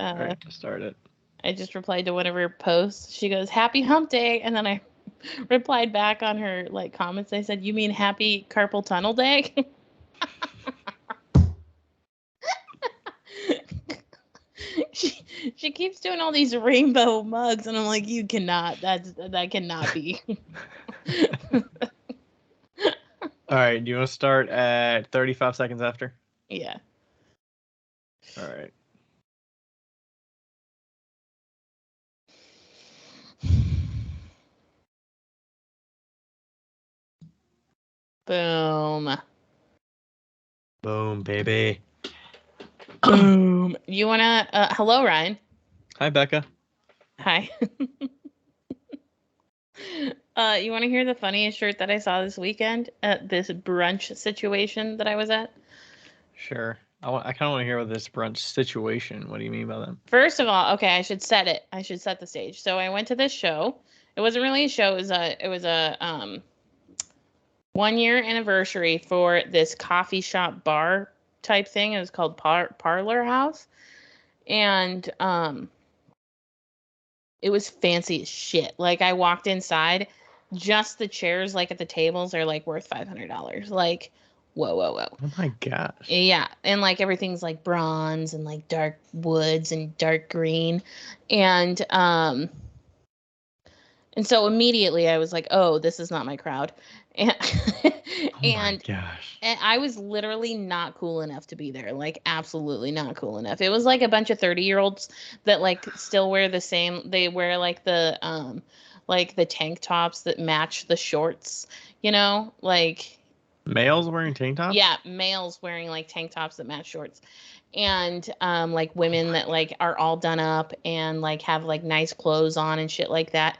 All right, start it. I just replied to one of her posts. She goes, "Happy Hump Day," and then I replied back on her like comments. I said, "You mean Happy Carpal Tunnel Day?" she keeps doing all these rainbow mugs, and I'm like, "You cannot. That cannot be." All right, do you want to start at 35 seconds after? Yeah. All right. Boom. Boom, baby. Boom. You wanna? Hello, Ryan. Hi, Becca. Hi. You want to hear the funniest shirt that I saw this weekend at this brunch situation that I was at? Sure. I kind of want to hear about this brunch situation. What do you mean by that? First of all, okay, I should set the stage. So I went to this show. It wasn't really a show. It was a 1 year anniversary for this coffee shop bar type thing. It was called Parlor House, and it was fancy as shit. Like I walked inside, just the chairs like at the tables are like worth $500. Like, whoa. Oh my gosh. Yeah, and like everything's like bronze and like dark woods and dark green, and so immediately I was like, oh, this is not my crowd, and Oh my gosh. and I was literally not cool enough to be there, like absolutely not cool enough. It was like a bunch of 30-year-olds that like still wear the same. They wear like the tank tops that match the shorts, like. Males wearing tank tops? Yeah, males wearing like tank tops that match shorts. And like women that like are all done up and like have like nice clothes on and shit like that.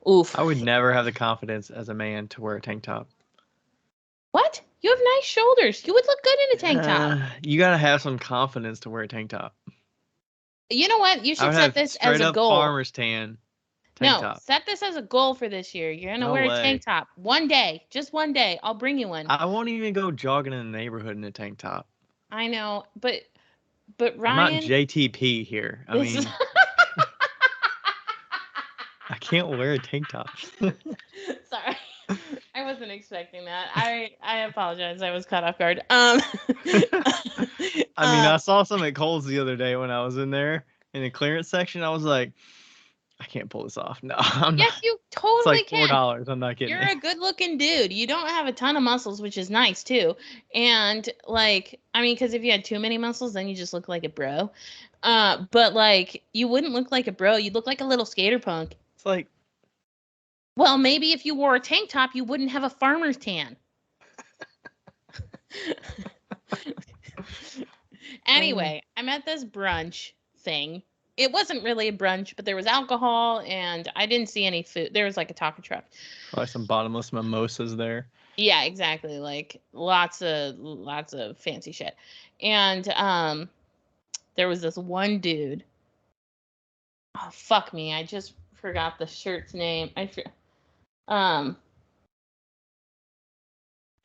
Oof. I would never have the confidence as a man to wear a tank top. What? You have nice shoulders. You would look good in a tank top. You gotta have some confidence to wear a tank top. You know what? You should set this as a goal. Farmer's tan. Tank top. Set this as a goal for this year. You're gonna wear a tank top one day, just one day. I'll bring you one. I won't even go jogging in the neighborhood in a tank top. I know, but Ryan, I'm not JTP here. I mean, I can't wear a tank top. Sorry, I wasn't expecting that. I apologize. I was caught off guard. I mean, I saw some at Kohl's the other day when I was in there in the clearance section. I was like, I can't pull this off. No, I'm not. Yes, you totally can. It's like $4. I'm not kidding. You're a good-looking dude. You don't have a ton of muscles, which is nice too. And like, I mean, because if you had too many muscles, then you just look like a bro. But like, you wouldn't look like a bro. You'd look like a little skater punk. It's like, well, maybe if you wore a tank top, you wouldn't have a farmer's tan. Anyway, I'm at this brunch thing. It wasn't really a brunch, but there was alcohol, and I didn't see any food. There was like a taco truck. Probably some bottomless mimosas there. Yeah, exactly. Like lots of fancy shit. And there was this one dude. Oh, fuck me. I just forgot the shirt's name. It had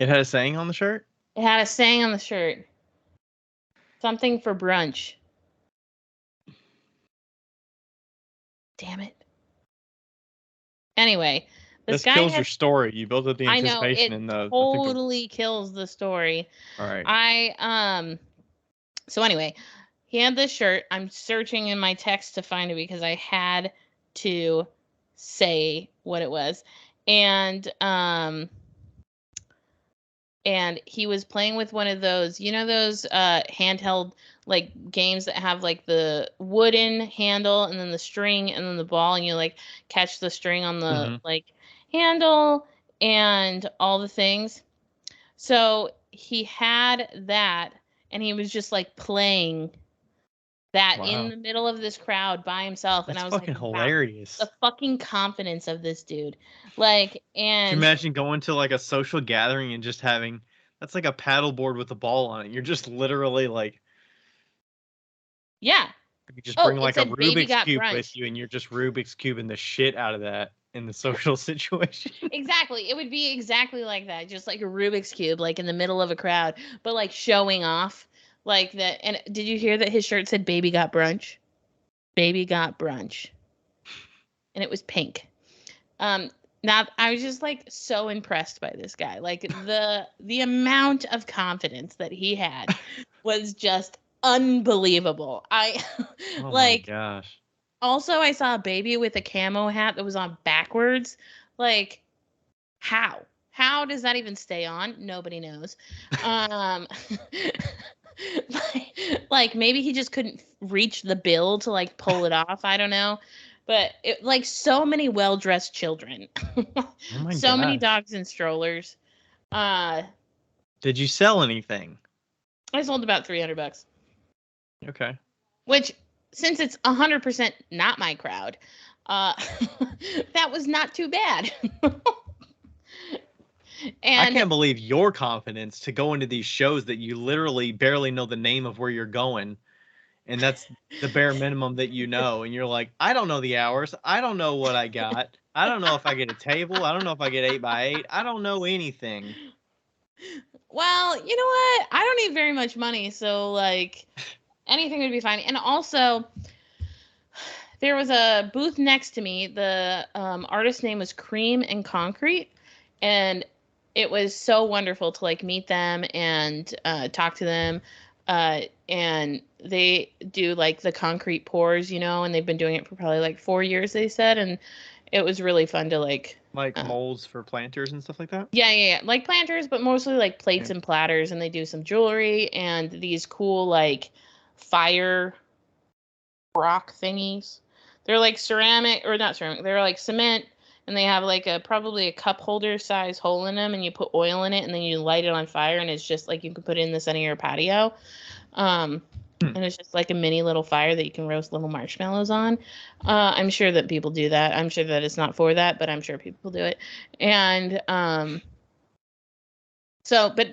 a saying on the shirt? It had a saying on the shirt. Something for brunch. Damn it. Anyway, this guy kills your story. You built up the anticipation in the totally kills the story. All right. So anyway, he had this shirt. I'm searching in my text to find it because I had to say what it was. And he was playing with one of those, those handheld like games that have like the wooden handle and then the string and then the ball, and you like catch the string on the like handle and all the things. So he had that, and he was just like playing that in the middle of this crowd by himself. That's and I was fucking like, hilarious. The fucking confidence of this dude. Like, and can you imagine going to like a social gathering and just having, that's like a paddle board with a ball on it. You're just literally like, yeah. You just bring like a Rubik's Cube with you, and you're just Rubik's Cubing the shit out of that in the social situation. Exactly. It would be exactly like that. Just like a Rubik's Cube, like in the middle of a crowd, but like showing off like that. And did you hear that his shirt said "Baby got brunch"? Baby got brunch. And it was pink. Now I was just like so impressed by this guy. Like the amount of confidence that he had was just unbelievable. I Oh my like gosh. also I saw a baby with a camo hat that was on backwards. Like how? How does that even stay on? Nobody knows. Um like maybe he just couldn't reach the bill to like pull it off. I don't know. But it like so many well-dressed children. Oh my So many gosh. dogs and strollers. Uh Did you sell anything? I sold about $300, Okay. which since it's 100% not my crowd, uh that was not too bad. I And can't believe your confidence to go into these shows that you literally barely know the name of where you're going. And that's the bare minimum that you know. And you're like, I don't know the hours. I don't know what I got. I don't know if I get a table. I don't know if I get 8x8. I don't know anything. well, you know what? I don't need very much money, so like anything would be fine. And also, there was a booth next to me. The artist name was Cream and Concrete, and it was so wonderful to like meet them and talk to them. And they do like the concrete pours, and they've been doing it for probably like 4 years, they said, and it was really fun to like. Like Uh, molds for planters and stuff like that? yeah, like planters, but mostly like plates Yeah. and platters, and they do some jewelry and these cool like fire rock thingies. They're like ceramic or not ceramic. They're like cement, and they have like probably a cup holder size hole in them, and you put oil in it, and then you light it on fire, and it's just like you can put it in the center of your patio. Um, Hmm. and it's just like a mini little fire that you can roast little marshmallows on. I'm sure that people do that. I'm sure that it's not for that, but I'm sure people do it. And but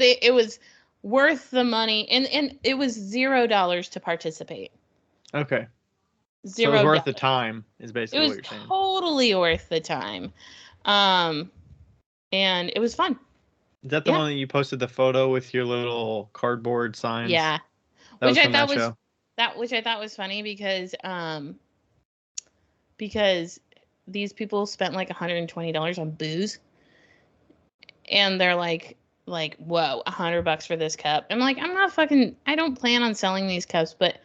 it was worth the money, and it was $0 to participate. Okay. So it was Zero worth the dollars. time, is It basically what was you're saying. totally worth the time. Um, and it was fun. Is that the Yeah. one that you posted the photo with your little cardboard signs? Yeah. That Which was I from thought that was show? which I thought was funny because these people spent like $120 on booze, and they're like, whoa, $100 for this cup. I'm like, I don't plan on selling these cups, but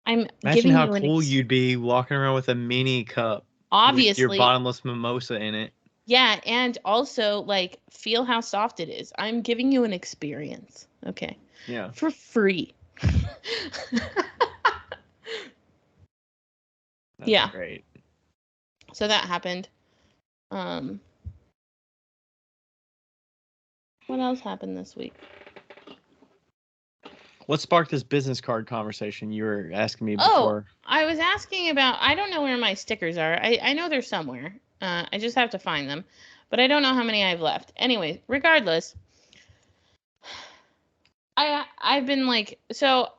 I'm Imagine giving how you cool you'd be walking around with a mini cup with your obviously, bottomless mimosa in it. yeah, and also like feel how soft it is. I'm giving you an experience. Okay. Yeah. For free. That's Yeah. great. So that happened. Um, what else happened this week? What sparked this business card conversation you were asking me Oh, before? I was asking about. I don't know where my stickers are. I know they're somewhere. I just have to find them, but I don't know how many I have left. Anyway, regardless, I've been like so.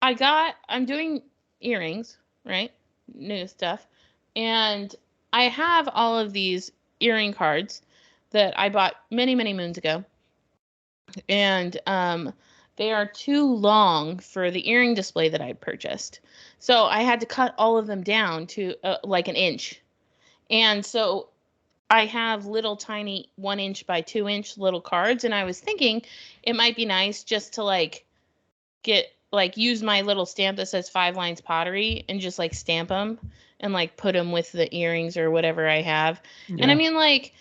I'm doing earrings, right? New stuff. And I have all of these earring cards that I bought many, many moons ago. And they are too long for the earring display that I purchased. So I had to cut all of them down to like an inch. And so I have little tiny 1 inch by 2 inch little cards. And I was thinking it might be nice just to like use my little stamp that says 5 lines pottery and just like stamp them and like put them with the earrings or whatever I have. And I Yeah. mean, like,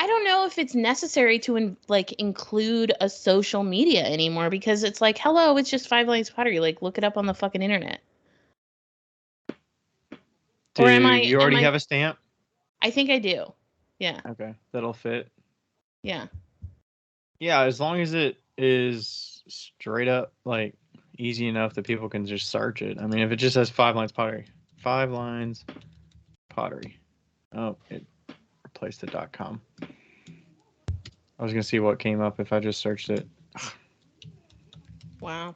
I don't know if it's necessary to include a social media anymore, because it's like, hello, it's just 5 lines pottery. Like, look it up on the fucking internet. Do Or you already have a stamp? I think I do. Yeah. Okay, that'll fit. Yeah. Yeah, as long as it is straight up like easy enough that people can just search it. I mean, if it just says 5 lines pottery, 5 lines pottery. Oh, it replaced the .com. I was gonna see what came up if I just searched it. Wow.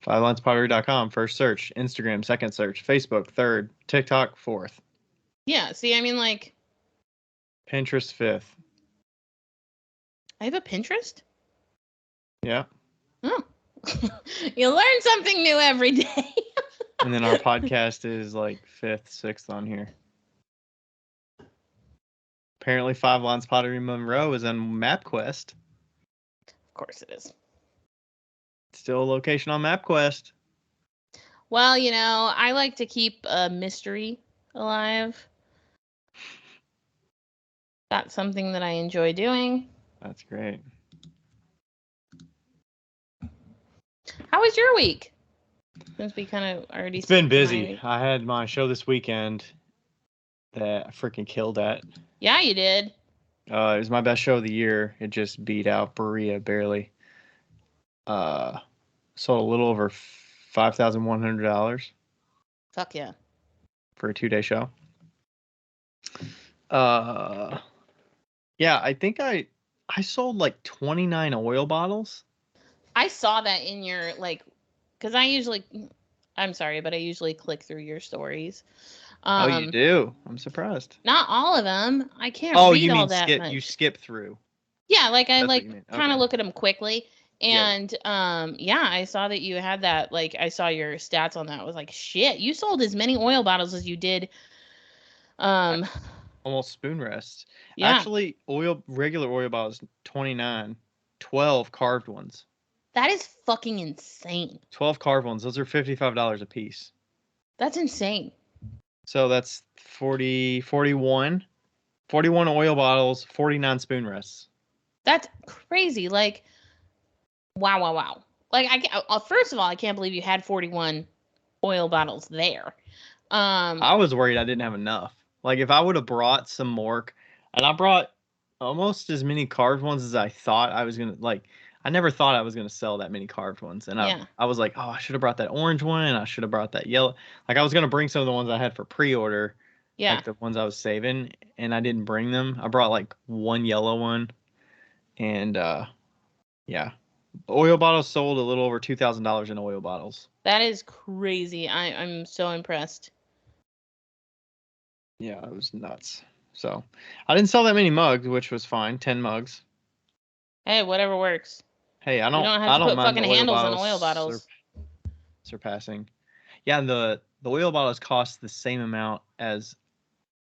5linespottery.com, first search. Instagram, second search. Facebook, third. TikTok, fourth. Yeah. See, I mean, like, Pinterest, fifth. I have a Pinterest. Yeah. Oh, You learn something new every day. And then our podcast is like 5th, 6th on here. Apparently, Five Lines Pottery Monroe is on MapQuest. Of course it is. Still a location on MapQuest. Well, I like to keep a mystery alive. That's something that I enjoy doing. That's great. How was your week? Since we kind of already... It's been busy. I had my show this weekend that I freaking killed at. Yeah, you did. It was my best show of the year. It just beat out Berea barely. Sold a little over $5,100. Fuck yeah. For a 2-day show. Yeah, I think I sold like 29 oil bottles. I saw that in your, because I'm sorry, but I usually click through your stories. Oh, you do? I'm surprised. Not all of them. I can't read you all mean that skip? much. You skip through. Yeah, I kind of look at them quickly. And yeah, I saw that you had that. Like, I saw your stats on that. I was like, shit, you sold as many oil bottles as you did. Almost spoon rests. Yeah. Actually, regular oil bottles 29, 12 carved ones. That is fucking insane. 12 carved ones. Those are $55 a piece. That's insane. So that's 41 oil bottles, 49 spoon rests. That's crazy. Like, wow. Like, first of all, I can't believe you had 41 oil bottles there. I was worried I didn't have enough. Like, if I would have brought some more, and I brought almost as many carved ones as I thought I was going to, like, I never thought I was going to sell that many carved ones. And I was like, oh, I should have brought that orange one, and I should have brought that yellow. Like, I was going to bring some of the ones I had for pre-order. Yeah. Like, the ones I was saving, and I didn't bring them. I brought, like, one yellow one. And, yeah. Oil bottles sold a little over $2,000 in oil bottles. That is crazy. I'm so impressed. Yeah, it was nuts. So I didn't sell that many mugs, which was fine. 10 mugs. Hey, whatever works. Hey, I don't have to put mind fucking handles on oil bottles. Surpassing. Yeah, the oil bottles cost the same amount as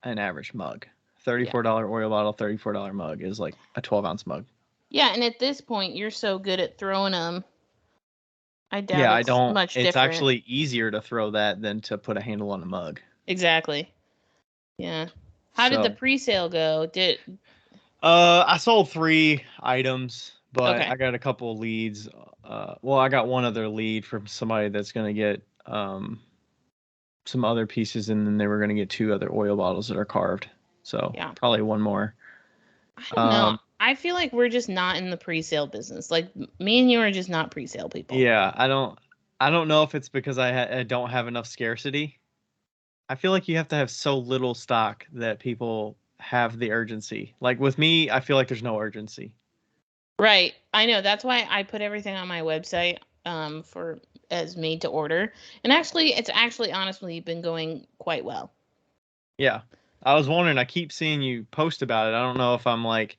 an average mug. $34 oil bottle, $34 mug is like a 12-ounce mug. Yeah, and at this point, you're so good at throwing them. I doubt it's much different. It's actually easier to throw that than to put a handle on a mug. Exactly. Yeah. How did the pre-sale go? I sold 3 items, but I got a couple of leads. I got one other lead from somebody that's going to get some other pieces, and then they were going to get 2 other oil bottles that are carved. So probably one more. I don't know. I feel like we're just not in the pre-sale business. Like, me and you are just not pre-sale people. Yeah, I don't know if it's because I don't have enough scarcity. I feel like you have to have so little stock that people have the urgency. Like with me, I feel like there's no urgency. Right. I know. That's why I put everything on my website for as made to order. And it's honestly been going quite well. Yeah. I was wondering, I keep seeing you post about it. I don't know if I'm like,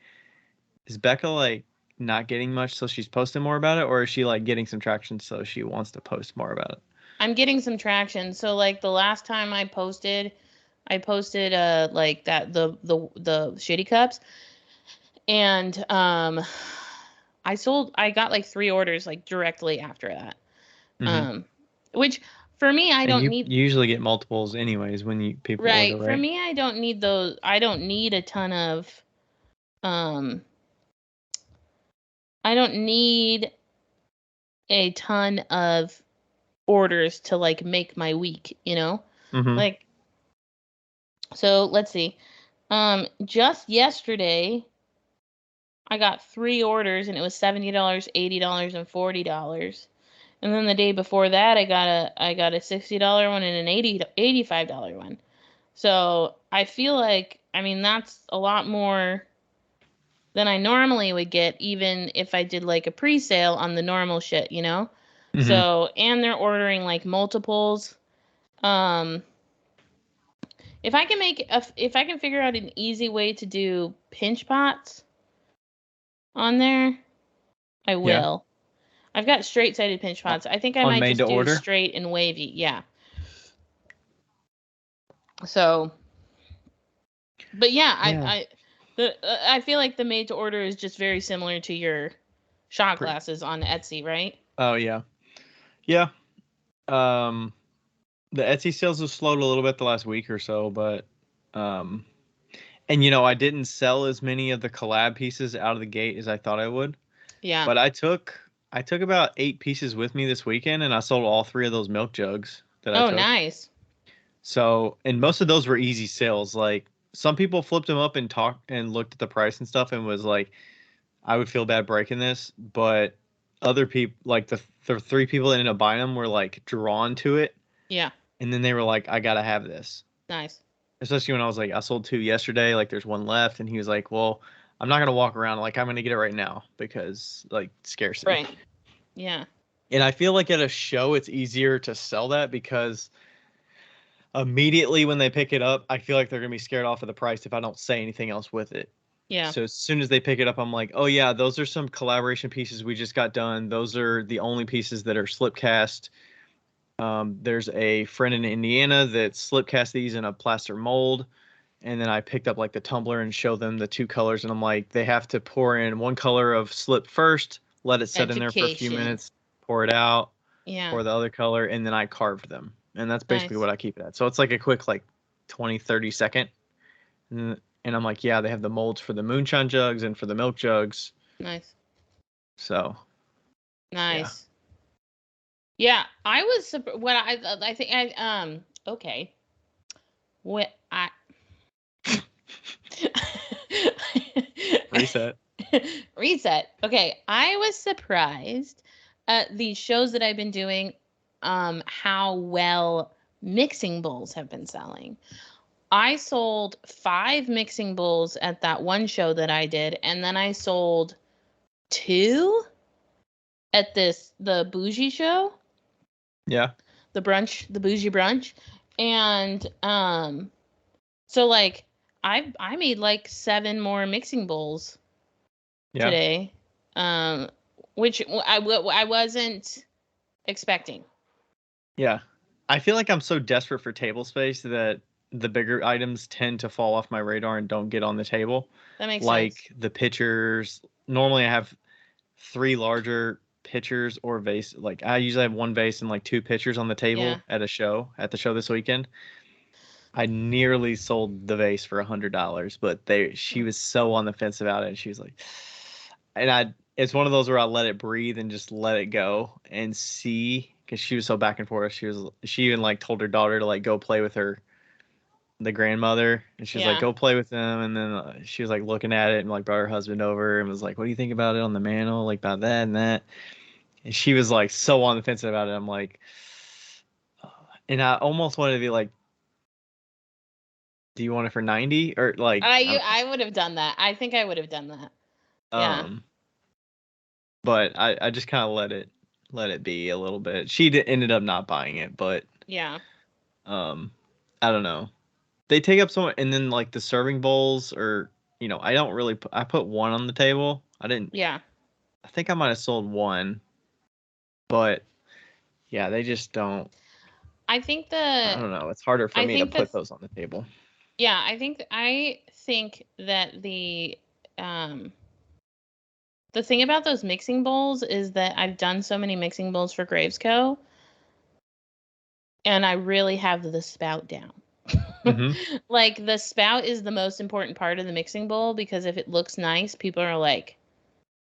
is Becca like not getting much so she's posting more about it, or is she like getting some traction so she wants to post more about it? I'm getting some traction. So like the last time I posted like that the shitty cups, and I got like 3 orders like directly after that. Mm-hmm. Which for me, I don't need. You usually get multiples anyways when people order, right? For me, I don't need those. I don't need a ton of I don't need a ton of orders to like make my week, Mm-hmm. Like, so let's see. Just yesterday I got 3 orders and it was $70, $80, and $40. And then the day before that I got a $60 one and an $85 one. So I feel like, that's a lot more than I normally would get, even if I did like a pre-sale on the normal shit, Mm-hmm. So, and they're ordering like multiples. If I can figure out an easy way to do pinch pots on there, I will. I've got straight-sided pinch pots. I think I On might made just to do order? straight and wavy. Yeah. So, but yeah, I feel like the made to order is just very similar to your shot glasses on Etsy, right? Oh yeah. Yeah. The Etsy sales have slowed a little bit the last week or so, but and I didn't sell as many of the collab pieces out of the gate as I thought I would. Yeah. But I took about 8 pieces with me this weekend, and I sold all 3 of those milk jugs that I Oh, took. nice. So, and most of those were easy sales. Like some people flipped them up and talked and looked at the price and stuff and was like, I would feel bad breaking this, but other people, like the 3 people that ended up buying them, were like drawn to it, Yeah. and then they were like, I gotta have this. Nice. Especially when I was like, I sold 2 yesterday, like there's 1 left, and he was like, well, I'm not gonna walk around, like I'm gonna get it right now because like scarcity. Right. Yeah. And I feel like at a show it's easier to sell that because immediately when they pick it up, I feel like they're gonna be scared off of the price if I don't say anything else with it. Yeah. So as soon as they pick it up, I'm like, oh yeah, those are some collaboration pieces we just got done. Those are the only pieces that are slip cast. There's a friend in Indiana that slip cast these in a plaster mold. And then I picked up like the tumbler and show them the 2 colors. And I'm like, they have to pour in 1 color of slip first, let it set in there for a few Education. minutes, pour it out, Yeah. pour the other color, and then I carved them. And that's basically Nice. what I keep it at. So it's like a quick like 20, 30 second. And I'm like, yeah, they have the molds for the moonshine jugs and for the milk jugs. Nice. So Nice. Yeah, I was what I think okay. What I reset. Reset. Okay, I was surprised at the shows that I've been doing how well mixing bowls have been selling. I sold 5 mixing bowls at that one show that I did, and then I sold 2 at the bougie show. Yeah. The bougie brunch. And so like I made like 7 more mixing bowls today. Which I wasn't expecting. Yeah. I feel like I'm so desperate for table space that the bigger items tend to fall off my radar and don't get on the table. That makes like sense. the pitchers. Normally I have 3 larger pitchers or vase. Like I usually have 1 vase and like 2 pitchers on the table Yeah. at the show this weekend. I nearly sold the vase for $100, but she was so on the fence about it. And she was like, it's one of those where I let it breathe and just let it go and see, because she was so back and forth. She even like told her daughter to like go play with the grandmother, and she was like, Yeah. go play with them. And then she was like looking at it and like brought her husband over and was like, what do you think about it on the mantle? Like about that and that. And she was like so on the fence about it. I'm like, and I almost wanted to be like, do you want it for 90 or like I would have done that. I think I would have done that. Yeah. But I just kind of let it be a little bit. She ended up not buying it, but Yeah. I don't know. They take up so much, and then like the serving bowls, or I don't really I put 1 on the table. I didn't. Yeah. I think I might have sold 1, but yeah, they just don't. I think I don't know. It's harder for me to put that those on the table. yeah, I think that the thing about those mixing bowls is that I've done so many mixing bowls for Graves Co. And I really have the spout down. Mm-hmm. Like the spout is the most important part of the mixing bowl, because if it looks nice, people are like,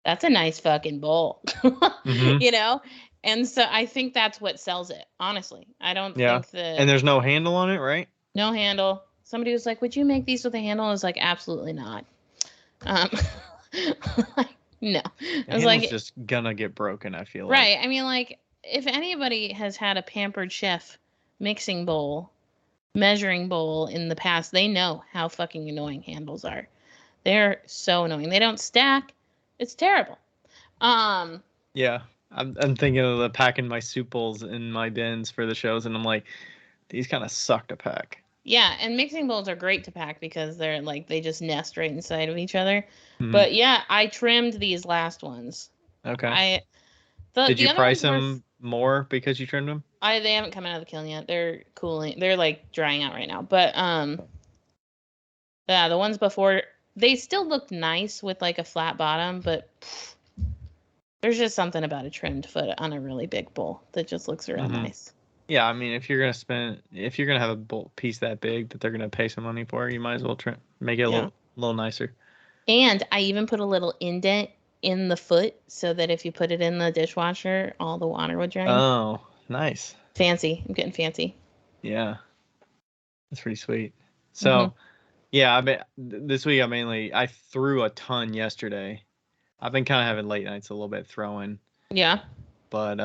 that's a nice fucking bowl. Mm-hmm. And so I think that's what sells it, honestly. I don't Yeah. think And there's no handle on it, right? no handle. Somebody was like, would you make these with a handle? I was like, absolutely not. No. The I was handle's like, just gonna get broken, I feel right. like. I mean, like, if anybody has had a Pampered Chef mixing bowl, measuring bowl in the past, they know how fucking annoying handles are. They're so annoying. They don't stack. It's terrible. Yeah. I'm thinking of the packing my soup bowls in my bins for the shows, and I'm like, these kind of suck to pack. Yeah, and mixing bowls are great to pack because they're like, they just nest right inside of each other. Mm-hmm. But yeah, I trimmed these last ones. Okay. Did The you other price ones were them more because you trimmed them? they haven't come out of the kiln yet. They're cooling. They're like drying out right now. But yeah, the ones before they still looked nice with like a flat bottom, but there's just something about a trimmed foot on a really big bowl that just looks real nice. Yeah, I mean, if you're gonna have a piece that big that they're gonna pay some money for, you might as well make it a little nicer. And I even put a little indent in the foot so that if you put it in the dishwasher, all the water would drain. Oh, nice. Fancy. I'm getting fancy. Yeah, that's pretty sweet. So, yeah, this week I threw a ton yesterday. I've been kind of having late nights a little bit throwing. Yeah. But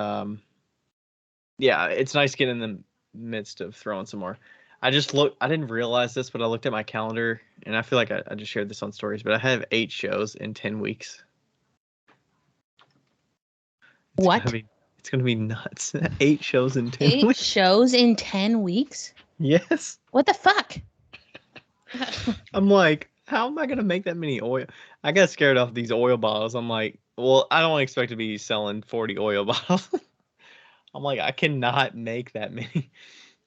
yeah, it's nice getting in the midst of throwing some more. I didn't realize this, but I looked at my calendar, and I feel like I just shared this on stories, but I have 8 shows in 10 weeks. It's gonna be nuts. 8 shows in 10 weeks. 8 shows in 10 weeks? Yes. What the fuck? I'm like, how am I gonna make that many oil? I got scared off these oil bottles. I'm like, well, I don't expect to be selling 40 oil bottles. I'm like, I cannot make that many.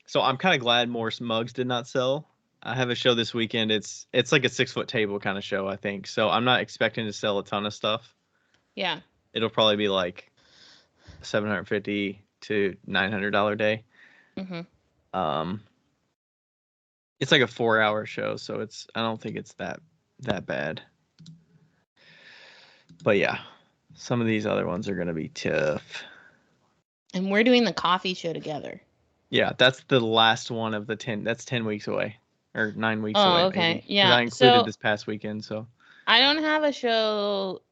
So I'm kind of glad more mugs did not sell. I have a show this weekend. It's like a 6-foot table kind of show, I think. So I'm not expecting to sell a ton of stuff. Yeah. It'll probably be like $750 to $900 day. It's like a 4-hour show, so I don't think it's that bad. But yeah, some of these other ones are gonna be tough. And we're doing the coffee show together. Yeah, that's the last one of the 10. That's 10 weeks away, or 9 weeks away. Oh, okay. Maybe. Yeah. I included this past weekend, so. I don't have a show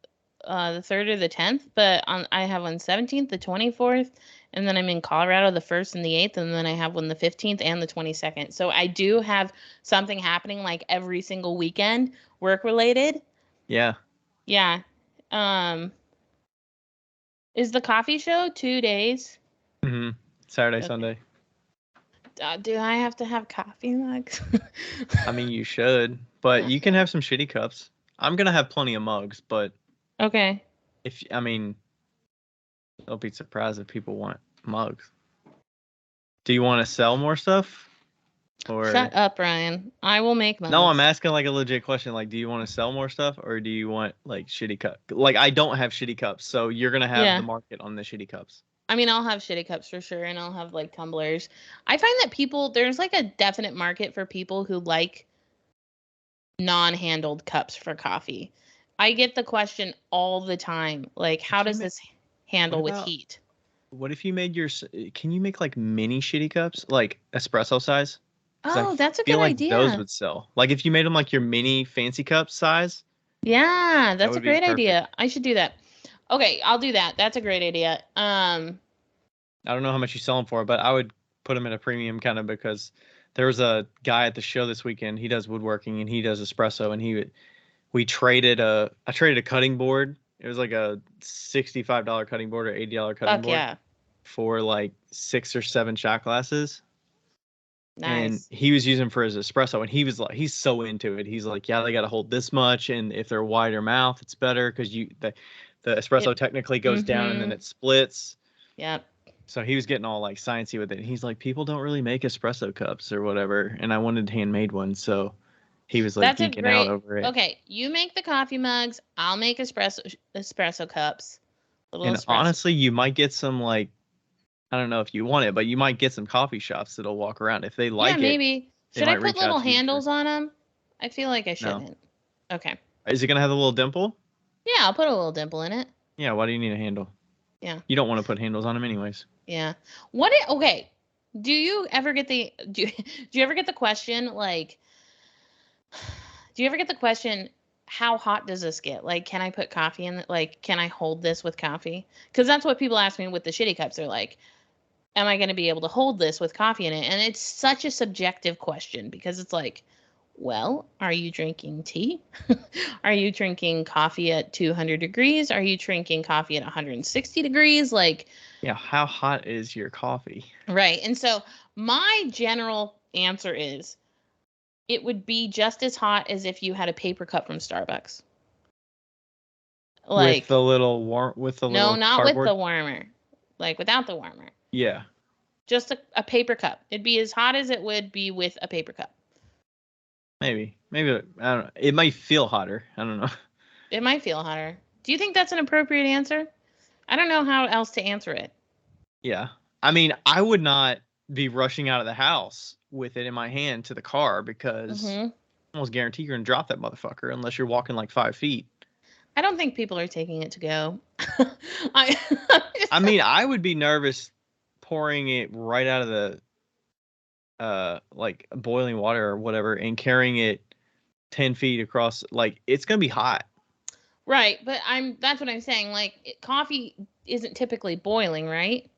the 3rd or the 10th, but I have one 17th, the 24th, and then I'm in Colorado the 1st and the 8th, and then I have one the 15th and the 22nd. So I do have something happening like every single weekend, work related. Yeah. Yeah. Is the coffee show 2 days? Saturday, Sunday. Do I have to have coffee mugs? I mean, you should, but you can have some shitty cups. I'm gonna have plenty of mugs, but okay. Don't be surprised if people want mugs. Do you want to sell more stuff? Or shut up, Ryan. I will make mugs. No, I'm asking like a legit question. Like, do you want to sell more stuff, or do you want like shitty cups? Like, I don't have shitty cups, so you're gonna have the market on the shitty cups. I mean, I'll have shitty cups for sure, and I'll have like tumblers. I find that there's like a definite market for people who like non-handled cups for coffee. I get the question all the time, like, how does this handle with heat? What if you made can you make like mini shitty cups, like espresso size? Oh, that's a good idea. Those would sell. Like if you made them like your mini fancy cup size. Yeah, that's a great idea. I should do that. Okay, I'll do that. That's a great idea. I don't know how much you sell them for, but I would put them at a premium kind of because there was a guy at the show this weekend. He does woodworking and he does espresso, and I traded a cutting board. It was like a $65 cutting board or $80 cutting board for like 6 or 7 shot glasses. Nice. And he was using for his espresso, and he was like, he's so into it. He's like, yeah, they got to hold this much, and if they're wider mouth, it's better because the espresso technically goes down and then it splits. Yep. So he was getting all like sciencey with it. And he's like, people don't really make espresso cups or whatever, and I wanted handmade ones, so he was like geeking out over it. Okay, you make the coffee mugs. I'll make espresso cups. Honestly, you might get some like, I don't know if you want it, but you might get some coffee shops that'll walk around if they like it. Yeah, maybe. Should I put little handles on them? I feel like I shouldn't. No. Okay. Is it gonna have a little dimple? Yeah, I'll put a little dimple in it. Yeah. Why do you need a handle? Yeah. You don't want to put handles on them anyways. Yeah. Okay. Do you ever get the question like? Do you ever get the question, how hot does this get? Like, can I put coffee in it? Like, can I hold this with coffee? Because that's what people ask me with the shitty cups. They're like, am I going to be able to hold this with coffee in it? And it's such a subjective question because it's like, well, are you drinking tea? Are you drinking coffee at 200 degrees? Are you drinking coffee at 160 degrees? Like, yeah, how hot is your coffee? Right. And so my general answer is it would be just as hot as if you had a paper cup from Starbucks. With Like, the little no, not with cardboard. the warmer. Like, without the warmer. Yeah, Just a paper cup. It'd be as hot as it would be with a paper cup. maybe I don't know. It might feel hotter. I don't know. It might feel hotter. Do you think that's an appropriate answer? I don't know how else to answer it. Yeah, I mean, I would not be rushing out of the house with it in my hand to the car because Hmm. I almost guarantee you're gonna drop that motherfucker unless you're walking like 5 feet. I don't think people are taking it to go. I I mean, I would be nervous pouring it right out of the like boiling water or whatever and carrying it 10 feet across. Like, it's gonna be hot. right, but that's what I'm saying. Like, coffee isn't typically boiling, right?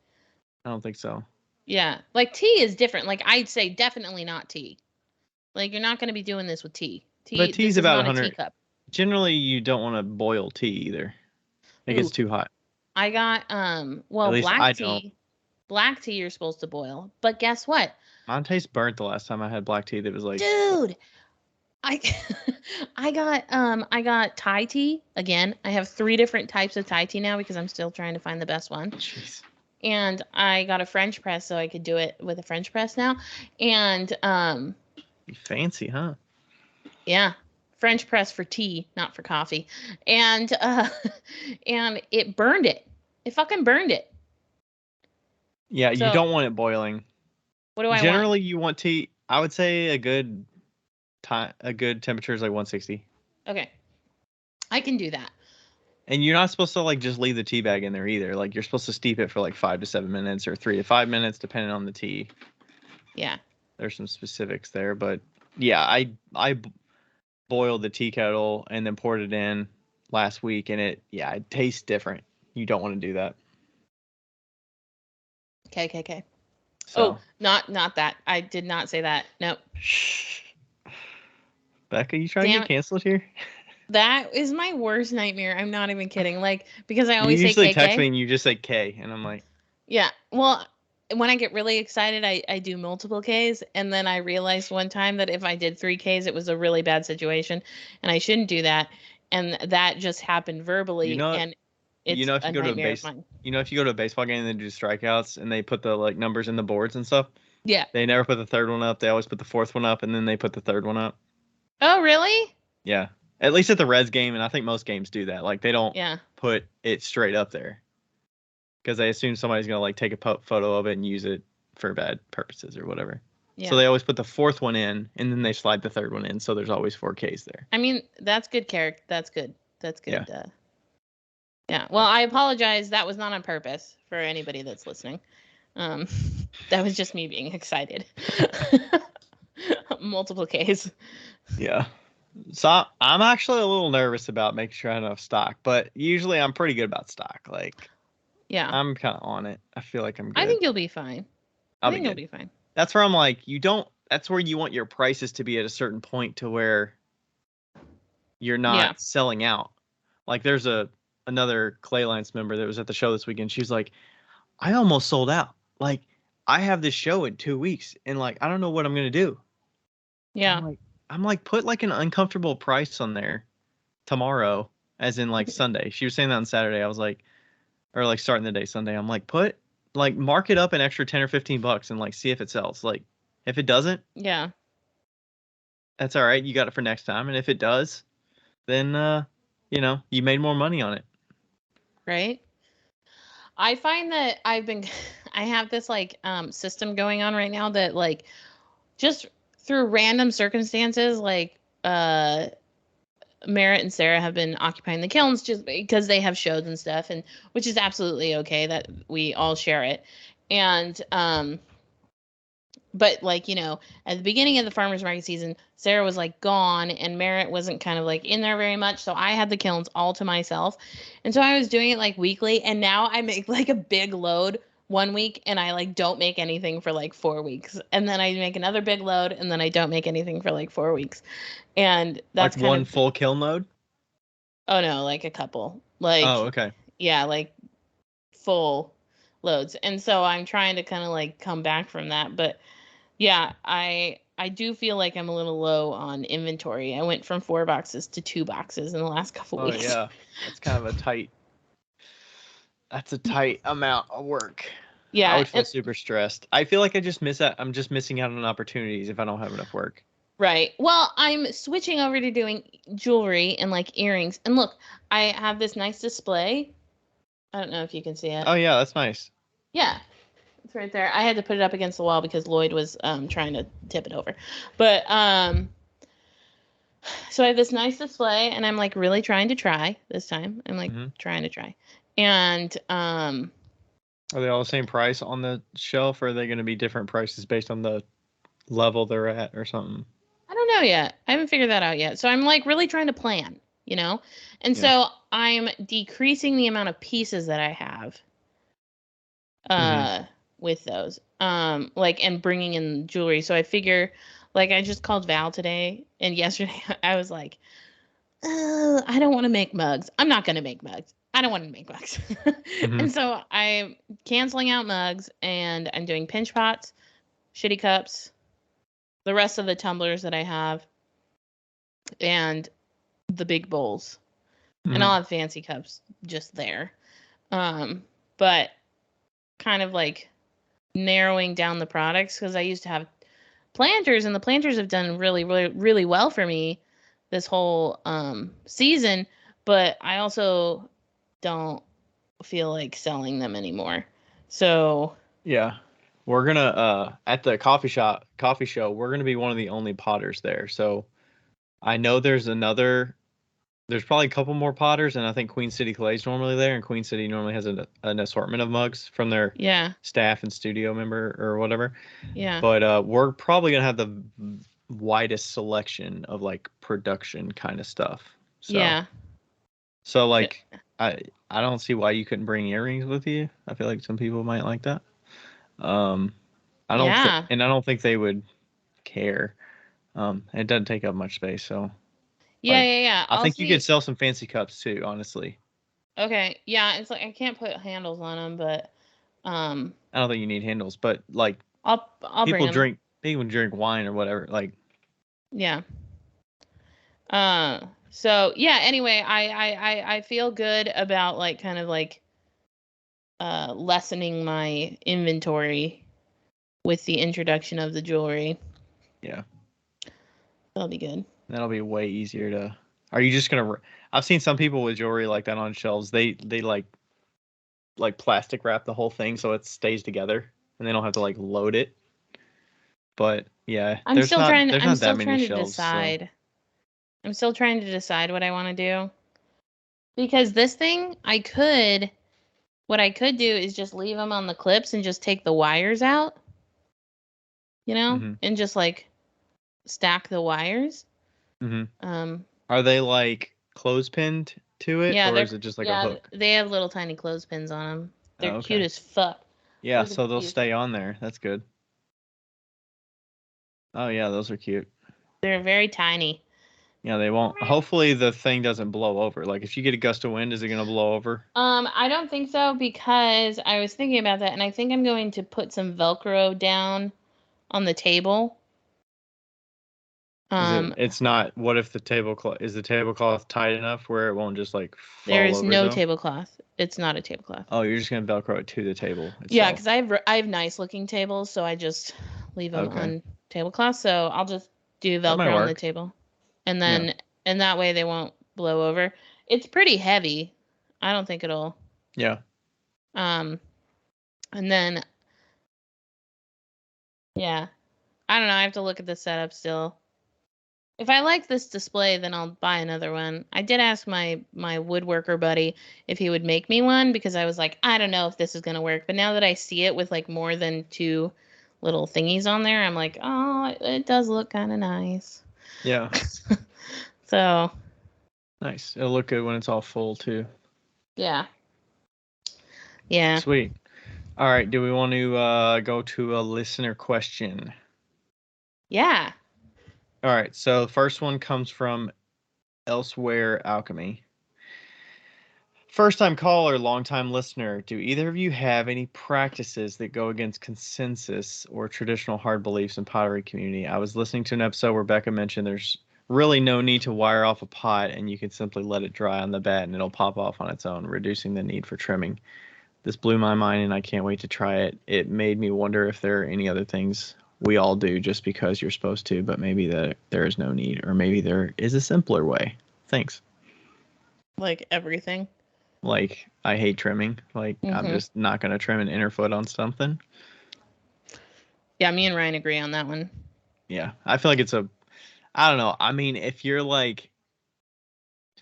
I don't think so. Yeah. Like, tea is different. Like, I'd say definitely not tea. Like, you're not going to be doing this with tea. But This tea's is about not a 100. teacup. Generally, you don't want to boil tea either. It gets Ooh, too hot. I got At well, least I don't. Black tea you're supposed to boil. But guess what? Mine tastes burnt the last time I had black tea that was like, Dude, I I got Thai tea. Again, I have 3 different types of Thai tea now because I'm still trying to find the best one. jeez, And I got a French press so I could do it with a French press now. And fancy, huh? yeah, French press for tea, not for coffee. And and it burned it. It fucking burned it. Yeah, you So, don't want it boiling. what do I want? Generally, you want tea. I would say a good temperature is like 160. Okay. I can do that. And you're not supposed to like just leave the tea bag in there either. Like, you're supposed to steep it for like 5 to 7 minutes or 3 to 5 minutes, depending on the tea. Yeah. There's some specifics there, but yeah, I boiled the tea kettle and then poured it in last week, and it tastes different. You don't want to do that. Okay. Oh, So, not that. I did not say that. Nope. shh. Becca, you trying to Damn get it. canceled here? That is my worst nightmare. I'm not even kidding. Like, because I You always say usually text KK. me and you just say K, and I'm like, Yeah. Well, when I get really excited, I do multiple Ks. And then I realized one time that if I did 3 Ks, it was a really bad situation. And I shouldn't do that. And that just happened you verbally. know, And it's if a you go to nightmare of mine. if you go to a baseball game and they do strikeouts and they put the like numbers in the boards and stuff, Yeah. they never put the third one up. They always put the fourth one up, and then they put the third one up. Oh, really? Yeah, at least at the Reds game, and I think most games do that. Like, they don't Yeah. put it straight up there because they assume somebody's gonna like take a photo of it and use it for bad purposes or whatever. So Yeah. they always put the fourth one in, and then they slide the third one in. So there's always 4Ks there. I mean, that's good character. That's good. That's Yeah. good. Yeah. Well, I apologize. That was not on purpose for anybody that's listening. Um, that was just me being excited. Multiple Ks. Yeah. So I'm actually a little nervous about making sure I have enough stock, but usually I'm pretty good about stock. Like, Yeah. I'm kind of on it. I feel like I'm good. I think you'll be fine. I'll I be think you'll good. be fine. That's where I'm like, that's where you want your prices to be at a certain point to where you're Yeah. not selling out. Like, there's another Clay Lines member that was at the show this weekend. She was like, I almost sold out. Like, I have this show in 2 weeks, and like, I don't know what I'm gonna do. Yeah. I'm like, put like an uncomfortable price on there tomorrow, as in like Sunday. She was saying that on Saturday. I was like, or like starting the day Sunday. I'm like, mark it up an extra 10 or $15 and like see if it sells. Like, if it doesn't, Yeah. that's all right. You got it for next time. And if it does, then you made more money on it. Right. I find that I have this like system going on right now that like just through random circumstances, like Merritt and Sarah have been occupying the kilns just because they have shows and stuff, and which is absolutely okay that we all share it. And but like, at the beginning of the farmers market season, Sarah was like gone and Merritt wasn't kind of like in there very much, so I had the kilns all to myself. And so I was doing it like weekly, and now I make like a big load one week and I like don't make anything for like 4 weeks. And then I make another big load and then I don't make anything for like 4 weeks. And that's Like kind one of full kiln load. oh no, like a couple. Like Oh, okay. yeah, like full loads. And so I'm trying to kind of like come back from that, but yeah, I I do feel like I'm a little low on inventory. I went from 4 boxes to 2 boxes in the last couple weeks. Oh yeah, that's kind of a tight. That's a tight amount of work. Yeah. I would feel super stressed. I feel like I just miss out. I'm just missing out on opportunities if I don't have enough work. Right. Well, I'm switching over to doing jewelry and like earrings. And look, I have this nice display. I don't know if you can see it. Oh yeah, that's nice. Yeah. It's right there. I had to put it up against the wall because Lloyd was trying to tip it over. But so I have this nice display and I'm like really trying to try this time. I'm like trying to try. And are they all the same price on the shelf, or are they going to be different prices based on the level they're at or something? I don't know yet. I haven't figured that out yet. So I'm like really trying to plan, you know? And so I'm decreasing the amount of pieces that I have with those. Like, and bringing in jewelry. So I figure, like, I just called Val today, and yesterday I was like, I don't want to make mugs. I'm not going to make mugs. I don't want to make mugs. And so I'm canceling out mugs, and I'm doing pinch pots, shitty cups, the rest of the tumblers that I have, and the big bowls. And I'll have fancy cups just there. But kind of like narrowing down the products, because I used to have planters, and the planters have done really, really, really well for me this whole season, but I also don't feel like selling them anymore. So yeah, we're gonna at the coffee show, we're gonna be one of the only potters there. So I know there's probably a couple more potters, and I think Queen City Clay's normally there, and Queen City normally has an assortment of mugs from their staff and studio member or whatever. Yeah. But we're probably gonna have the widest selection of like production kind of stuff. So, yeah. So like I don't see why you couldn't bring earrings with you. I feel like some people might like that. I don't think they would care. It doesn't take up much space, so Yeah. I think you could sell some fancy cups too, honestly. Okay. Yeah, it's like I can't put handles on them, but I don't think you need handles, but like I'll people bring them. People drink wine or whatever, like yeah. So yeah, anyway, I feel good about like kind of like lessening my inventory with the introduction of the jewelry. Yeah. That'll be good. That'll be way easier to. Are you just gonna? I've seen some people with jewelry like that on shelves. They like plastic wrap the whole thing so it stays together, and they don't have to like load it. But yeah, I'm still trying to shelves, decide. So. I'm still trying to decide what I want to do. Because this thing, what I could do is just leave them on the clips and just take the wires out. You know, and just like stack the wires. Are they like clothespinned to it, or is it just like a hook? They have little tiny clothespins on them. They're cute as fuck. Yeah, so they'll stay on there. That's good. Oh yeah, those are cute. They're very tiny. Yeah, they won't. Hopefully the thing doesn't blow over. Like if you get a gust of wind, is it gonna blow over? I don't think so, because I was thinking about that, and I think I'm going to put some Velcro down on the table. It's not. What if the tablecloth tight enough where it won't just like fall there is over, no tablecloth. It's not a tablecloth. Oh, you're just gonna Velcro it to the table itself. Yeah, because I have nice looking tables, so I just leave them on tablecloth. So I'll just do Velcro on the table, and then and that way they won't blow over. It's pretty heavy. I don't think it'll. Yeah. And then. Yeah, I don't know. I have to look at the setup still. If I like this display, then I'll buy another one. I did ask my woodworker buddy if he would make me one, because I was like, I don't know if this is gonna work. But now that I see it with like more than 2 little thingies on there, I'm like, oh, it does look kind of nice. Yeah. So. Nice. It'll look good when it's all full too. Yeah. Yeah. Sweet. All right. Do we want to go to a listener question? Yeah. All right. So the first one comes from Elsewhere Alchemy. First time caller, long time listener. Do either of you have any practices that go against consensus or traditional hard beliefs in pottery community? I was listening to an episode where Becca mentioned there's really no need to wire off a pot and you can simply let it dry on the bat and it'll pop off on its own, reducing the need for trimming. This blew my mind and I can't wait to try it. It made me wonder if there are any other things we all do just because you're supposed to, but maybe that there is no need, or maybe there is a simpler way. Thanks. Like everything. Like, I hate trimming. Like, I'm just not going to trim an inner foot on something. Yeah, me and Ryan agree on that one. Yeah, I feel like I don't know. I mean, if you're like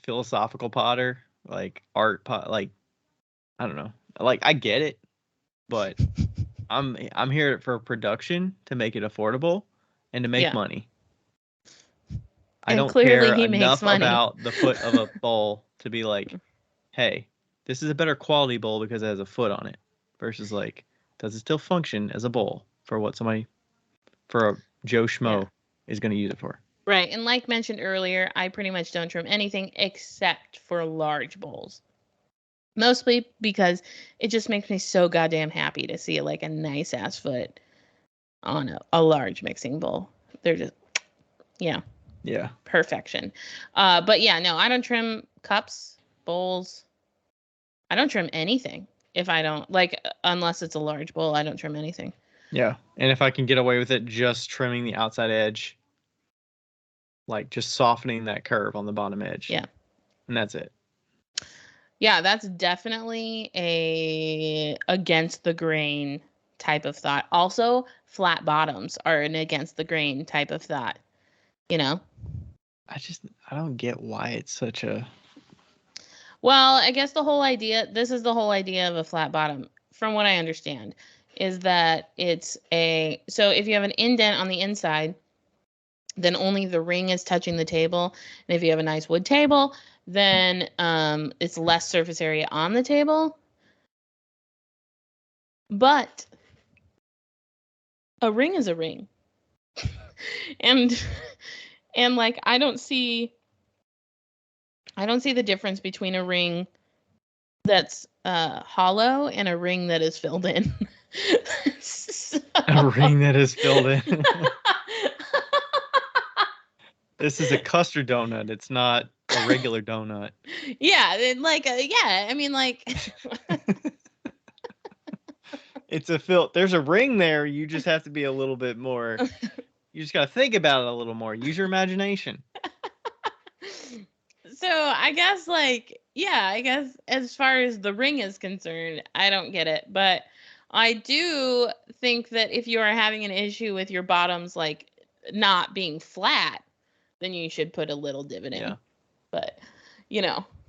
philosophical potter, like art pot, like, I don't know. Like, I get it, but I'm here for production to make it affordable and to make money. I And don't clearly care he makes enough money. about the foot of a bowl to be like, hey, this is a better quality bowl because it has a foot on it, versus like, does it still function as a bowl for what somebody, for a Joe Schmo is going to use it for? Right. And like mentioned earlier, I pretty much don't trim anything except for large bowls. Mostly because it just makes me so goddamn happy to see like a nice ass foot on a large mixing bowl. They're just, yeah. Perfection. But yeah, no, I don't trim cups, bowls. I don't trim anything if I don't like, unless it's a large bowl, I don't trim anything. Yeah. And if I can get away with it, just trimming the outside edge, like just softening that curve on the bottom edge. Yeah. And that's it. Yeah, that's definitely a against the grain type of thought. Also, flat bottoms are an against the grain type of thought. You know? I don't get why it's such a... Well, I guess this is the whole idea of a flat bottom, from what I understand, is that so if you have an indent on the inside, then only the ring is touching the table. And if you have a nice wood table, then it's less surface area on the table. But a ring is a ring. and like I don't see the difference between a ring that's hollow and a ring that is filled in. So... A ring that is filled in. This is a custard donut. It's not a regular donut. Yeah, like I mean, like it's there's a ring there. You just have to be a little bit more. You just got to think about it a little more. Use your imagination. So I guess I guess as far as the ring is concerned, I don't get it. But I do think that if you are having an issue with your bottoms like not being flat, then you should put a little divot in. Yeah. But,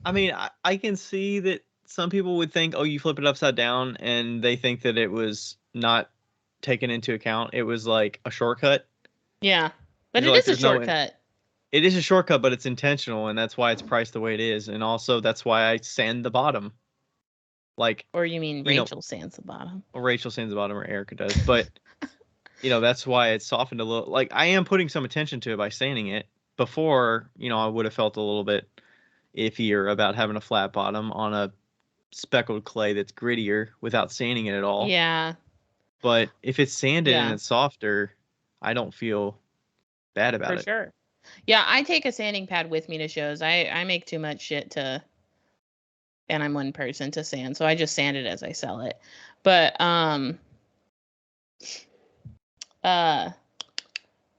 I mean, I can see that some people would think, oh, you flip it upside down, and they think that it was not taken into account. It was like a shortcut. Yeah, but it is a shortcut. It is a shortcut, but it's intentional, and that's why it's priced the way it is. And also, that's why I sand the bottom. Like, or you mean Rachel sands the bottom? Or Rachel sands the bottom, or Erica does. But, that's why it's softened a little. Like, I am putting some attention to it by sanding it. Before, I would have felt a little bit iffier about having a flat bottom on a speckled clay that's grittier without sanding it at all. Yeah. But if it's sanded and it's softer, I don't feel bad about it. For sure. Yeah, I take a sanding pad with me to shows. I make too much shit and I'm one person to sand, so I just sand it as I sell it. But I'd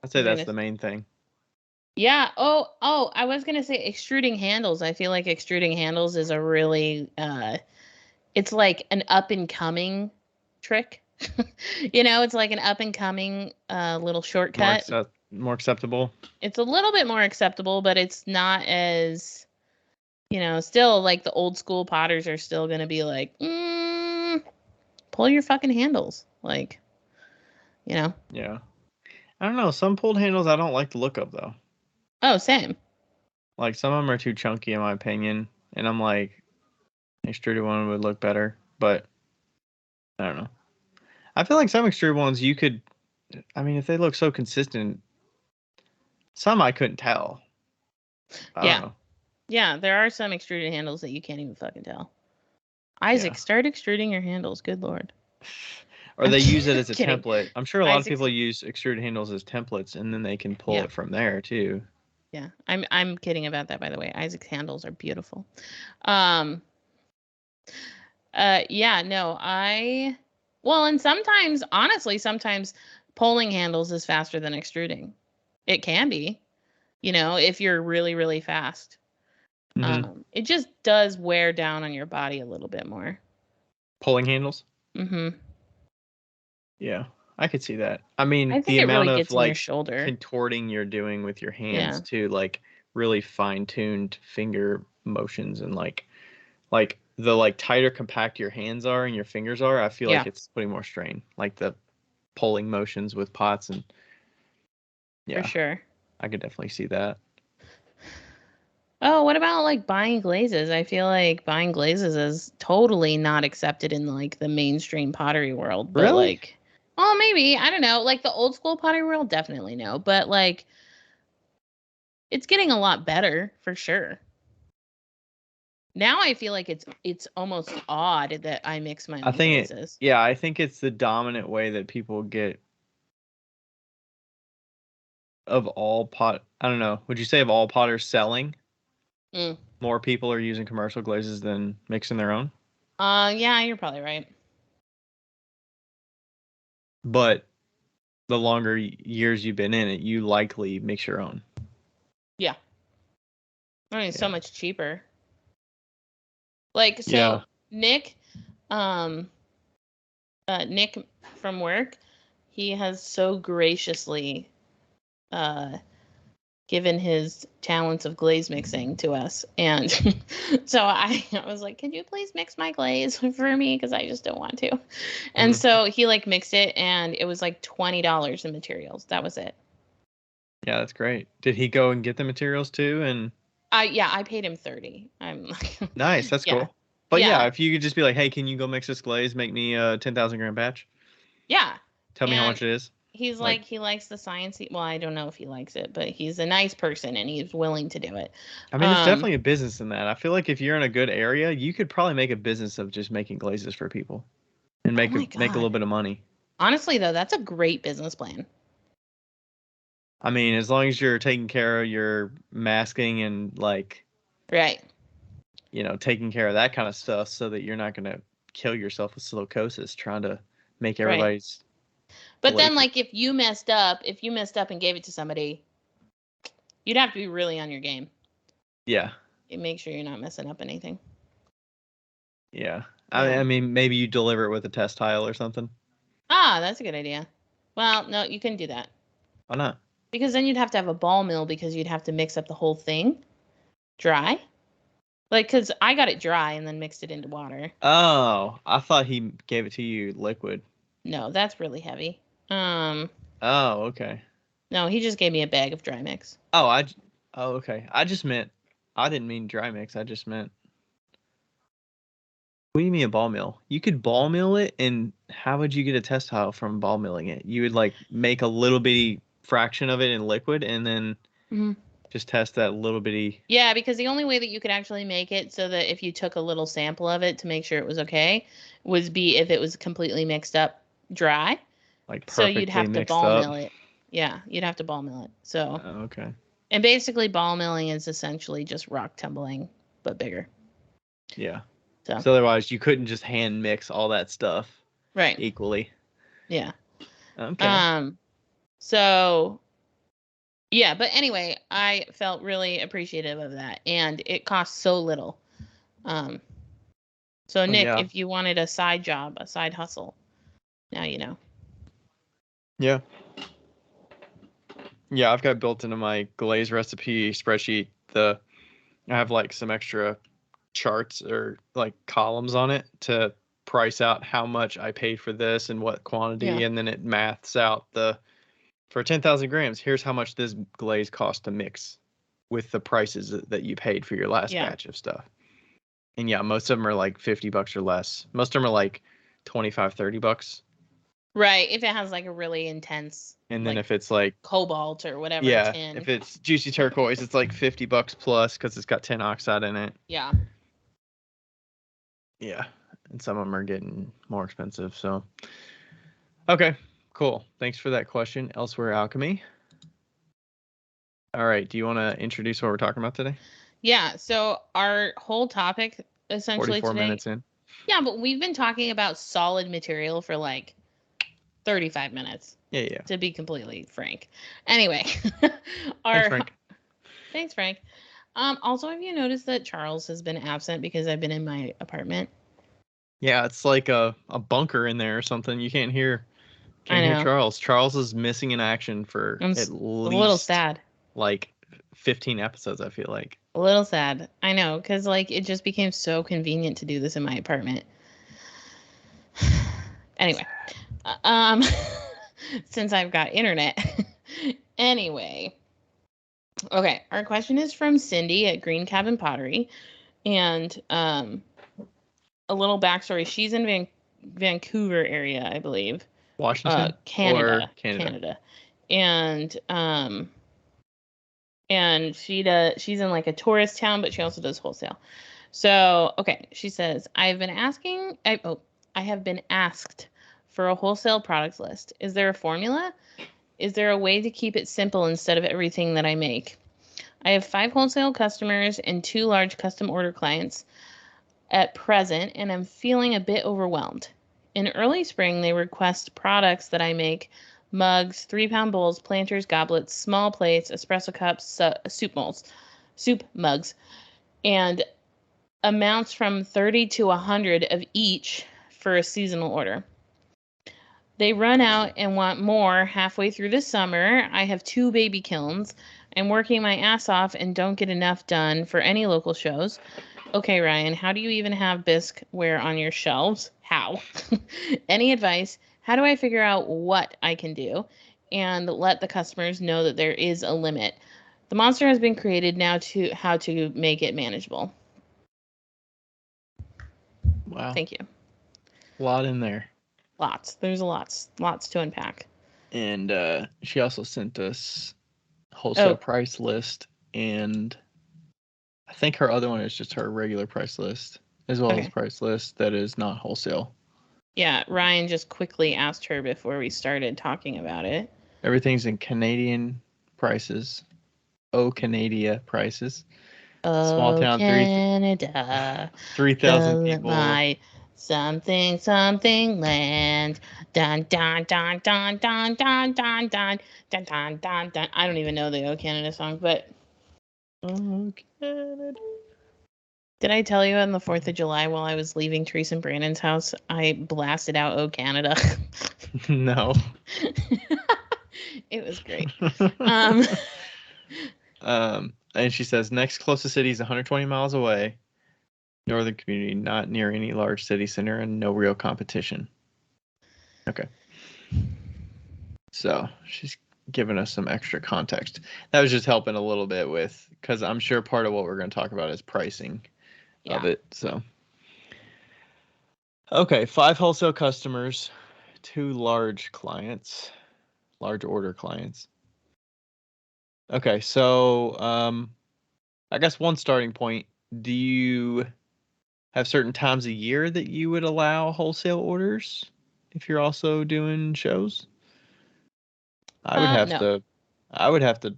say that's the main thing. Yeah. Oh, I was gonna say extruding handles. I feel like extruding handles is a really it's like an up and coming trick. It's like an up and coming little shortcut. More acceptable. It's a little bit more acceptable, but it's not as, still like the old school potters are still gonna be like, pull your fucking handles, like, Yeah. I don't know. Some pulled handles I don't like the look of though. Oh, same. Like some of them are too chunky in my opinion, and I'm like, extruded one would look better, but I don't know. I feel like some extruded ones you could, I mean, if they look so consistent, some I couldn't tell. I don't know. Yeah, there are some extruded handles that you can't even fucking tell. Isaac, Yeah. start extruding your handles. Good lord. Or I'm they use it as a kidding. template. I'm sure a lot of Isaac's people use extruded handles as templates, and then they can pull yeah, it from there too. yeah. I'm kidding about that, by the way. Isaac's handles are beautiful. Um. Yeah. No. Well, and sometimes, honestly, sometimes pulling handles is faster than extruding. It can be, if you're really, really fast. Mm-hmm. It just does wear down on your body a little bit more. Pulling handles. Mm-hmm. Yeah, I could see that. I mean, I the think it amount really of gets in your like shoulder. contorting you're doing with your hands Yeah. too, like really fine-tuned finger motions and like the like tighter compact your hands are and your fingers are, I feel Yeah, like it's putting more strain. Like the pulling motions with pots and for yeah, sure. I could definitely see that. Oh, what about like buying glazes? I feel like buying glazes is totally not accepted in like the mainstream pottery world, but Really? like, well, maybe, I don't know. Like the old school pottery world, definitely no, but like it's getting a lot better for sure. Now I feel like it's almost odd that I mix my I own think it, glazes. yeah, I think it's the dominant way that people get of all pot. I don't know. Would you say of all potters selling, Mm. more people are using commercial glazes than mixing their own? Yeah, you're probably right. But the longer years you've been in it, you likely mix your own. Yeah. I mean, it's so Yeah. much cheaper. Like, Yeah. so Nick, um, Nick from work, he has so graciously uh, given his talents of glaze mixing to us. And so I was like, could you please mix my glaze for me? Because I just don't want to. And Mhm. so he like mixed it and it was like $20 in materials. That was it. Yeah, that's great. Did he go and get the materials too? And I paid him 30. I'm like, nice, that's yeah. cool. But yeah, Yeah. if you could just be like, hey, can you go mix this glaze? Make me a 10,000 gram batch. Yeah. Tell me how And much it is. he's Like, like, he likes the sciencey. Well, I don't know if he likes it, but he's a nice person and he's willing to do it. I mean, there's Um, definitely a business in that. I feel like if you're in a good area, you could probably make a business of just making glazes for people and oh my make a little God. bit of money. Honestly, though, that's a great business plan. I mean, as long as you're taking care of your masking and like, Right. taking care of that kind of stuff so that you're not going to kill yourself with silicosis trying to make Right. everybody's But then, glaze. like, if you messed up and gave it to somebody, you'd have to be really on your game Yeah. and make sure you're not messing up anything. Yeah. Yeah. I mean, maybe you deliver it with a test tile or something. Ah, that's a good idea. Well, no, you couldn't do that Why not? because then you'd have to have a ball mill because you'd have to mix up the whole thing dry. Like, because I got it dry and then mixed it into water. Oh, I thought he gave it to you liquid. No, that's really heavy. Um, Oh, okay. no, he just gave me a bag of dry mix. Oh, oh, okay. I didn't mean dry mix. I just meant, what do you mean a ball mill? You could ball mill it, and how would you get a test tile from ball milling it? You would like make a little bitty fraction of it in liquid and then Mhm. just test that little bitty, Yeah, because the only way that you could actually make it so that if you took a little sample of it to make sure it was okay was be if it was completely mixed up dry. like So you'd perfectly have to mixed ball up. mill it. Yeah, you'd have to ball mill it. So, Okay. and basically ball milling is essentially just rock tumbling, but bigger. Yeah. So, So otherwise, you couldn't just hand mix all that stuff right. equally. Yeah. Okay. Um, so yeah, but anyway, I felt really appreciative of that and it cost so little. Um, so Oh Nick, yeah. if you wanted a side job, a side hustle, now you know. Yeah. Yeah, I've got built into my glaze recipe spreadsheet I have like some extra charts or like columns on it to price out how much I paid for this and what Yeah. quantity, and then it maths out for 10,000 grams, here's how much this glaze cost to mix with the prices that you paid for your last Yeah. batch of stuff. And yeah, most of them are like $50 or less. Most of them are like 25, $30. Right. If it has like a really intense, And then like if it's like, cobalt or whatever yeah, tin. if it's juicy turquoise, it's like $50 plus because it's got tin oxide in it. Yeah. Yeah, and some of them are getting more expensive. So, okay, cool. Thanks for that question. Elsewhere Alchemy. All right. Do you want to introduce what we're talking about today? Yeah. So our whole topic essentially 44 today. minutes in. Yeah, but we've been talking about solid material for like 35 minutes. Yeah. To be completely frank. Anyway, Thanks, Frank. Thanks, Frank. Also, have you noticed that Charles has been absent because I've been in my apartment? Yeah, it's like a bunker in there or something. You can't hear know. Charles. Charles is missing in action for I'm at a little least sad. like 15 episodes, I feel like. A little sad. I know, because like it just became so convenient to do this in my apartment. Anyway, since I've got internet. Anyway. Okay, our question is from Cindy at Green Cabin Pottery. And a little backstory. She's in Vancouver area, I believe. Washington? Canada. Or Canada? And she's in like a tourist town, but she also does wholesale. So, okay, she says, I have been asked for a wholesale products list. Is there a formula? Is there a way to keep it simple instead of everything that I make? I have 5 wholesale customers and 2 large custom order clients at present, and I'm feeling a bit overwhelmed. In early spring, they request products that I make: mugs, 3-pound bowls, planters, goblets, small plates, espresso cups, soup mugs, and amounts from 30 to 100 of each for a seasonal order. They run out and want more halfway through the summer. I have 2 baby kilns. I'm working my ass off and don't get enough done for any local shows. Okay, Ryan, how do you even have bisqueware on your shelves? How? Any advice? How do I figure out what I can do and let the customers know that there is a limit? The monster has been created, now to how to make it manageable. Wow. Thank you. A lot in there. Lots. There's lots to unpack. And she also sent us wholesale price list, and I think her other one is just her regular price list, as well as price list that is not wholesale. Yeah, Ryan just quickly asked her before we started talking about it. Everything's in Canadian prices. Canada prices. Small town, Canada, 3,000 people. My something land. Dun dun dun dun dun dun dun dun dun dun dun dun. I don't even know the O Canada song, but Oh, Canada. Did I tell you on the 4th of July while I was leaving Teresa and Brandon's house, I blasted out "Oh Canada"? No. It was great. And she says next closest city is 120 miles away. Northern community, not near any large city center, and no real competition. Okay. So she's giving us some extra context. That was just helping a little bit with, because I'm sure part of what we're going to talk about is pricing of it. So, okay, 5 wholesale customers, 2 large clients, large order clients. Okay, so I guess one starting point, do you have certain times a year that you would allow wholesale orders if you're also doing shows? I would have to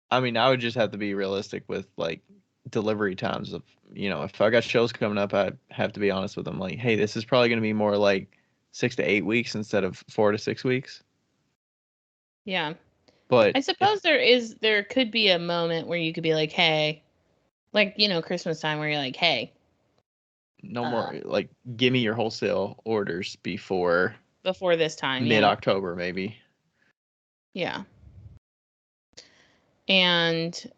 I mean, I would just have to be realistic with like delivery times of, if I got shows coming up, I have to be honest with them. Like, hey, this is probably going to be more like 6 to 8 weeks instead of 4 to 6 weeks. Yeah. But I suppose there could be a moment where you could be like, hey, like, Christmas time where you're like, hey, no more, like, give me your wholesale orders before this time, mid-October, maybe. Yeah. And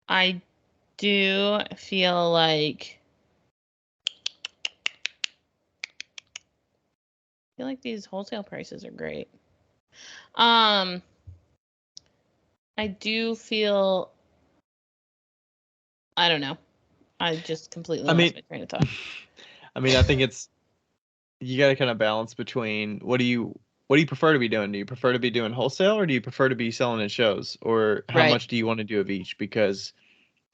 I do feel like these wholesale prices are great. I do feel, I don't know. I just completely lost my train of thought. I mean, I think you got to kind of balance between what do you prefer to be doing? Do you prefer to be doing wholesale or do you prefer to be selling at shows? Or how Right. much do you want to do of each? Because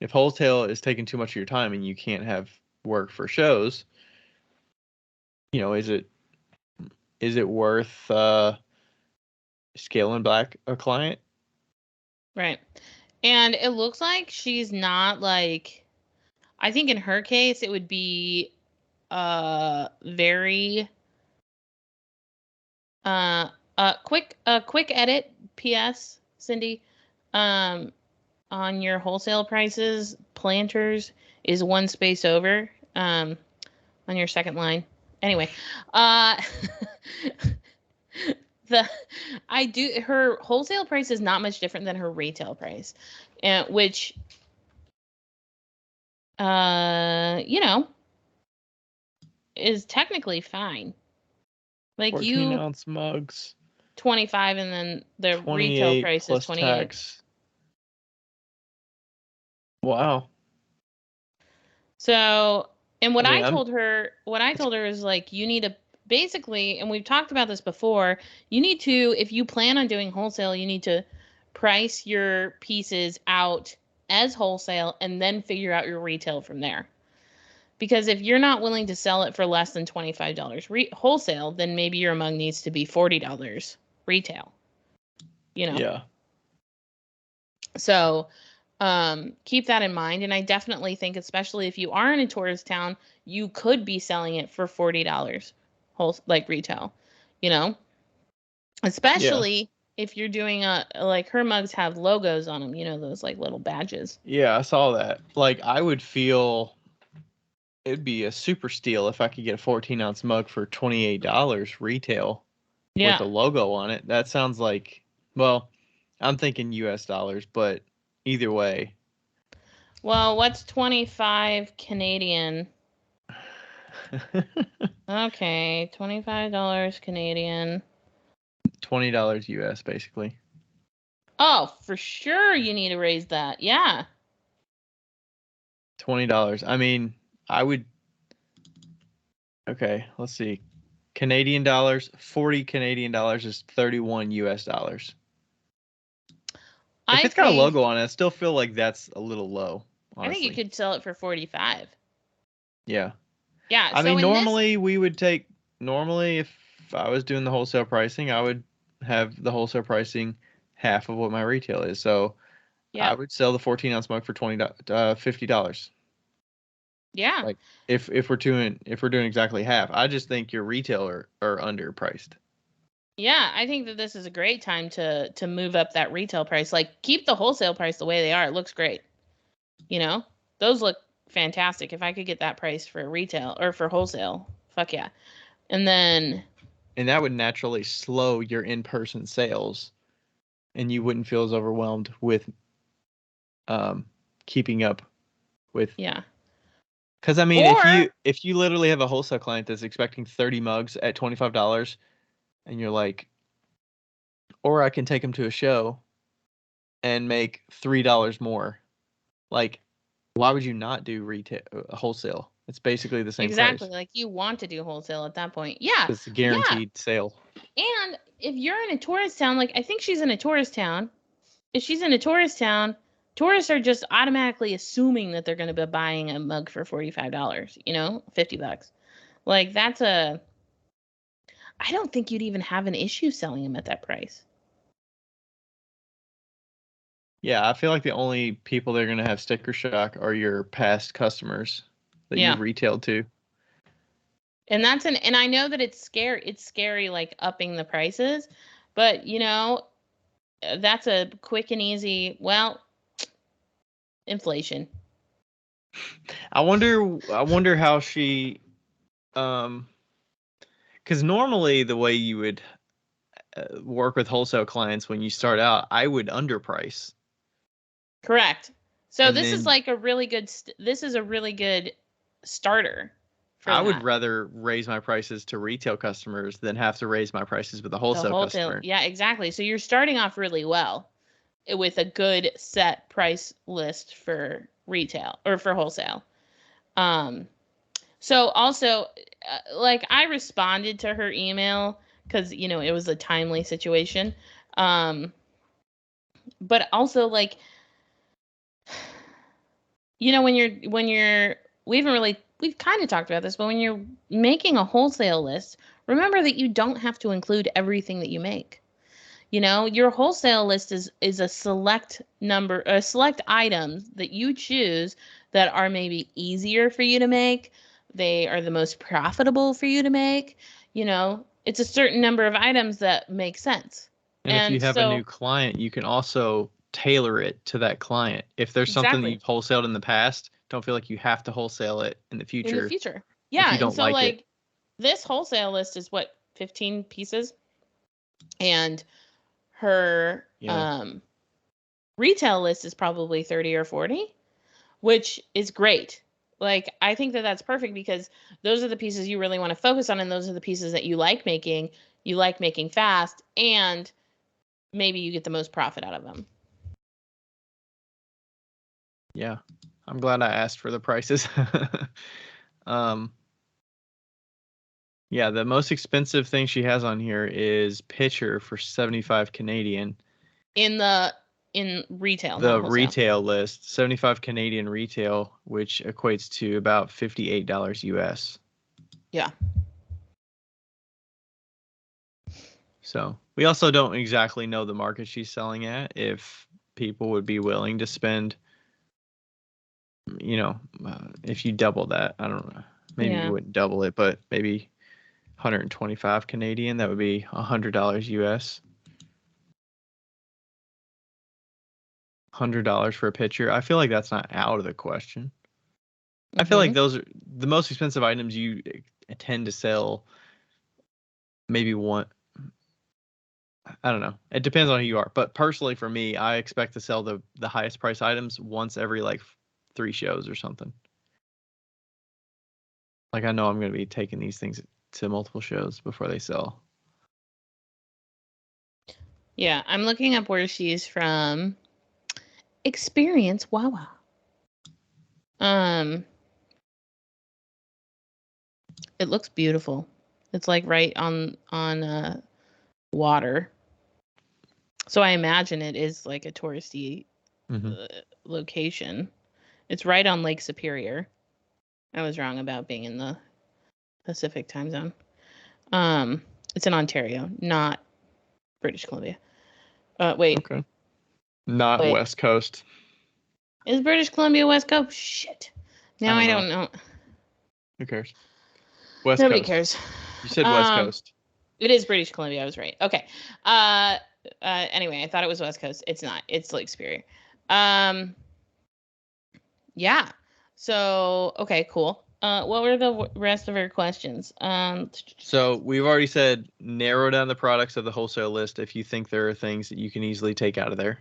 if wholesale is taking too much of your time and you can't have work for shows, is it worth scaling back a client? Right. And it looks like she's not like, I think in her case it would be very quick edit PS Cindy, um on your wholesale prices, planters is one space over on your second line. Anyway, uh the I do her wholesale price is not much different than her retail price, which you know is technically fine. Like 14 you ounce mugs, 25 and then the retail 28 price is plus 28. tax. Wow. So, and I mean, what I told her is like, you need to basically, and we've talked about this before, you need to, if you plan on doing wholesale, you need to price your pieces out as wholesale and then figure out your retail from there. Because if you're not willing to sell it for less than $25 wholesale, then maybe your mug needs to be $40 retail, you know? yeah. So, keep that in mind. And I definitely think, especially if you are in a tourist town, you could be selling it for $40 whole like retail, you know, Yeah. especially if you're doing like her mugs have logos on them, those like little badges. Yeah, I saw that. Like, I would feel it'd be a super steal if I could get a 14 ounce mug for $28 retail with Yeah. a logo on it. That sounds like, well, I'm thinking US dollars, but either way. Well, what's 25 Canadian? Okay, $25 Canadian. $20 US, basically. Oh, for sure you need to raise that. Yeah. $20. I mean, I would. Okay, let's see. Canadian dollars, 40 Canadian dollars is 31 US dollars. If I it's got a think logo on it, I still feel like that's a little low, I think you honestly. could sell it for 45. Yeah. Yeah, I so mean, in this normally if I was doing the wholesale pricing, I would have the wholesale pricing half of what my retail is. So I yeah. would sell the 14 ounce mug for $50. Yeah. Like if we're doing exactly half, I just think your retailer are underpriced. Yeah, I think that this is a great time to move up that retail price. Like keep the wholesale price the way they are. It looks great. You know? Those look fantastic. If I could get that price for retail or for wholesale, fuck yeah. And then And that would naturally slow your in-person sales, and you wouldn't feel as overwhelmed with um, keeping up with. yeah. Because I mean, if you Or if you literally have a wholesale client that's expecting 30 mugs at $25, and you're like, or I can take them to a show and make $3 more. Like, why would you not do retail wholesale? It's basically the same exactly, price. like you want to do wholesale at that point. Yeah. It's a Yeah. guaranteed sale. And if you're in a tourist town, like I think she's in a tourist town, if she's in a tourist town, tourists are just automatically assuming that they're going to be buying a mug for $45, 50 bucks. Like I don't think you'd even have an issue selling them at that price. Yeah, I feel like the only people that are gonna have sticker shock are your past customers that Yeah. you've retailed to. And I know that it's scary like upping the prices, but that's a quick and easy, well, inflation. I wonder how she um because normally the way you would work with wholesale clients when you start out, I would underprice. Correct. So And this is then like a really good this is a really good starter for I would that. rather raise my prices to retail customers than have to raise my prices with a The wholesale wholesale, customer. yeah, exactly. So you're starting off really well with a good set price list for retail or for wholesale. Um So also, like I responded to her email because it was a timely situation. But also like, when you're we've kind of talked about this, but when you're making a wholesale list, remember that you don't have to include everything that you make. Your wholesale list is a select items that you choose that are maybe easier for you to make. They are the most profitable for you to make. It's a certain number of items that make sense. And if you And have a so, new client, you can also tailor it to that client. If there's something that exactly, you've wholesaled in the past, don't feel like you have to wholesale it in the in the future future. if Yeah, you and don't so like it. like this wholesale list is what, 15 pieces, and her Yeah. retail list is probably 30 or 40, which is great. Like, I think that that's perfect because those are the pieces you really want to focus on, and those are the pieces that you like making fast, and maybe you get the most profit out of them. Yeah. I'm glad I asked for the prices. um yeah, the most expensive thing she has on here is pitcher for 75 Canadian. In retail, not The wholesale. retail list, 75 Canadian retail, which equates to about $58 US. Yeah. So we also don't exactly know the market she's selling at. If people would be willing to spend, if you double that, I don't know, maybe you Yeah. wouldn't double it, but maybe 125 Canadian, that would be $100 US. $100 for a pitcher. I feel like that's not out of the question. I feel like Mhm. those are the most expensive items you tend to sell. Maybe one, I don't know. It depends on who you are. But personally, for me, I expect to sell the highest price items once every like 3 shows or something. Like I know I'm going to be taking these things to multiple shows before they sell. Yeah, I'm looking up where she's from. Experience Wawa. It looks beautiful. It's like right on water. So I imagine it is like a touristy Hmm. location. It's right on Lake Superior. I was wrong about being in the Pacific time zone. Um, it's in Ontario, not British Columbia. Wait, Okay. Not wait. West Coast. Is British Columbia West Coast? Shit. I Now don't I know. don't know. Who cares? West Nobody Coast. cares. You said West Um, Coast. it is British Columbia. I was right. Okay. Uh, anyway, I thought it was West Coast. It's not. It's Lake Superior. Um, yeah. So, okay, cool. What were the rest of her questions? So we've already said narrow down the products of the wholesale list if you think there are things that you can easily take out of there.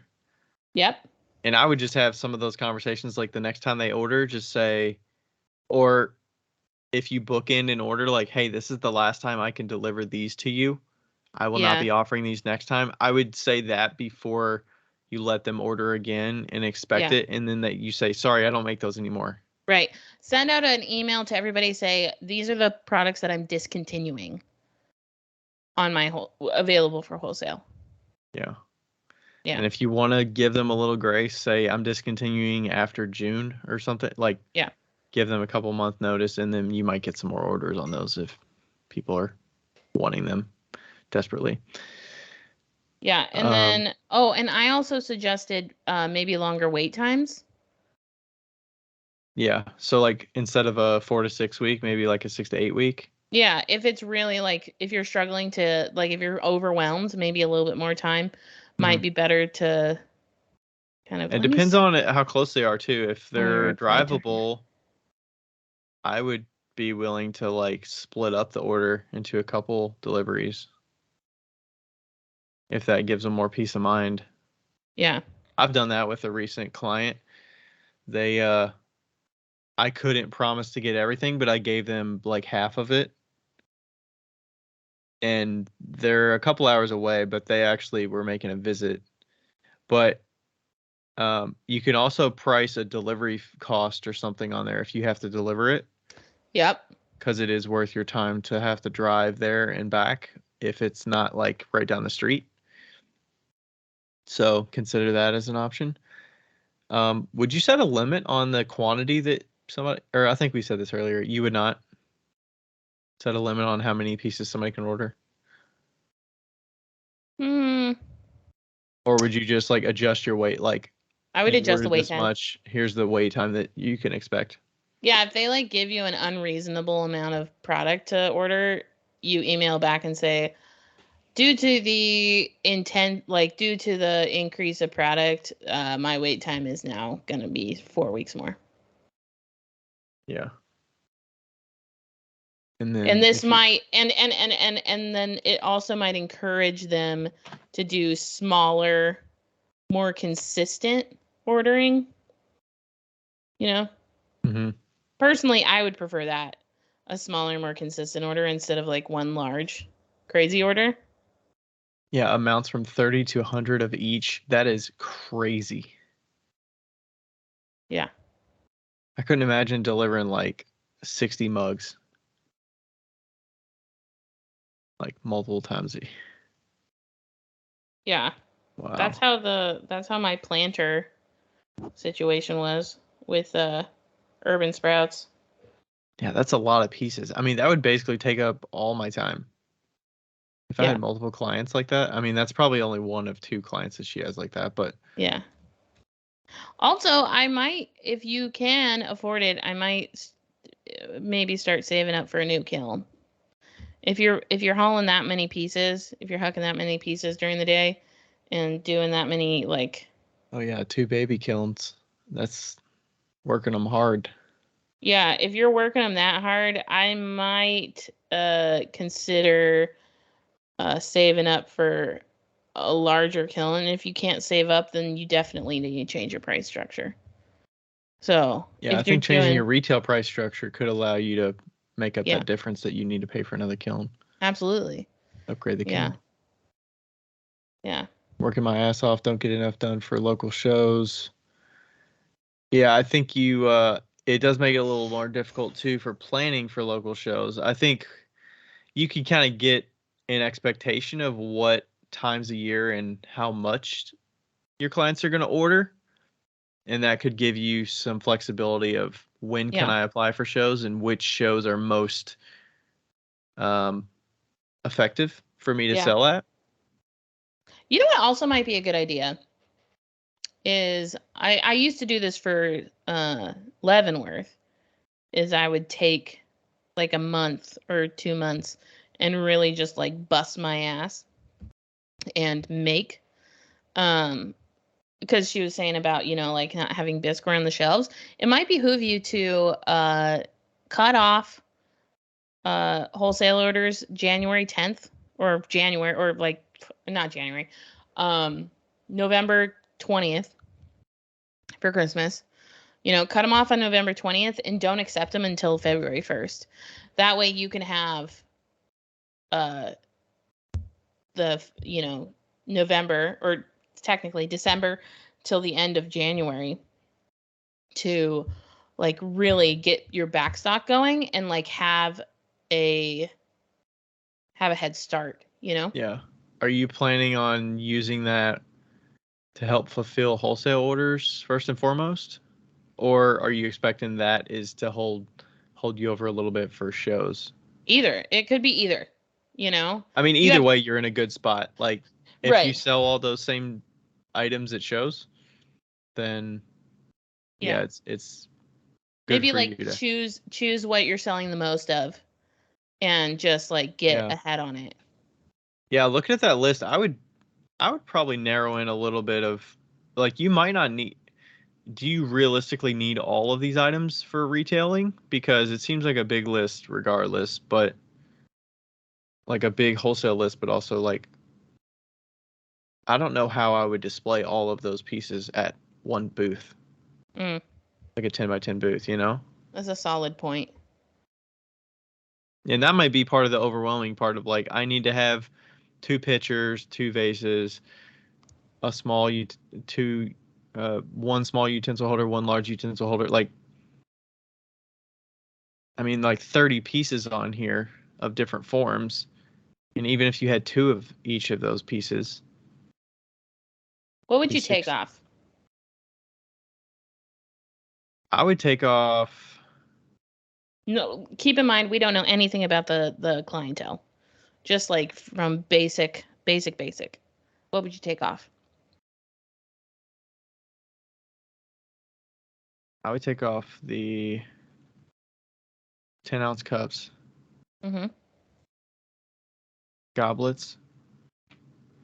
Yep. And I would just have some of those conversations like the next time they order, just say, or if you book in an order, like, hey, this is the last time I can deliver these to you. I will not Yeah. be offering these next time. I would say that before you let them order again and expect Yeah. it. And then that you say, sorry, I don't make those anymore. Right. Send out an email to everybody. Say these are the products that I'm discontinuing on my available for wholesale. Yeah. Yeah. And if you want to give them a little grace, say I'm discontinuing after June or something, like Yeah. give them a couple month notice, and then you might get some more orders on those if people are wanting them desperately. Yeah. And Um, then and I also suggested maybe longer wait times. yeah. So like instead of a 4 to 6 week, maybe like a 6 to 8 week. Yeah, if it's really like if you're struggling to like if you're overwhelmed, maybe a little bit more time Hmm. might be better to kind of It let me depends on how close they are too. If let me they're reply to her. drivable, I would be willing to like split up the order into a couple deliveries if that gives them more peace of mind. Yeah. I've done that with a recent client. They I couldn't promise to get everything, but I gave them like half of it. And they're a couple hours away, but they actually were making a visit. But you can also price a delivery cost or something on there if you have to deliver it. Yep. because it is worth your time to have to drive there and back if it's not like right down the street. So consider that as an option. Would you set a limit on the quantity that somebody, or I think we said this earlier, you would not set a limit on how many pieces somebody can order? Hmm. Or would you just like adjust your weight? Like I would you adjust the ordered wait this time. much, here's the wait time that you can expect. Yeah, if they like give you an unreasonable amount of product to order, you email back and say, due to the due to the increase of product, my wait time is now gonna be 4 weeks more. Yeah. And then this if you might and then it also might encourage them to do smaller, more consistent ordering, you know? Mhm. Personally, I would prefer that. A smaller, more consistent order instead of like one large crazy order. Yeah, amounts from 30 to 100 of each. That is crazy. Yeah. I couldn't imagine delivering like 60 mugs like multiple times. Yeah. Wow. That's how my planter situation was with Urban Sprouts. Yeah, that's a lot of pieces. I mean, that would basically take up all my time. If I Yeah. had multiple clients like that, I mean, that's probably only one of two clients that she has like that, but Yeah. Also, I might, if you can afford it, I might maybe start saving up for a new kiln. If you're hauling that many pieces, if you're hucking that many pieces during the day and doing that many like oh yeah, two baby kilns. That's working them hard. yeah, if you're working them that hard, I might consider saving up for a larger kiln. And if you can't save up, then you definitely need to change your price structure. So Yeah, I if you're think changing doing, your retail price structure could allow you to make up yeah, that difference that you need to pay for another kiln, absolutely. upgrade the Yeah, kiln. yeah, Working my ass off, don't get enough done for local shows. Yeah, I think you it does make it a little more difficult too for planning for local shows. I think you can kind of get an expectation of what times a year and how much your clients are going to order, and that could give you some flexibility of when can yeah, I apply for shows and which shows are most um, effective for me to yeah. sell at. You know what also might be a good idea is I used to do this for Leavenworth is I would take like a month or 2 months and really just like bust my ass and make um because she was saying about like not having bisque around the shelves. It might behoove you to cut off wholesale orders January 10th or January or like not January, um November 20th for Christmas. Cut them off on November 20th and don't accept them until February 1st. That way you can have uh the November or technically December till the end of January to like really get your backstock going and like a have a head start. Yeah. Are you planning on using that to help fulfill wholesale orders first and foremost? Or are you expecting that is to hold you over a little bit for shows? Either. It could be either. You know. I mean, You either have way, you're in a good spot. Like, if you right. sell all those same items at shows, then yeah, Yeah. it's good Maybe for like you to. choose what you're selling the most of and just like get Yeah, ahead on it. yeah. Looking at that list, I would probably narrow in a little bit of like you might not need. Do you realistically need all of these items for retailing? Because it seems like a big list regardless, but like a big wholesale list, but also like I don't know how I would display all of those pieces at one booth, Mm, like a 10 by 10 booth, you know? that's a solid point. And that might be part of the overwhelming part of like, I need to have two pitchers, two vases, a small, two, one small utensil holder, one large utensil holder. Like, I mean, like 30 pieces on here of different forms. And even if you had 2 of each of those pieces. What would you take off? I would take off. No, keep in mind we don't know anything about the clientele. Just like from basic. What would you take off? I would take off the 10-ounce cups. Mm-hmm. Goblets.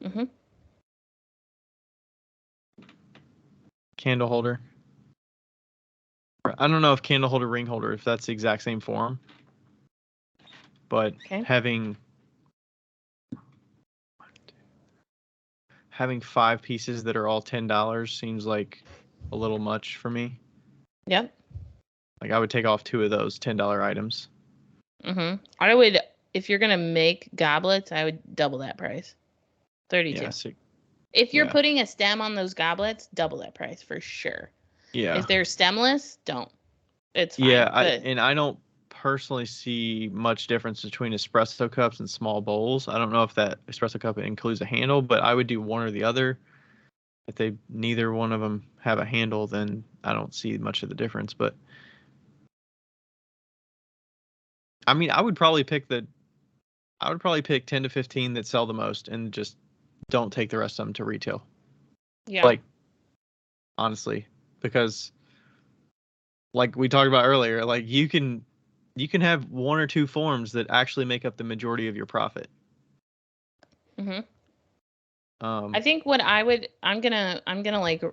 Mm-hmm. Candle holder. I don't know if candle holder, ring holder, if that's the exact same form. But having 5 pieces that are all $10 seems like a little much for me. Yep. Like I would take off 2 of those $10 items. Mm-hmm. I would, if you're gonna make goblets, I would double that price. 32. Yeah, if you're putting a stem on those goblets, double that price for sure. Yeah. If they're stemless, don't. It's fine. Yeah, I don't personally see much difference between espresso cups and small bowls. I don't know if that espresso cup includes a handle, but I would do one or the other. If neither one of them have a handle, then I don't see much of the difference. But I mean, I would probably pick 10 to 15 that sell the most and just don't take the rest of them to retail. Yeah. Like, honestly, because like we talked about earlier, like you can have 1 or 2 forms that actually make up the majority of your profit. Mm-hmm. I think what I'm gonna like,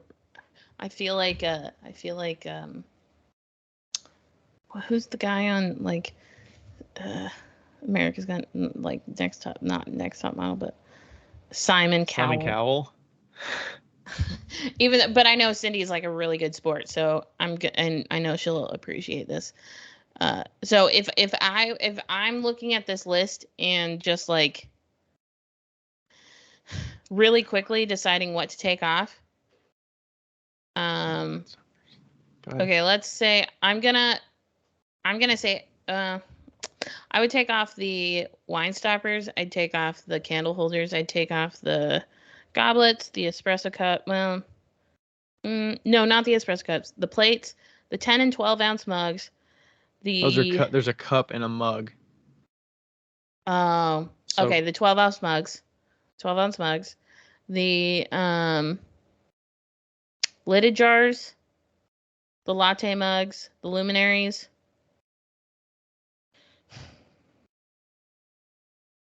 I feel like who's the guy on like America's Got like not Next Top Model, but Simon Cowell. Simon Cowell. But I know Cindy's like a really good sport, so and I know she'll appreciate this. So if I'm looking at this list and just like really quickly deciding what to take off. Okay, let's say I'm gonna say I would take off the wine stoppers. I'd take off the candle holders. I'd take off the goblets, the espresso cup. Well, no, not the espresso cups. The plates, the 10 and 12 ounce mugs. Those are there's a cup and a mug. Oh, okay. The 12 ounce mugs. 12 ounce mugs. The lidded jars. The latte mugs. The luminaries.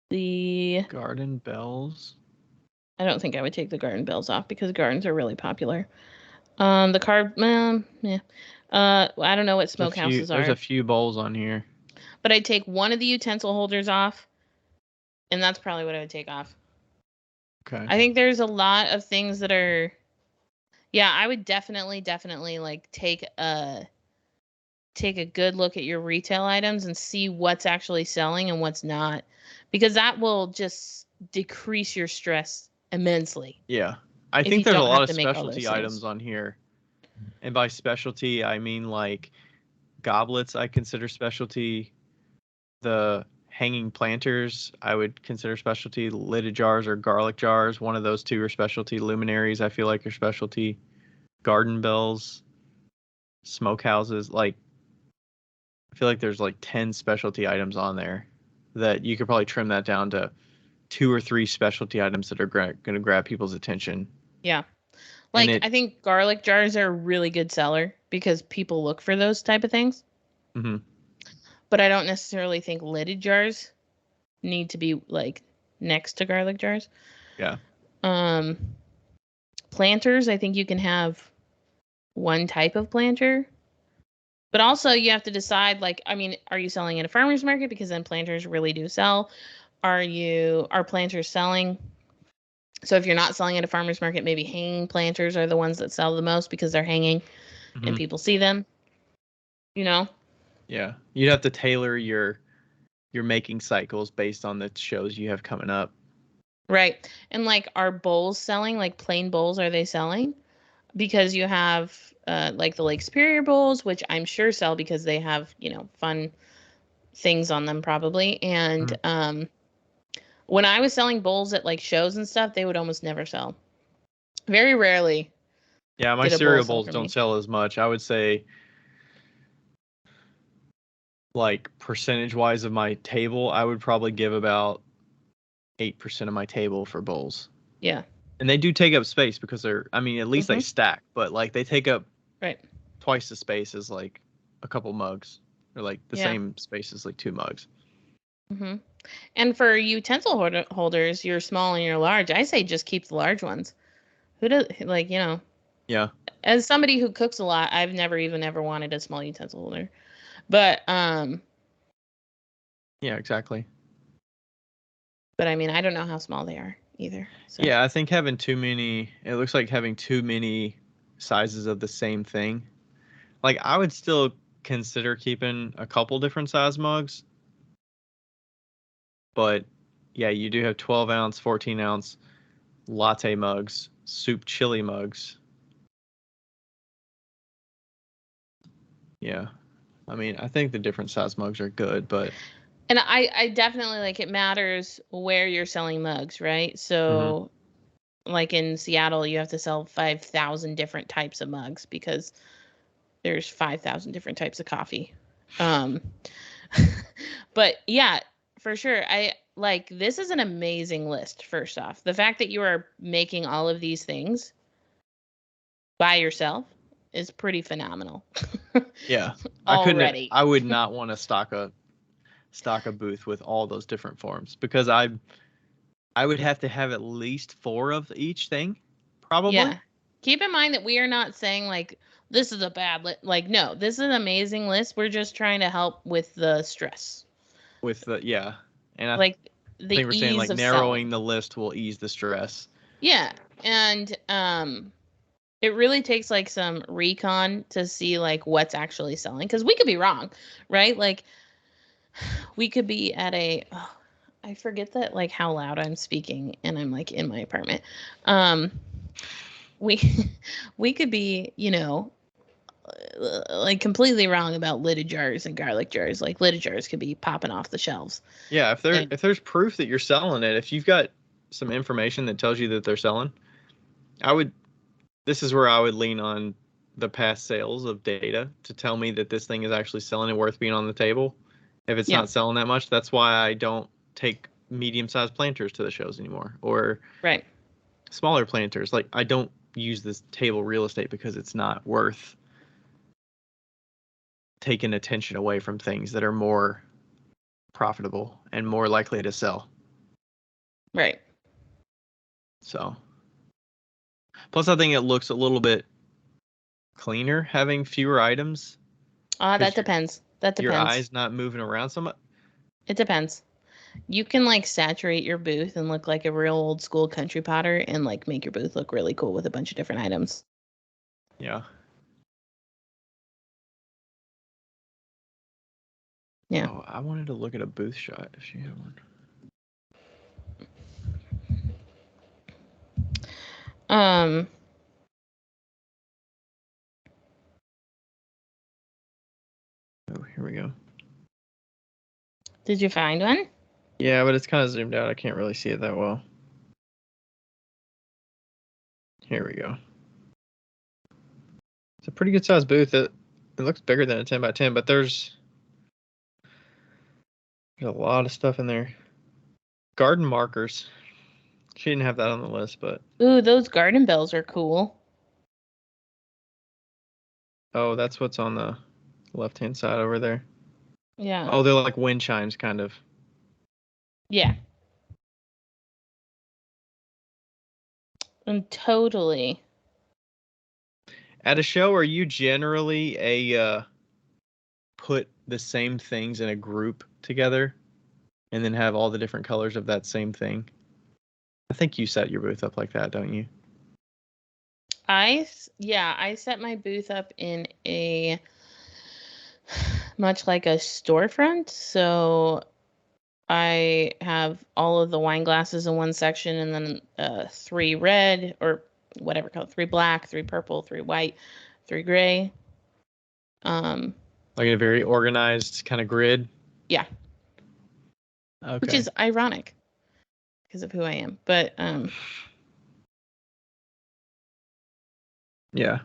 The garden bells. I don't think I would take the garden bells off because gardens are really popular. The carved, yeah. I don't know what smokehouses are. There's a few bowls on here. But I'd take one of the utensil holders off, and that's probably what I would take off. Okay. I think there's a lot of things that are. Yeah, I would definitely like take a good look at your retail items and see what's actually selling and what's not, because that will just decrease your stress immensely. Yeah. I think there's a lot of specialty items on here. And by specialty, I mean like goblets I consider specialty. The hanging planters I would consider specialty. Lidded jars or garlic jars, one of those 2 are specialty. Luminaries I feel like are specialty. Garden bells, smokehouses, like I feel like there's like 10 specialty items on there that you could probably trim that down to 2 or 3 specialty items that are going to grab people's attention. Yeah. Like I think garlic jars are a really good seller because people look for those type of things. Mm-hmm. But I don't necessarily think lidded jars need to be like next to garlic jars. Yeah. Planters, I think you can have one type of planter. But also you have to decide, like, I mean, are you selling at a farmer's market? Because then planters really do sell. Are planters selling? So if you're not selling at a farmer's market, maybe hanging planters are the ones that sell the most because they're hanging and people see them. You know? Yeah. You'd have to tailor your making cycles based on the shows you have coming up. Right. And like, are bowls selling? Like plain bowls, are they selling? Because you have like the Lake Superior bowls, which I'm sure sell because they have, fun things on them probably. And when I was selling bowls at like shows and stuff, they would almost never sell. Very rarely. Yeah, my Did a bowl cereal sell bowls for don't me? sell as much. I would say, like, percentage wise of my table, I would probably give about 8% of my table for bowls. Yeah. And they do take up space because they're, I mean, at least they Mm-hmm. stack, but like they take up Right. twice the space as like a couple mugs, or like the Yeah. same space as like 2 mugs. Mm-hmm. And for utensil holders, you're small and you're large. I say just keep the large ones. Who does like, you know, Yeah. as somebody who cooks a lot, I've never even ever wanted a small utensil holder. But Yeah, exactly. I mean, I don't know how small they are either. So Yeah, I think having too many, it looks like having too many sizes of the same thing. Like, I would still consider keeping a couple different size mugs, but yeah, you do have 12-ounce, 14-ounce latte mugs, soup chili mugs. Yeah. I mean, I think the different size mugs are good, but and I definitely like it matters where you're selling mugs, right? Mhm. So like in Seattle, you have to sell 5,000 different types of mugs because there's 5,000 different types of coffee. Um, but yeah, for sure. I like this is an amazing list, first off. The fact that you are making all of these things by yourself is pretty phenomenal. Yeah. Already. I would not want to stock a booth with all those different forms because I would have to have at least 4 of each thing, probably. Yeah. Keep in mind that we are not saying like this is a bad list. Like no, this is an amazing list. We're just trying to help with the stress. With the yeah. And I Like the think we're saying ease like of selling. narrowing the list will ease the stress. Yeah. And it really takes like some recon to see like what's actually selling because we could be wrong, right? Like we could be at a oh, I forget that like how loud I'm speaking and I'm like in my apartment. Um we we could be, you know, like completely wrong about lidded jars and garlic jars. Like lidded jars could be popping off the shelves. Yeah, And if there's proof that you're selling it, if you've got some information that tells you that they're selling, I would this is where I would lean on the past sales of data to tell me that this thing is actually selling and worth being on the table. If it's yeah, not selling that much, that's why I don't take medium-sized planters to the shows anymore or right. smaller planters. Like I don't use this table real estate because it's not worth taking attention away from things that are more profitable and more likely to sell. Right. So, plus I think it looks a little bit cleaner having fewer items That because depends. That your depends. eyes not moving around so much. It depends. You can like saturate your booth and look like a real old school country potter and like make your booth look really cool with a bunch of different items. Yeah. Yeah. Oh, I wanted to look at a booth shot if she had one. Um Oh, here we go. did you find one? Yeah, but it's kind of zoomed out. I can't really see it that well. Here we go. It's a pretty good sized booth. It looks bigger than a 10 by 10, but there's a lot of stuff in there. Garden markers. She didn't have that on the list, but Ooh, those garden bells are cool. oh, that's what's on the left-hand side over there. Yeah. Oh, they're like wind chimes, kind of. Yeah. And totally. At a show, are you generally put the same things in a group together and then have all the different colors of that same thing? I think you set your booth up like that, don't you? I set my booth up in a much like a storefront. So I have all of the wine glasses in one section and then 3 red or whatever color, 3 black, 3 purple, 3 white, 3 gray. Um Like a very organized kind of grid. Yeah. Okay. Which is ironic because of who I am. But yeah.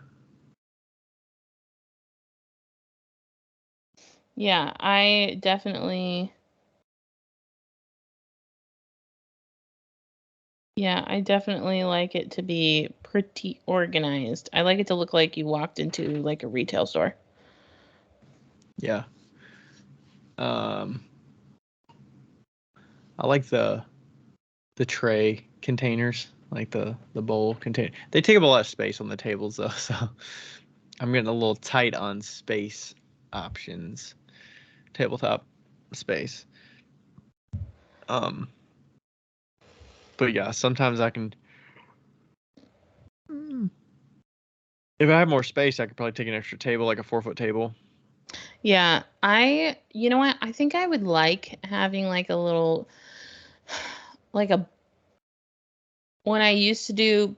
Yeah, I definitely like it to be pretty organized. I like it to look like you walked into like a retail store. Yeah. I like the tray containers, like the bowl container. They take up a lot of space on the tables though, so I'm getting a little tight on space options. Tabletop space. But yeah, sometimes I can. If I have more space, I could probably take an extra table, like a 4-foot table. Yeah, you know what? I think I would like having like a little, like when I used to do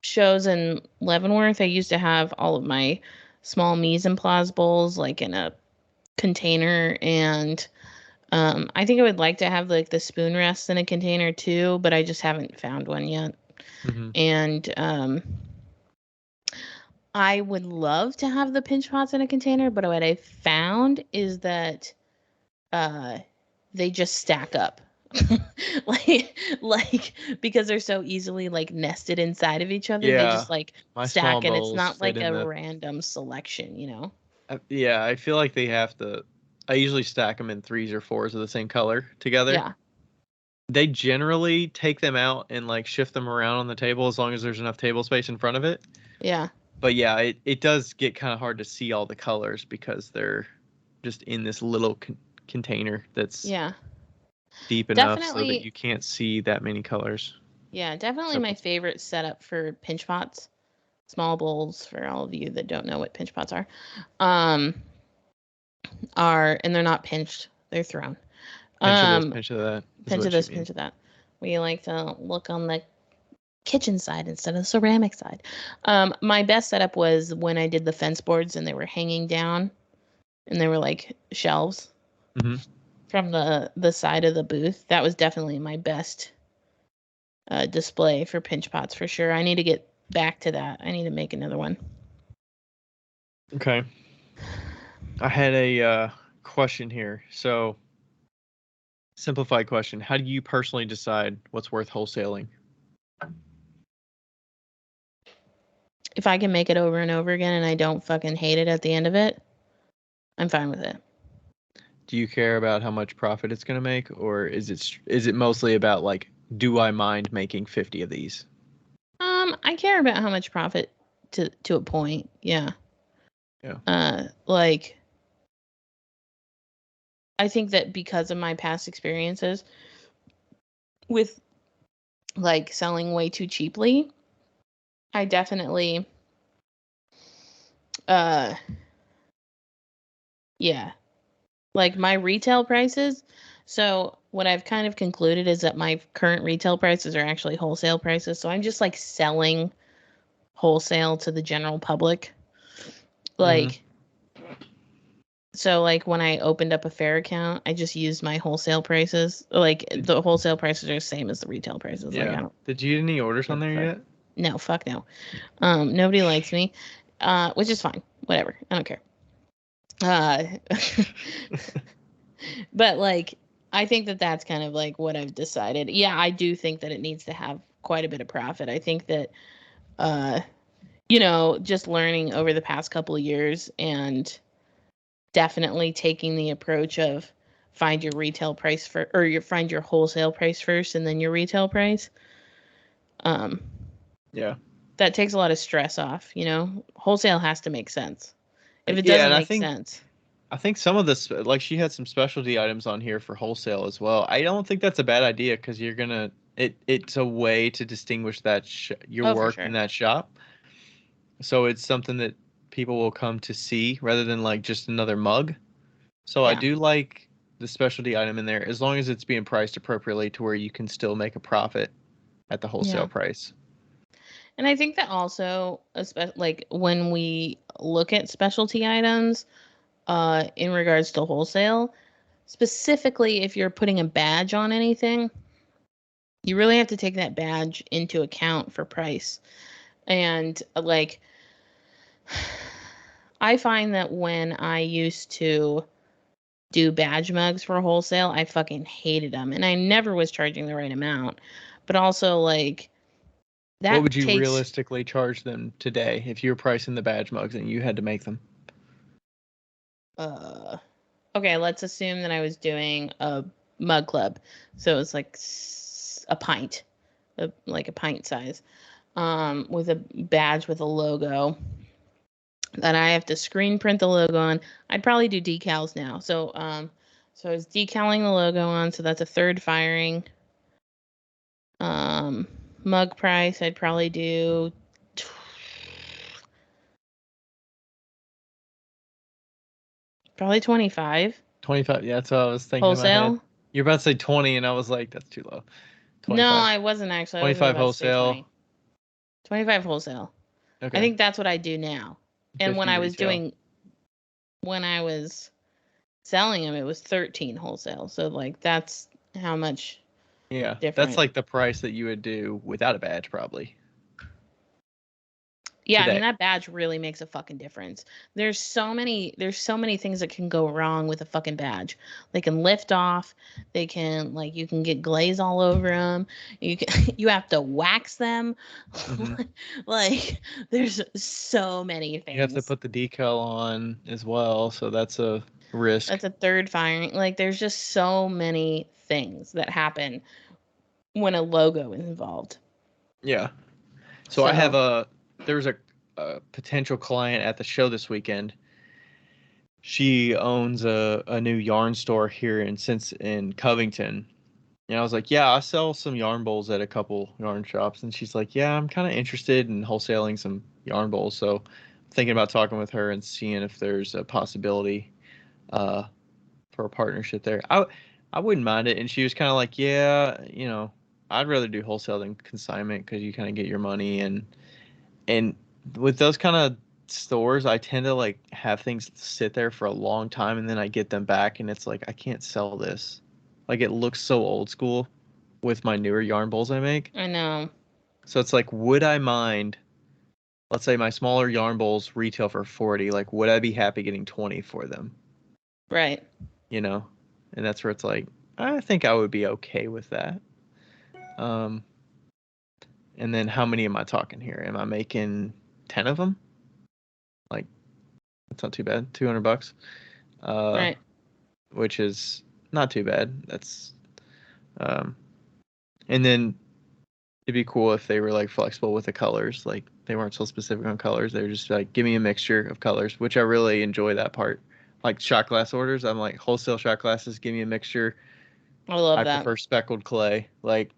shows in Leavenworth, I used to have all of my small mise en place bowls like in a container, and I think I would like to have like the spoon rests in a container too, but I just haven't found one yet. Mm-hmm. And I would love to have the pinch pots in a container, but what I found is that they just stack up. like because they're so easily like nested inside of each other, they Yeah, just like my small stack, and it's bowls not fit like in a the. random selection, you know? Yeah, I feel like they have to. I usually stack them in 3s or 4s of the same color together. Yeah. They generally take them out and like shift them around on the table as long as there's enough table space in front of it. Yeah. But yeah, it does get kind of hard to see all the colors because they're just in this little container that's Yeah. deep enough so that Definitely. you can't see that many colors. Yeah, definitely So my favorite setup for pinch pots, small bowls for all of you that don't know what pinch pots um are, and they're not pinched, they're thrown. pinch of this, Um pinch of that is Pinch of what you this, mean. pinch of that. We like to look on the kitchen side instead of the ceramic side. My best setup was when I did the fence boards and they were hanging down and they were like shelves Mm-hmm. from the side of the booth. That was definitely my best display for pinch pots for sure. I need to get back to that. I need to make another one. Okay. I had a question here. So, simplified question. How do you personally decide what's worth wholesaling? If I can make it over and over again and I don't fucking hate it at the end of it, I'm fine with it. Do you care about how much profit it's going to make, or is it mostly about like, do I mind making 50 of these? I care about how much profit to a point. Yeah. Yeah. Like I think that because of my past experiences with like selling way too cheaply, I definitely uh yeah, like my retail prices. So what I've kind of concluded is that my current retail prices are actually wholesale prices. So I'm just like selling wholesale to the general public. Mm-hmm. Like so like when I opened up a fair account, I just used my wholesale prices. Like the wholesale prices are the same as the retail prices. Like I Yeah. don't Did you get any orders on give a there fuck. yet? No, fuck no. Nobody likes me, which is fine. Whatever. I don't care. Uh, but like, I think that that's kind of like what I've decided. Yeah, I do think that it needs to have quite a bit of profit. I think that, uh, just learning over the past couple of years and definitely taking the approach of find your retail price for, or find your wholesale price first and then your retail price. Um, Yeah. that takes a lot of stress off. Wholesale has to make sense. If it Yeah, doesn't and make sense. I think some of this, like she had some specialty items on here for wholesale as well. I don't think that's a bad idea because you're gonna it's a way to distinguish that your Oh, for work in sure. that shop. So it's something that people will come to see rather than like just another mug. So I Yeah. do like the specialty item in there as long as it's being priced appropriately to where you can still make a profit at the wholesale Yeah. price. And I think that also, like when we look at specialty items, in regards to wholesale, specifically if you're putting a badge on anything, you really have to take that badge into account for price. And like, I find that when I used to do badge mugs for wholesale, I fucking hated them, and I never was charging the right amount. But also, like, that What would you takes realistically charge them today if you were pricing the badge mugs and you had to make them? okay, let's assume that I was doing a mug club, so it's like a pint, like a pint size, with a badge with a logo that I have to screen print the logo on. I'd probably do decals now. So so I was decaling the logo on, so that's a third firing. Mug price, I'd probably do probably 25. 25. Yeah, that's what I was thinking in my head. Wholesale? You're about to say 20, and I was like, that's too low. No, 25. I wasn't actually. I was 25 about to say wholesale. 20. 25 wholesale. I Okay. think that's what I do now. And 50 retail. when I was selling them, it was 13 wholesale. So like that's how much Yeah, that's different. like the price that you would do without a badge, probably. Yeah, I Today. mean that badge really makes a fucking difference. There's so many things that can go wrong with a fucking badge. They can lift off, they can like you can get glaze all over them. You can you have to wax them. Mhm. Like there's so many things. You have to put the decal on as well, so that's a risk. That's a third firing. Like there's just so many things that happen when a logo is involved. Yeah. So I have there's a potential client at the show this weekend. She owns a new yarn store here in Covington. And I was like, yeah, I sell some yarn bowls at a couple yarn shops. And she's like, yeah, I'm kind of interested in wholesaling some yarn bowls. So I'm thinking about talking with her and seeing if there's a possibility uh, for a partnership there. I wouldn't mind it. And she was kind of like, yeah, I'd rather do wholesale than consignment because you kind of get your money. And with those kind of stores, I tend to like have things sit there for a long time and then I get them back and it's like I can't sell this. Like it looks so old school with my newer yarn bowls I make. I know. So it's like, would I mind, let's say my smaller yarn bowls retail for 40, like would I be happy getting 20 for them? Right. You know? And that's where it's like, I think I would be okay with that. Um, and then how many am I talking here? Am I making 10 of them? Like, that's not too bad. $200. Right. Which is not too bad. That's um, and then it'd be cool if they were like flexible with the colors. Like they weren't so specific on colors. They were just like, give me a mixture of colors, which I really enjoy that part. Like shot glass orders, I'm like wholesale shot glasses. Give me a mixture. I love I that. prefer speckled clay. Like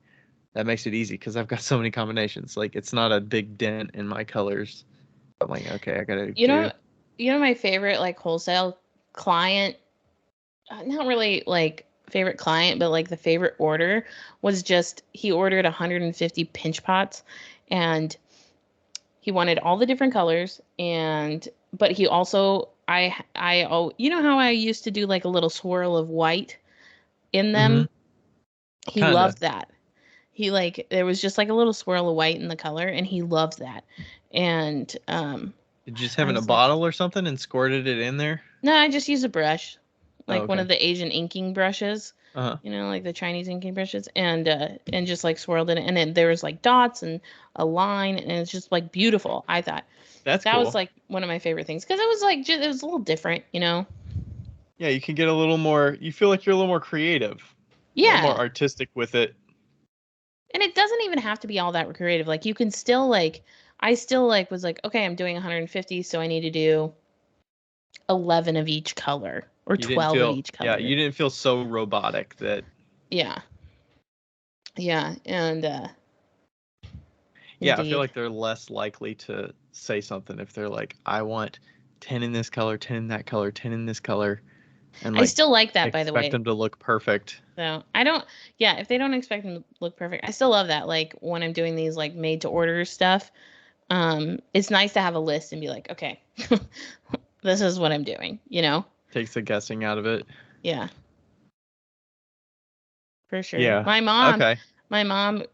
that makes it easy because I've got so many combinations. Like it's not a big dent in my colors. I'm like, okay, I gotta do. You know my favorite like wholesale client, not really like favorite client, but like the favorite order was just he ordered 150 pinch pots and he wanted all the different colors and but he also oh you know how I used to do like a little swirl of white in Mm-hmm. them? He Kinda. loved that. He like there was just like a little swirl of white in the color and he loved that. And Did you just I have in a was like, bottle or something and squirted it in there? no, I just use a brush, Oh, like one okay. of the Asian inking brushes, Uh-huh. you know, like the Chinese inking brushes, and just like swirled it, and then there was like dots and a line, and it's just like beautiful. I thought That's that was cool. like one of my favorite things because it was like it was a little different, you know. Yeah, you can get a little more, you feel like you're a little more creative, a little more Yeah, artistic with it. and it doesn't even have to be all that creative. Like you can still like, I still like was like, okay, I'm doing 150, so I need to do 11 of each color or You didn't 12 of feel, each yeah, color. you didn't feel so robotic that, Yeah, yeah, and yeah, I feel indeed. like they're less likely to say something if they're like, I want 10 in this color, 10 in that color, 10 in this color, and I like still like that, by the expect way. them to look perfect. So I don't, yeah, if they don't expect them to look perfect, I still love that. Like when I'm doing these like made to order stuff, it's nice to have a list and be like, okay, this is what I'm doing, you know? Takes the guessing out of it. Yeah. For sure. Yeah. My mom, Okay. my mom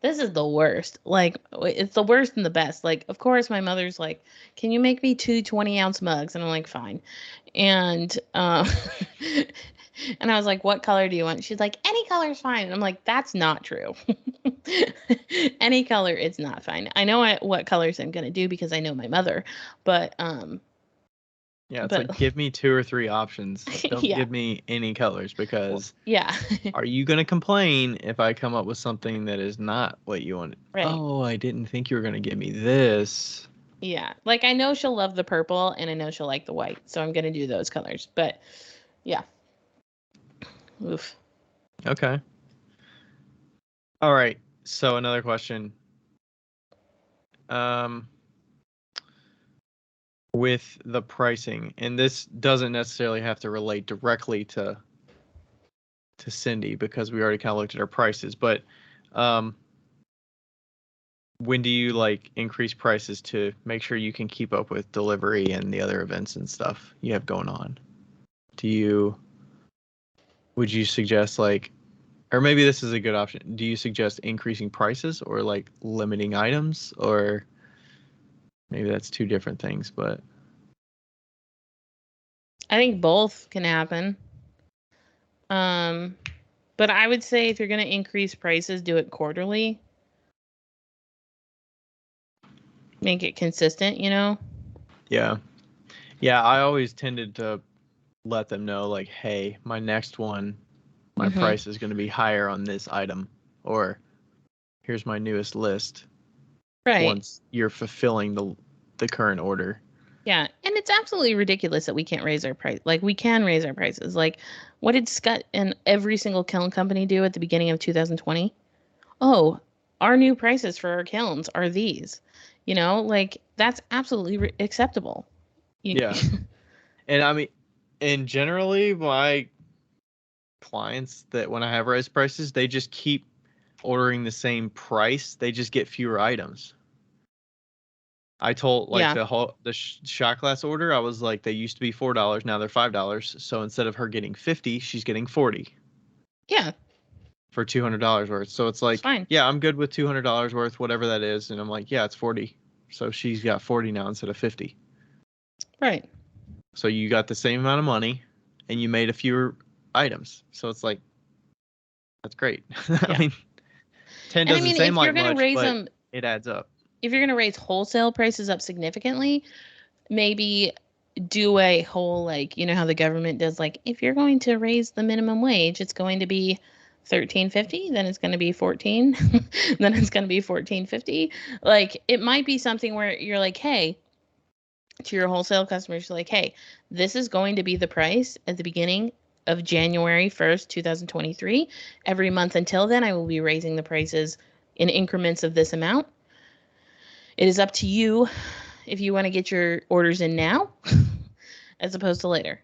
this is the worst. Like, it's the worst and the best. Like, of course, my mother's like, "Can you make me two 20-ounce mugs?" And I'm like, "Fine." And and I was like, "What color do you want?" She's like, "Any color is fine." And I'm like, "That's not true. Any color is not fine. I know what colors I'm gonna do because I know my mother, but Yeah, it's but like give me 2 or 3 options. Don't yeah, give me any colors because yeah, are you gonna complain if I come up with something that is not what you wanted? right. Oh, I didn't think you were gonna give me this. Yeah. Like, I know she'll love the purple and I know she'll like the white. So I'm going to do those colors. But yeah. Oof. Okay. All right. So another question. Um, with the pricing, and this doesn't necessarily have to relate directly to Cindy because we already kind of looked at our prices, but um, when do you like increase prices to make sure you can keep up with delivery and the other events and stuff you have going on? Do you would you suggest like or maybe this is a good option. Do you suggest increasing prices or like limiting items or maybe that's two different things, but I think both can happen. Um, but I would say if you're going to increase prices, do it quarterly. Make it consistent, you know? yeah. Yeah, I always tended to let them know like, "Hey, my next one, my Mm-hmm. price is going to be higher on this item," or "Here's my newest list." Right. Once you're fulfilling the current order. Yeah. And it's absolutely ridiculous that we can't raise our price. Like, we can raise our prices. Like, what did Scott and every single kiln company do at the beginning of 2020? Oh, our new prices for our kilns are these. You know, like, that's absolutely acceptable. You, Yeah. And I mean, and generally my clients that when I have raised prices, they just keep ordering the same price. They just get fewer items. I told like yeah. the shot glass order, I was like, they used to be $4, now they're $5. So instead of her getting 50, she's getting 40 Yeah. for $200 worth. So it's It's like, fine. yeah, I'm good with $200 worth, whatever that is. And I'm like, yeah, it's 40. So she's got 40 now instead of 50. Right. So you got the same amount of money and you made a fewer items. So it's like, that's great. I Yeah. mean, 10 And I doesn't mean, seem if you're like going to much, raise but them, it adds up. if you're going to raise wholesale prices up significantly, maybe do a whole, like, you know how the government does, like, if you're going to raise the minimum wage, it's going to be 13.50, then it's going to be 14, then it's going to be 14.50. Like, it might be something where you're like, hey, to your wholesale customers, you're like, hey, this is going to be the price at the beginning of January 1st, 2023. Every month until then, I will be raising the prices in increments of this amount. It is up to you if you want to get your orders in now as opposed to later.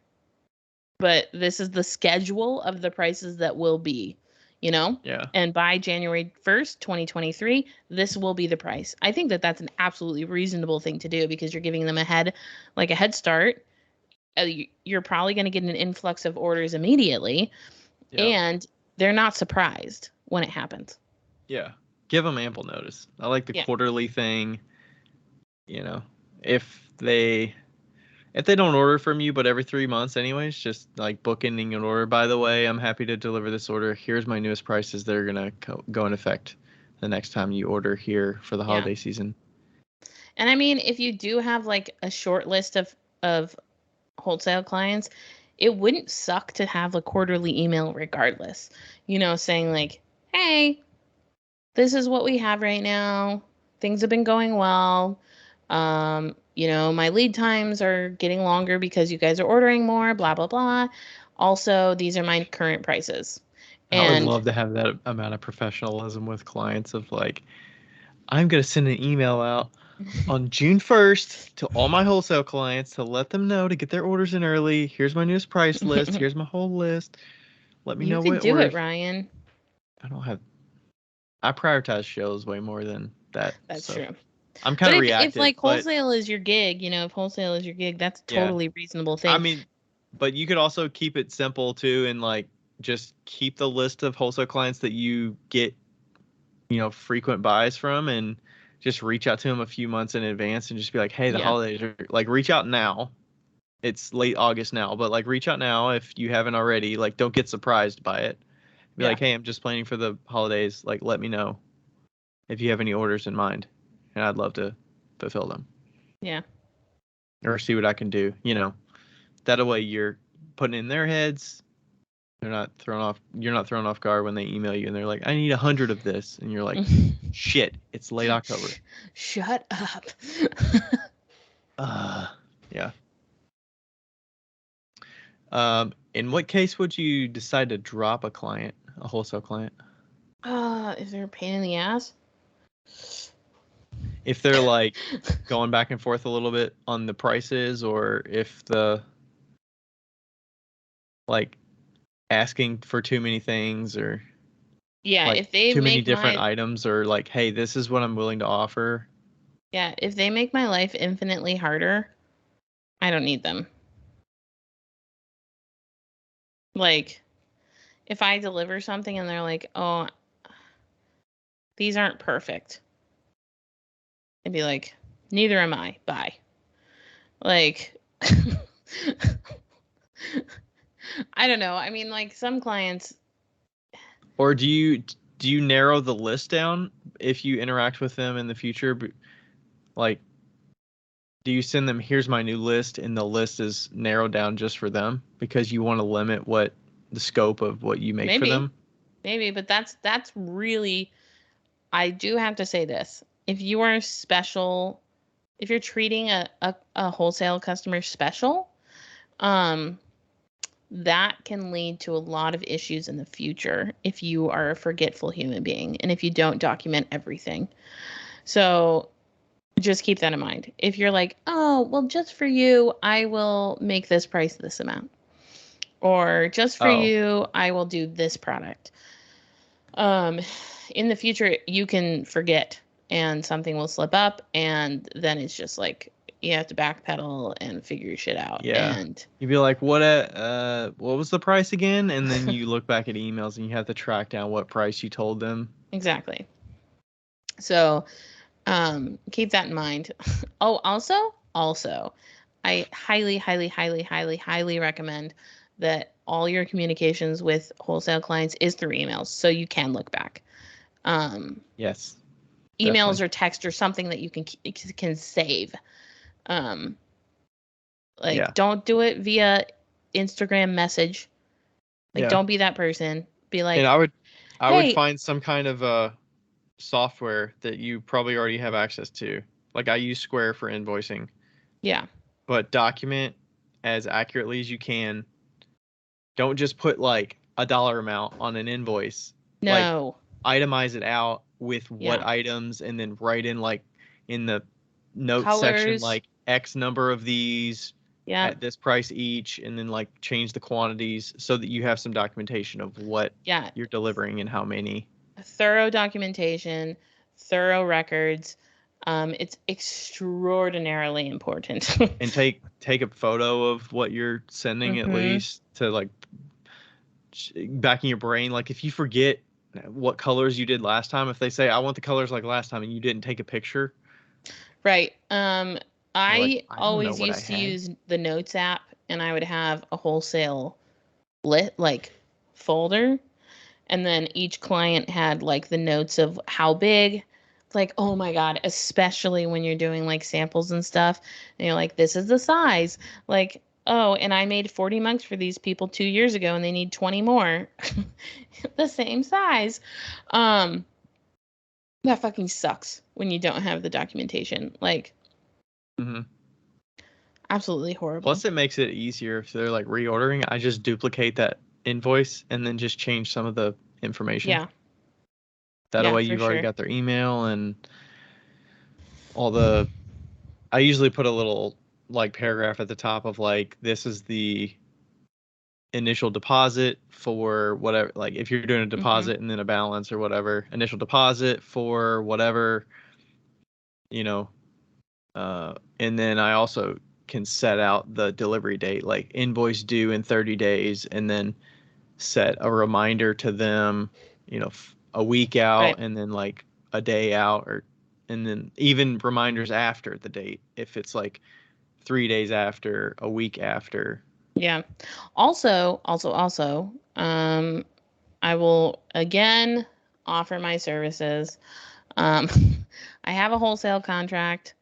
But this is the schedule of the prices that will be, you know? Yeah. And by January 1st, 2023, this will be the price. I think that that's an absolutely reasonable thing to do because you're giving them a head start. You're probably going to get an influx of orders immediately, Yep. and they're not surprised when it happens. Yeah. Give them ample notice. I like the Yeah. quarterly thing. You know, if they if they don't order from you, but every 3 months, anyways, just like bookending an order. By the way, I'm happy to deliver this order. Here's my newest prices that are gonna go in effect the next time you order here for the Yeah. holiday season. And I mean, if you do have like a short list of wholesale clients, it wouldn't suck to have a quarterly email regardless. You know, saying like, "Hey, this is what we have right now. Things have been going well. You know, my lead times are getting longer because you guys are ordering more, blah blah blah. Also, these are my current prices." I would And love to have that amount of professionalism with clients of like, I'm gonna send an email out on June 1st to all my wholesale clients to let them know to get their orders in early. Here's my newest price list. Here's my whole list. Let me you know could what do it, orders. Ryan. I don't have. I prioritize shows way more than that That's stuff. true. I'm kind But of if reactive, like but wholesale is your gig, you know, if wholesale is your gig, that's a yeah. totally reasonable I thing. mean, but you could also keep it simple too, and like just keep the list of wholesale clients that you get, frequent buys from, and just reach out to them a few months in advance and just be like, hey, the holidays are like, reach out now. It's late August now, but like reach out now if you haven't already. Like, don't get surprised by it. Be like, hey, I'm just planning for the holidays. Like, let me know if you have any orders in mind, and I'd love to fulfill them. Yeah. Or see what I can do. That way you're putting in their heads. You're not thrown off guard when they email you and they're like, I need 100 of this, and you're like, shit, it's late October. Shut up. Yeah. In what case would you decide to drop a wholesale client? Is there a pain in the ass? If they're like going back and forth a little bit on the prices, or if the like asking for too many things, or like if they too many make different items, or like, hey, this is what I'm willing to offer. Yeah, if they make my life infinitely harder, I don't need them. Like, if I deliver something and they're like, oh, these aren't perfect, I'd be like, neither am I. Bye. Like, I don't know. I mean, like, some clients. Or do you narrow the list down if you interact with them in the future? Like, do you send them, here's my new list, and the list is narrowed down just for them because you want to limit the scope of what you make for them? Maybe, but that's really, I do have to say this. If you are special, if you're treating a wholesale customer special, that can lead to a lot of issues in the future if you are a forgetful human being and if you don't document everything. So just keep that in mind. If you're like, oh, well, just for you, I will make this price this amount. Or just for you, I will do this product. In the future, you can forget and something will slip up, and then it's just like you have to backpedal and figure your shit out. Yeah. And you'd be like, what was the price again? And then you look back at emails and you have to track down what price you told them. Exactly. So keep that in mind. Oh, also, I highly, highly, highly, highly, highly recommend that all your communications with wholesale clients is through emails, so you can look back. Yes. Emails Definitely. or text or something that you can save. Don't do it via Instagram message. Like, don't be that person. Be like, and I would hey, find some kind of software that you probably already have access to. Like, I use Square for invoicing. Yeah. But document as accurately as you can. Don't just put like a dollar amount on an invoice. No. Like, itemize it out with what items, and then write in like in the notes section like X number of these at this price each, and then like change the quantities so that you have some documentation of what you're delivering and how many. Thorough documentation, thorough records. It's extraordinarily important. And take a photo of what you're sending, at least, to like back in your brain. Like, if you forget what colors you did last time, if they say, I want the colors like last time, and you didn't take a picture. Right. I like, always used to use the Notes app, and I would have a wholesale folder, and then each client had like the notes of how big. Like, oh my God, especially when you're doing like samples and stuff, and you're like, this is the size. Like, oh, and I made 40 mugs for these people 2 years ago, and they need 20 more. The same size. That fucking sucks when you don't have the documentation. Like, absolutely horrible. Plus, it makes it easier if they're like reordering. I just duplicate that invoice and then just change some of the information. Yeah. That way you've already got their email and all the. I usually put a little like paragraph at the top of like, this is the initial deposit for whatever. Like, if you're doing a deposit and then a balance or whatever, initial deposit for whatever, and then I also can set out the delivery date, like invoice due in 30 days, and then set a reminder to them, a week out Right. and then like a day out, and then even reminders after the date if it's like 3 days after, a week after. Yeah. Also, I will again offer my services. Um, I have a wholesale contract.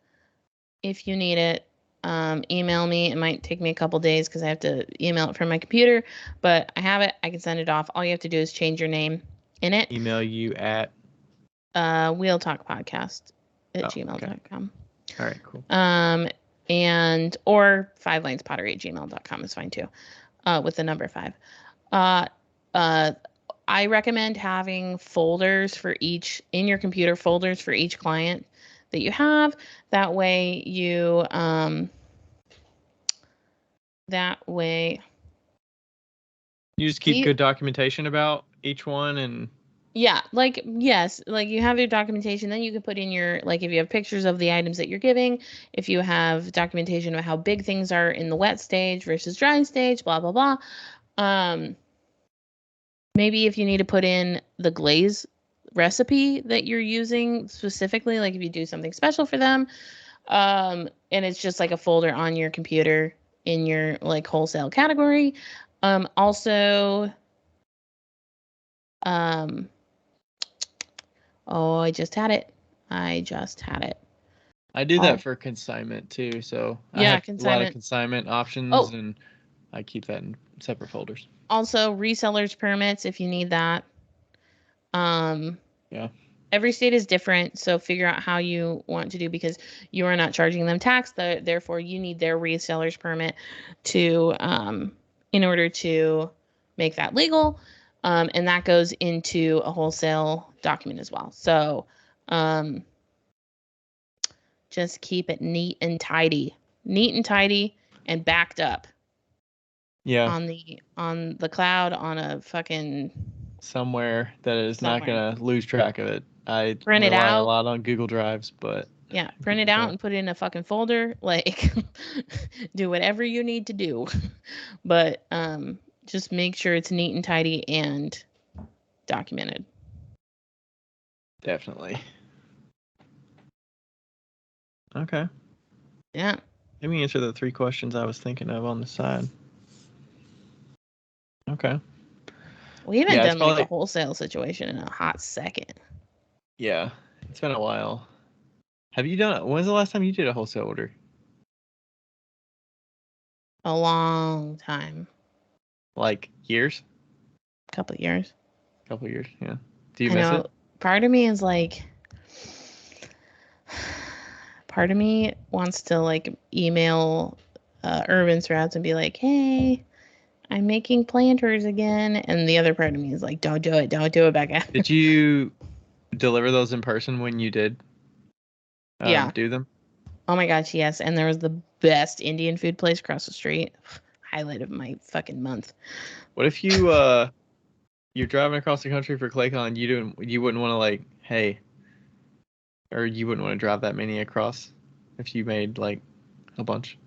If you need it, email me. It might take me a couple days because I have to email it from my computer, but I have it. I can send it off. All you have to do is change your name in it. Email you at Wheel Talk Podcast at okay. gmail.com. All right, cool. And or 5linespodtery at gmail.com is fine too, with the number 5. I recommend having folders for each in your computer, folders for each client that you have. That way you you just keep good documentation about each one. And yeah, like, yes, like you have your documentation, then you can put in your, like, if you have pictures of the items that you're giving, if you have documentation of how big things are in the wet stage versus dry stage, blah blah blah. Maybe if you need to put in the glaze recipe that you're using specifically, like if you do something special for them, and it's just like a folder on your computer in your like wholesale category. Also, oh, I just had it. I do that for consignment too. So yeah, I have consignment. a lot of consignment options, and I keep that in separate folders. Also, resellers permits if you need that. Yeah. Every state is different, so figure out how you want to do, because you are not charging them tax. Therefore, you need their resellers permit to, in order to make that legal, and that goes into a wholesale document as well. So, just keep it neat and tidy, and backed up. Yeah. On the cloud, on a fucking somewhere that is not gonna lose track of it. I print it rely out a lot on Google Drives, but yeah, print it out and put it in a fucking folder. Like, do whatever you need to do, but just make sure it's neat and tidy and documented. Definitely. Okay. Yeah. Let me answer the 3 questions I was thinking of on the side. Okay. We haven't done like a wholesale situation in a hot second. Yeah, it's been a while. Have you done it? When's the last time you did a wholesale order? A long time. Like years? Couple years. Couple years, yeah. Do you miss it? Part of me is like, part of me wants to like email Urban Sprouts and be like, hey, I'm making planters again. And the other part of me is like, don't do it, Becca. Did you deliver those in person when you did do them? Oh my gosh, yes. And there was the best Indian food place across the street. Highlight of my fucking month. What if you you're driving across the country for ClayCon, you wouldn't want to like, hey, or you wouldn't want to drive that many across if you made like a bunch?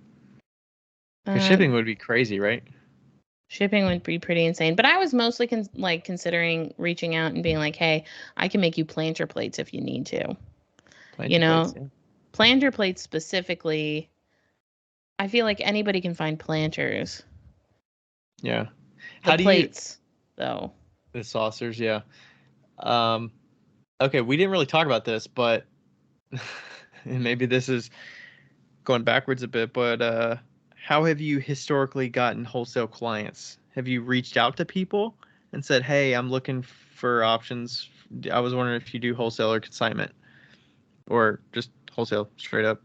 Because shipping would be crazy, right? Shipping would be pretty insane. But I was mostly considering reaching out and being like, hey, I can make you planter plates if you need to. Planter plates specifically, I feel like anybody can find planters. Yeah. The plates, though. The saucers, yeah. Okay, we didn't really talk about this, but and maybe this is going backwards a bit, but how have you historically gotten wholesale clients? Have you reached out to people and said, hey, I'm looking for options. I was wondering if you do wholesale or consignment, or just wholesale straight up,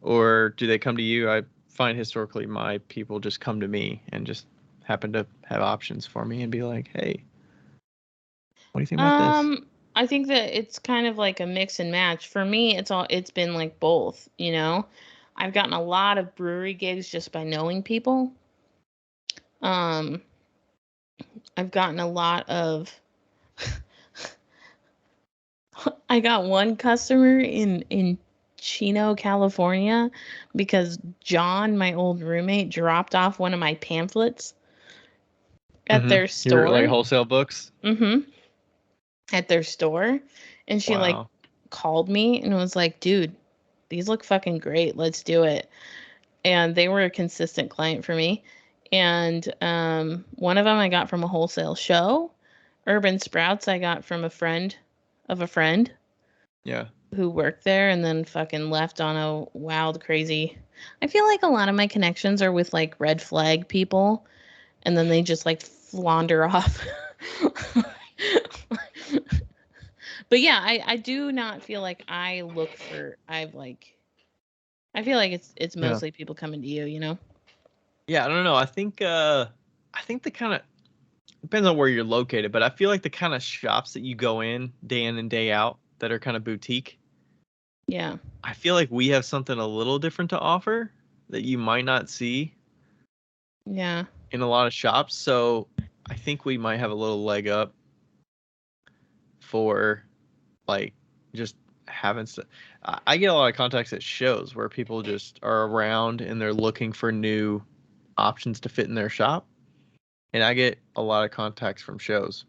or do they come to you? I find historically my people just come to me and just happen to have options for me and be like, hey, what do you think about this? I think that it's kind of like a mix and match. For me, it's been like both, I've gotten a lot of brewery gigs just by knowing people. I've gotten a lot of I got one customer in Chino, California, because John, my old roommate, dropped off one of my pamphlets at their Your like store. wholesale books. Mm-hmm. At their store, and she like Wow. called me and was like, "Dude, these look fucking great. Let's do it." And they were a consistent client for me. And one of them I got from a wholesale show. Urban Sprouts I got from a friend of a friend Yeah. who worked there and then fucking left on a wild, crazy. I feel like a lot of my connections are with like red flag people, and then they just like flounder off. But yeah, I do not feel like I look for. I feel like it's Yeah. mostly people coming to you, you know? Yeah. I don't know. I think the kind of depends on where you're located, but I feel like the kind of shops that you go in and day out that are kind of boutique. Yeah. I feel like we have something a little different to offer that you might not see Yeah. in a lot of shops. So I think we might have a little leg up for like just having stuff. I get a lot of contacts at shows where people just are around and they're looking for new options to fit in their shop. And I get a lot of contacts from shows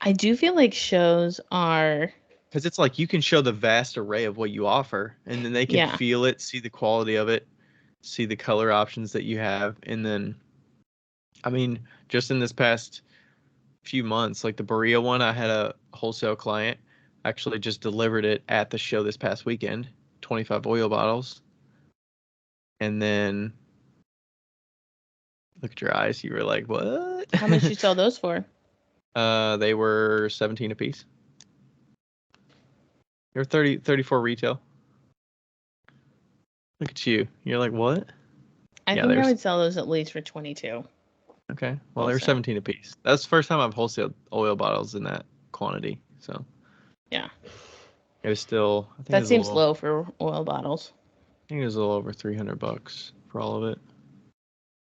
I do feel like shows are, because it's like you can show the vast array of what you offer and then they can yeah. feel it, see the quality of it, see the color options that you have. And then, I mean, just in this past few months, like the Berea one, I had a wholesale client actually just delivered it at the show this past weekend, 25 oil bottles. And then look at your eyes. You were like, what? How much you sell those for? They were 17 a piece. They were 34 retail. Look at you. You're like, what? I Yeah, think I there's would sell those at least for 22 okay. Well, they were wholesale. 17 a piece. That's the first time I've wholesale oil bottles in that quantity. So Yeah. it was still, That seems low for oil bottles. I think it was a little over $300 for all of it.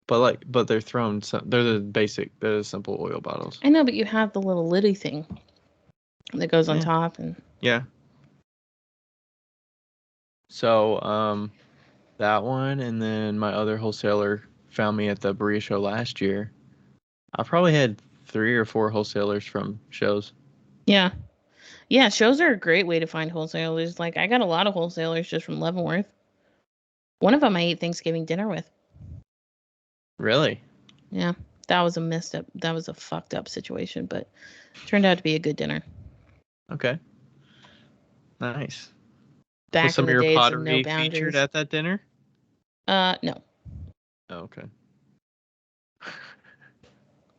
But they're thrown. They're the basic, they're the simple oil bottles. I know, but you have the little liddy thing that goes on Yeah. top and Yeah. So that one, and then my other wholesaler found me at the Berea show last year. I probably had 3 or 4 wholesalers from shows. yeah. Yeah, shows are a great way to find wholesalers. Like I got a lot of wholesalers just from Leavenworth. One of them I ate Thanksgiving dinner with. Really? Yeah. That was a fucked up situation, but turned out to be a good dinner. Okay. Nice. Was Back some in of the your days of no pottery featured boundaries. at that dinner? No. Oh, okay.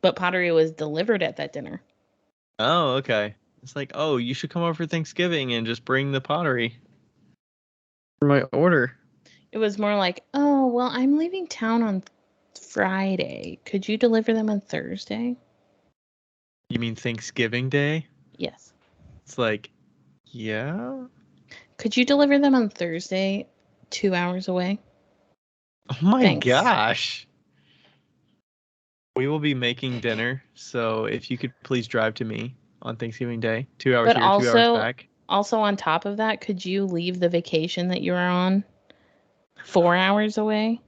But pottery was delivered at that dinner. Oh, okay. It's like, oh, you should come over for Thanksgiving and just bring the pottery for my order. It was more like, oh, well, I'm leaving town on Friday. Could you deliver them on Thursday? You mean Thanksgiving Day? Yes. It's like, yeah. Could you deliver them on Thursday, 2 hours away? Oh my Thanks. gosh. We will be making dinner, so if you could please drive to me on Thanksgiving Day, 2 hours But here, 2 hours also, back. also on top of that, could you leave the vacation that you are on 4 hours away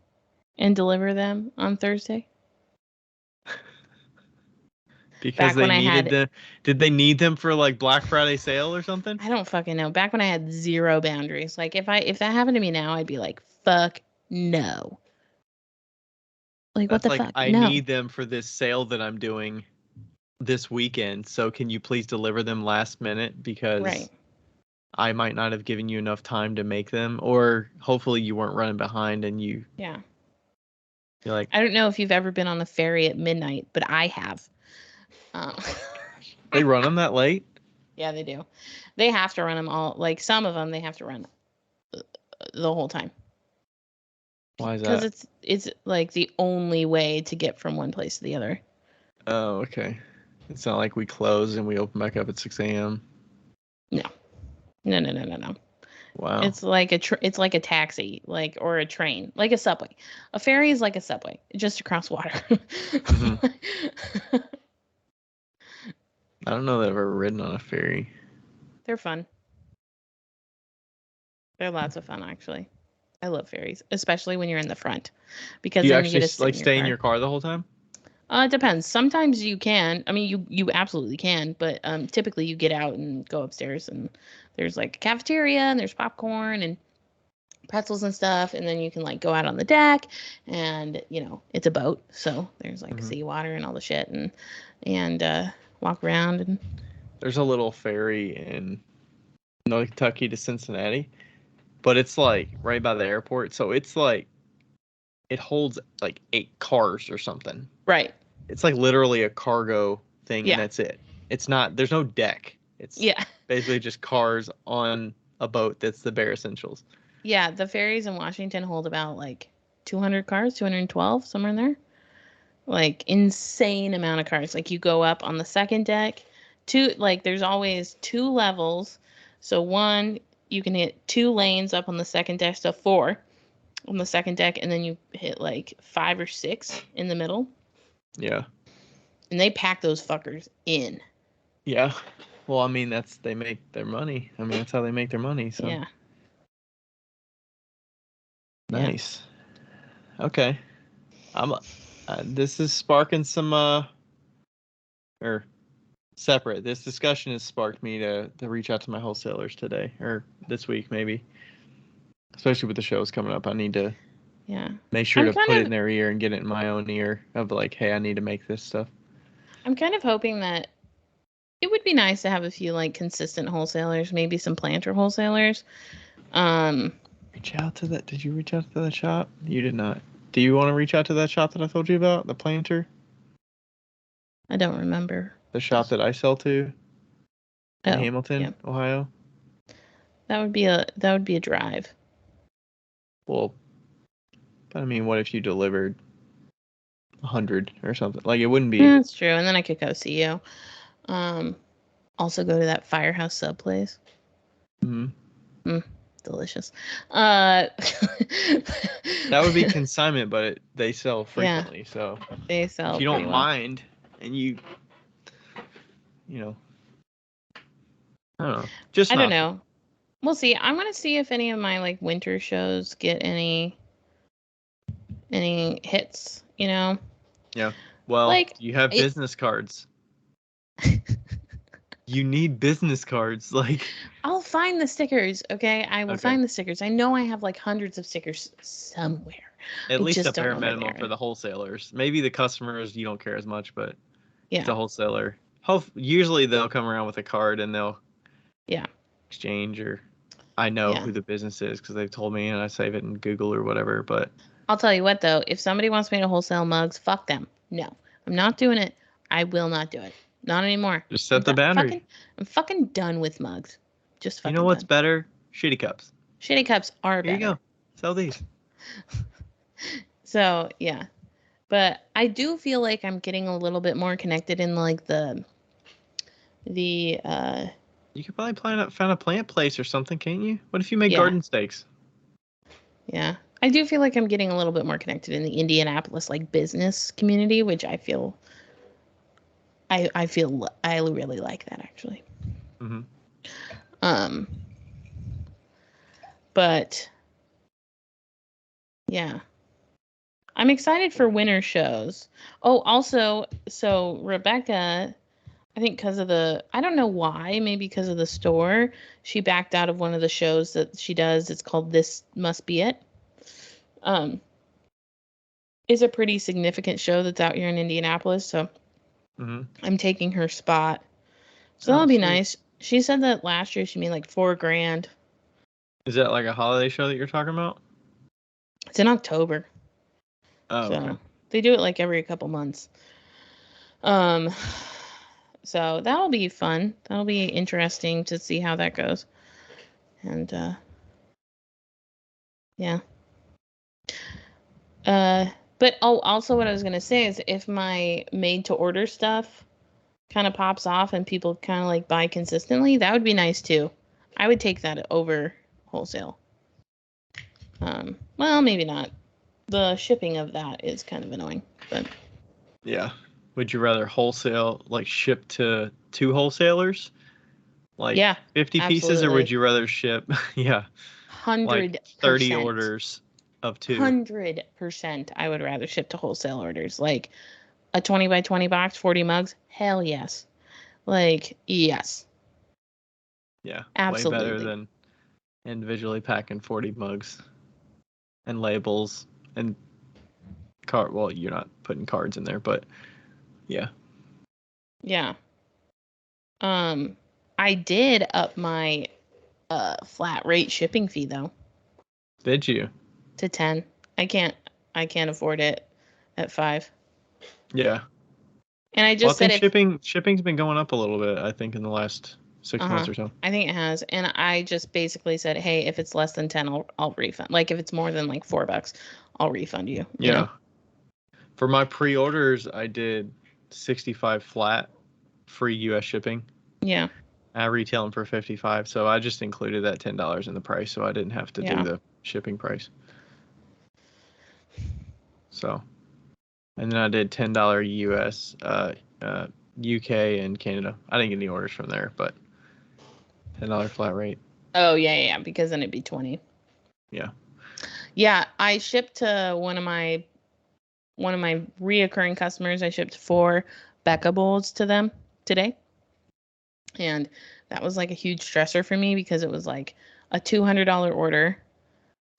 and deliver them on Thursday? Because Back they when I needed had, them. Did they need them for like Black Friday sale or something? I don't fucking know. Back when I had zero boundaries. Like if that happened to me now, I'd be like, fuck no. Like what That's the like, fuck? I No. need them for this sale that I'm doing this weekend. So can you please deliver them last minute? Right. Because I might not have given you enough time to make them, or hopefully you weren't running behind and Yeah. you're like, I don't know if you've ever been on a ferry at midnight, but I have. Um, they run them that late? yeah, they do. They have to run them all. Like some of them, they have to run the whole time Why is because that? it's like the only way to get from one place to the other. Oh, okay. It's not like we close and we open back up at 6 a.m. No, no, no, no, no, no. Wow. It's like it's like a taxi, like or a train, like a subway. A ferry is like a subway, just across water. Hmm. I don't know that I've ever ridden on a ferry. They're fun. They're lots of fun, actually. I love ferries, especially when you're in the front, Do because you then you get actually to sit like in your stay in car. your car the whole time? It depends. Sometimes you can. I mean, you absolutely can, but typically you get out and go upstairs, and there's like a cafeteria, and there's popcorn and pretzels and stuff, and then you can like go out on the deck, and it's a boat, so there's like seawater and all the shit, and walk around. And there's a little ferry in North Kentucky to Cincinnati, but it's like right by the airport, so it's like it holds like 8 cars or something. Right. It's like literally a cargo thing, Yeah. and that's it. It's not. There's no deck. It's basically just cars on a boat. That's the bare essentials. Yeah, the ferries in Washington hold about like 200 cars, 212, somewhere in there. Like insane amount of cars. Like you go up on the second deck, there's always 2 levels. So one, you can hit 2 lanes up on the second deck, so 4 on the second deck, and then you hit like 5 or 6 in the middle. Yeah. And they pack those fuckers in. Yeah. Well, I mean, they make their money. I mean, that's how they make their money. So. Yeah. Nice. Yeah. Okay. This is sparking some or separate. This discussion has sparked me to reach out to my wholesalers today or this week maybe. Especially with the shows coming up, I need to make sure to put it in their ear and get it in my own ear of like, hey, I need to make this stuff. I'm kind of hoping that it would be nice to have a few like consistent wholesalers, maybe some planter wholesalers. Reach out to that. Did you reach out to that shop? You did not. Do you want to reach out to that shop that I told you about, the planter? I don't remember. The shop that I sell to in Hamilton, Ohio. That would be a drive. Well, but I mean, what if you delivered 100 or something? Like it wouldn't be. Yeah, that's true. And then I could go see you. Also go to that Firehouse Sub place. Delicious. That would be consignment, but they sell frequently. Yeah, so they sell. If you don't mind, and I don't know. I don't know. We'll see. I'm gonna see if any of my like winter shows get any hits. Yeah. Well, like, you have business cards. You need business cards, like. I'll find the stickers, okay? I will find the stickers. I know I have like hundreds of stickers somewhere. At least a bare minimum for the wholesalers. Maybe the customers you don't care as much, but the wholesaler. Usually they'll come around with a card and they'll exchange, or I know who the business is because they've told me and I save it in Google or whatever. But I'll tell you what though, if somebody wants me to wholesale mugs, fuck them. No, I'm not doing it. I will not do it. Not anymore. Just set the boundary. I'm fucking done with mugs. Just fucking. You know what's better? Shitty cups. Shitty cups are better. Here you go. Sell these. So yeah, but I do feel like I'm getting a little bit more connected in like the. You could probably find a plant place or something, can't you? What if you make garden stakes? Yeah, I do feel like I'm getting a little bit more connected in the Indianapolis like business community, which I feel. I feel I really like that actually. But yeah, I'm excited for winter shows. Oh, also, so Rebecca, I think because of I don't know why, maybe because of the store, she backed out of one of the shows that she does. It's called This Must Be It. Is a pretty significant show that's out here in Indianapolis, so I'm taking her spot. So that'll be nice. She said that last year she made like $4,000. Is that like a holiday show that you're talking about? It's in October. Oh, so okay. They do it like every couple months. So that'll be fun. That'll be interesting to see how that goes. And yeah. But also what I was gonna say is if my made to order stuff kind of pops off and people kind of like buy consistently, that would be nice too. I would take that over wholesale. Well, maybe not. The shipping of that is kind of annoying, but yeah. Would you rather wholesale, like ship to 2 wholesalers, like 50 pieces, or would you rather ship 100%, like 30 orders of 2? 100%. I would rather ship to wholesale orders. Like a 20 by 20 box, 40 mugs? Hell yes. Like, yes. Yeah. Absolutely. Way better than individually packing 40 mugs and labels and card. Well, you're not putting cards in there, but yeah. Yeah. I did up my flat rate shipping fee though. Did you? To 10. I can't afford it at 5. Yeah. And I Well, I just said think shipping's been going up a little bit, I think, in the last 6 months or so. I think it has. And I just basically said, hey, if it's less than 10, I'll refund. Like if it's more than like $4, I'll refund you. You know? For my pre-orders, I did 65 flat, free US shipping. Yeah. I retail them for 55, so I just included that $10 in the price, so I didn't have to do the shipping price. So, and then I did $10 US, UK and Canada. I didn't get any orders from there, but $10 flat rate. Oh yeah, because then it'd be 20. Yeah. Yeah, I shipped to one of my reoccurring customers. I shipped 4 Becca bowls to them today. And that was like a huge stressor for me because it was like a $200 order,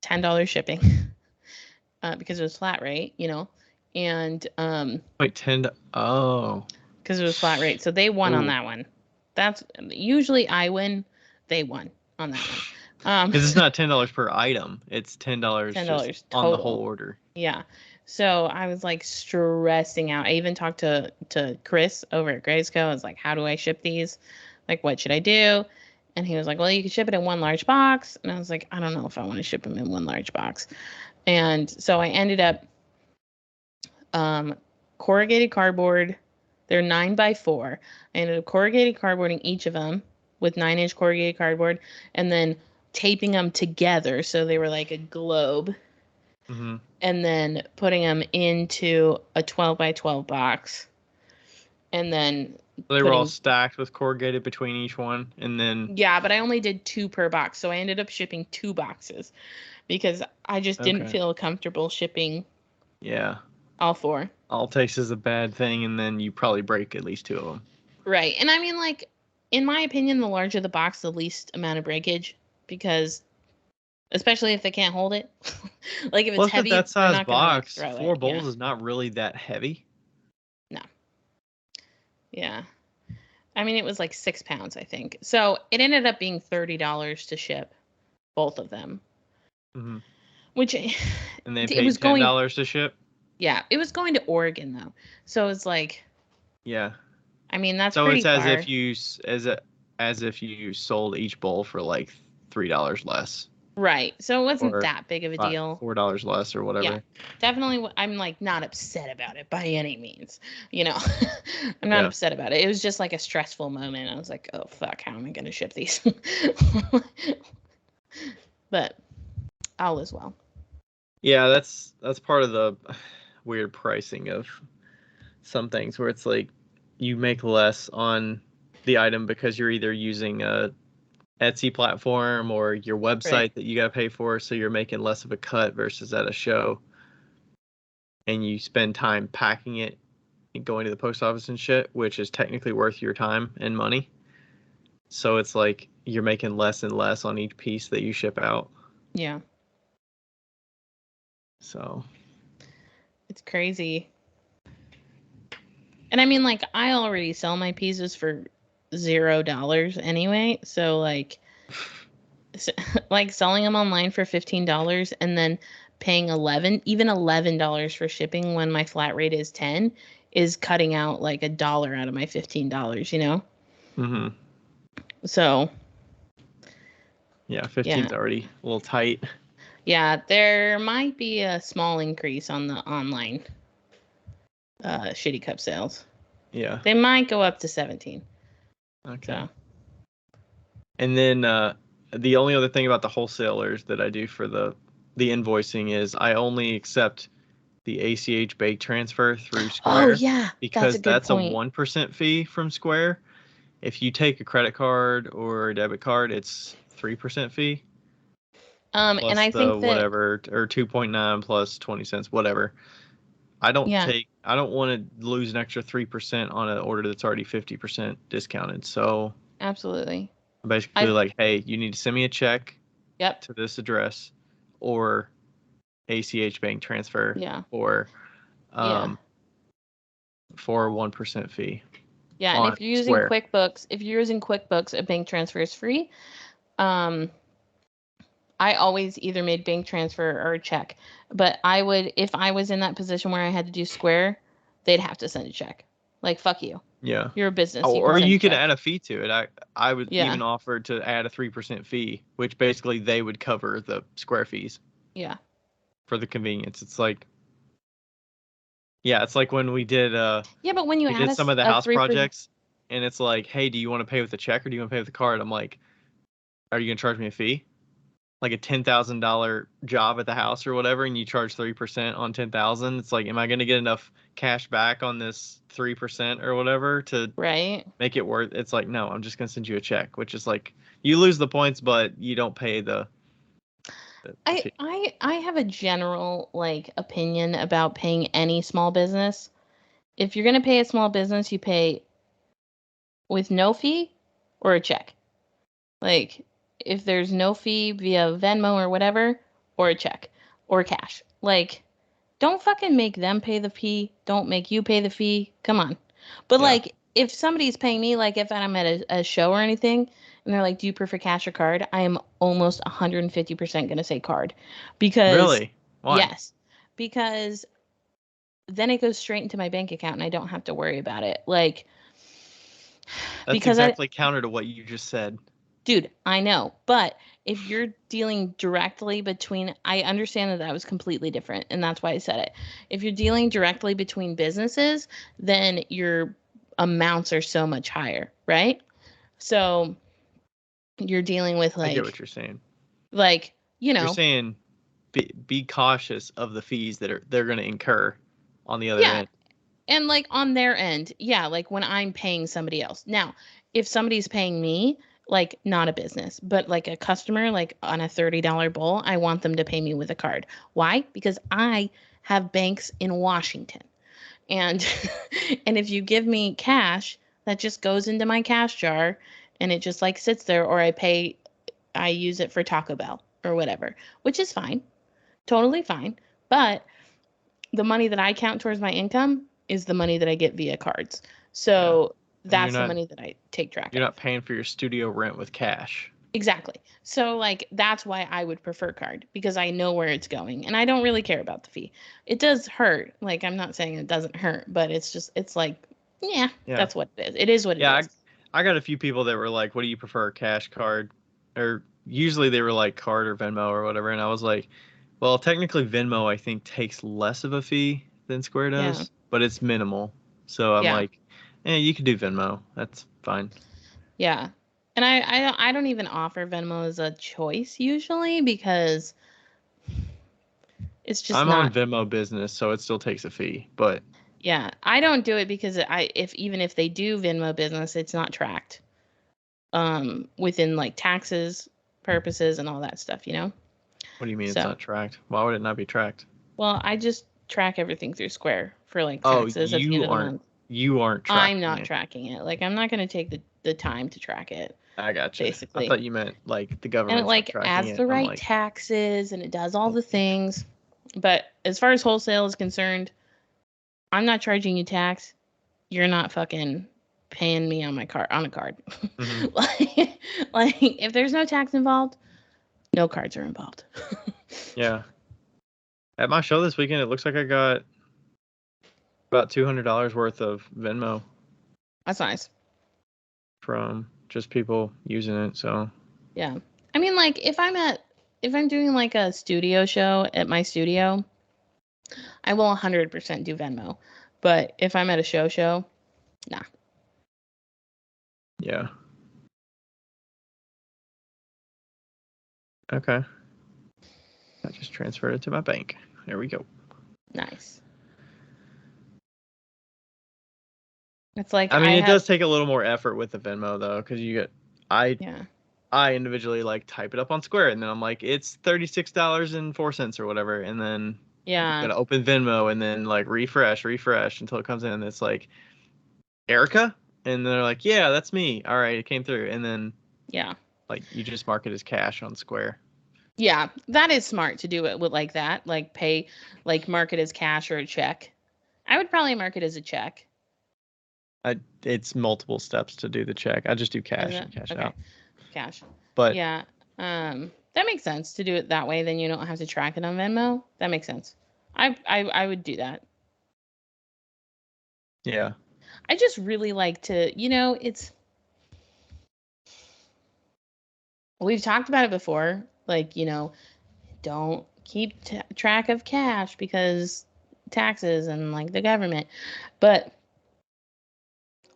$10 shipping, because it was flat rate, you know, and Wait, 10. Oh. because it was flat rate, so they won on that one. That's usually I win, they won on that one. Because it's not $10 per item; it's $10 $10 on the total. whole order. Yeah. So I was like stressing out. I even talked to Chris over at Graysco. I was like, how do I ship these? Like, what should I do? And he was like, well, you can ship it in one large box. And I was like, I don't know if I want to ship them in one large box. And so I ended up corrugated cardboard. They're 9x4. I ended up corrugated cardboarding each of them with 9-inch corrugated cardboard and then taping them together so they were like a globe. Mm-hmm. And then putting them into a 12x12 box. And then they were all stacked with corrugated between each one, and then... Yeah, but I only did 2 per box, so I ended up shipping 2 boxes because I just didn't feel comfortable shipping all 4. All it takes is a bad thing, and then you probably break at least 2 of them. Right. And I mean, like, in my opinion, the larger the box, the least amount of breakage, because especially if they can't hold it. Like if it's heavy, that size not box, gonna, like, 4 bowls is not really that heavy. No. Yeah. I mean, it was like 6 pounds, I think. So it ended up being $30 to ship both of them. Mm-hmm. Which and they paid $10 to ship. Yeah, it was going to Oregon though, so it's like. Yeah. I mean, that's so pretty it's as far. if you as if you sold each bowl for like $3 less. Right. So it wasn't that big of a deal. $4 less or whatever. Yeah, definitely. I'm like not upset about it by any means. You know, I'm not upset about it. It was just like a stressful moment. I was like, oh fuck, how am I going to ship these? But all is well. Yeah, that's part of the weird pricing of some things where it's like you make less on the item because you're either using a Etsy platform or your website that you got to pay for, so you're making less of a cut versus at a show, and you spend time packing it and going to the post office and shit, which is technically worth your time and money. So it's like you're making less and less on each piece that you ship out. Yeah. So it's crazy. And I mean, like, I already sell my pieces for $0 anyway. So like selling them online for $15 and then paying $11 for shipping when my flat rate is 10 is cutting out like $1 out of my $15, you know? Mm-hmm. So yeah, 15's already a little tight. Yeah, there might be a small increase on the online shitty cup sales. Yeah. They might go up to 17. Okay. So. And then the only other thing about the wholesalers that I do for the invoicing is I only accept the ACH bank transfer through Square. Oh yeah, because that's a 1% fee from Square. If you take a credit card or a debit card, it's 3% fee. Plus and I think that whatever, or 2.9 plus 20 cents, whatever. I don't take I don't want to lose an extra 3% on an order that's already 50% discounted. So Absolutely. basically, I like, hey, you need to send me a check Yep. to this address, or ACH bank transfer, Yeah. or Yeah. for a 1% fee Yeah, and on if you're using Square. QuickBooks, a bank transfer is free. Um, I always either made bank transfer or a check. But I would, if I was in that position where I had to do Square, they'd have to send a check. Like, fuck you. Yeah. You're a business. Oh, You can or send a you could check. add a fee to it. I would Yeah. even offer to add a 3% fee, which basically they would cover the Square fees Yeah. for the convenience. It's like, yeah, it's like when Yeah, but when you we add did some of the a house 3%, projects, and it's like, hey, do you want to pay with a check or do you want to pay with a card? I'm like, are you gonna charge me a fee? Like a $10,000 job at the house or whatever, and you charge 3% on 10,000. It's like, am I gonna get enough cash back on this 3% or whatever to right? make it worth? It's like, no, I'm just gonna send you a check, which is like, you lose the points, but you don't pay the I fee. I I have a general like opinion about paying any small business. If you're going to pay a small business, you pay with no fee or a check. Like, if there's no fee via Venmo or whatever, or a check or cash. Like, don't fucking make them pay the fee. Don't make you pay the fee. Come on. But Yeah, like, if somebody's paying me, like if I'm at a show or anything, and they're like, "Do you prefer cash or card?" I am almost 150% gonna say card, because really? Why? yes, because then it goes straight into my bank account and I don't have to worry about it. Like, That's because I exactly counter to what you just said. Dude, I know. But if you're dealing directly between, I understand that that was completely different, and that's why I said it. If you're dealing directly between businesses, then your amounts are so much higher, right? So you're dealing with I get what you're saying. like, you You're know, saying be cautious of the fees that they're going to incur on the other yeah, end. and like on their end, yeah, like when I'm paying somebody else. Now, if somebody's paying me, like not a business, but like a customer, like on a $30 bowl, I want them to pay me with a card. Why? Because I have banks in Washington. And and if you give me cash, that just goes into my cash jar and it just like sits there, or I use it for Taco Bell or whatever, which is fine. Totally fine. But the money that I count towards my income is the money that I get via cards. Yeah. So And that's the money that I take track you're of. not paying for your studio rent with cash. Exactly. So like that's why I would prefer card, because I know where it's going and I don't really care about the fee. It does hurt. Like, I'm not saying it doesn't hurt, but it's like, yeah, Yeah. that's what it is. It is what it Yeah, is. I got a few people that were like, "What do you prefer, cash, card?" Or usually they were like card or Venmo or whatever, and I was like, "Well, technically Venmo I think takes less of a fee than Square Yeah. does, but it's minimal." So I'm Yeah. like, "Yeah, you could do Venmo. That's fine." Yeah. And I don't even offer Venmo as a choice usually, because it's just I'm on not. Venmo Business, so it still takes a fee, but Yeah, I don't do it because if even if they do Venmo business, it's not tracked within like taxes purposes and all that stuff, you know? what do you mean it's So, not tracked? Why would it not be tracked? well, I just track everything through Square for like Oh, taxes at the end of the month. you aren't I'm tracking not it. tracking it. Like, I'm not going to take the time to track it, I gotcha. I basically. thought you meant like the And it government's not like tracking adds it. the I'm right like, taxes and it does all oh, the things. But as far as wholesale is concerned, I'm not charging you tax. You're not fucking paying me on my card, on a card. mhm. like, like if there's no tax involved, no cards are involved. Yeah. At my show this weekend, it looks like I got about $200 worth of Venmo That's nice. from just people using it. So Yeah. I mean, like if I'm doing like a studio show at my studio, I will 100% do Venmo. But if I'm at a show, nah. yeah. Okay. I just transferred it to my bank. There we go. Nice. It's like I mean, I it have, does take a little more effort with the Venmo though, because I yeah. I individually like type it up on Square, and then I'm like, it's $36.04 or whatever, and then Yeah. Gotta open Venmo and then like refresh until it comes in and it's like Erica, and they're like, yeah, that's me. All right, it came through, and then Yeah. like you just mark it as cash on Square. Yeah. That is smart to do it with like that. Like pay, like mark it as cash or a check. I would probably mark it as a check. It's multiple steps to do the check. I just do Is cash it? and cash Okay. out. Cash. But Yeah. That makes sense to do it that way. Then you don't have to track it on Venmo. That makes sense. I would do that. yeah, I just really like to, it's we've talked about it before. Like, don't keep track of cash because taxes and like the government. But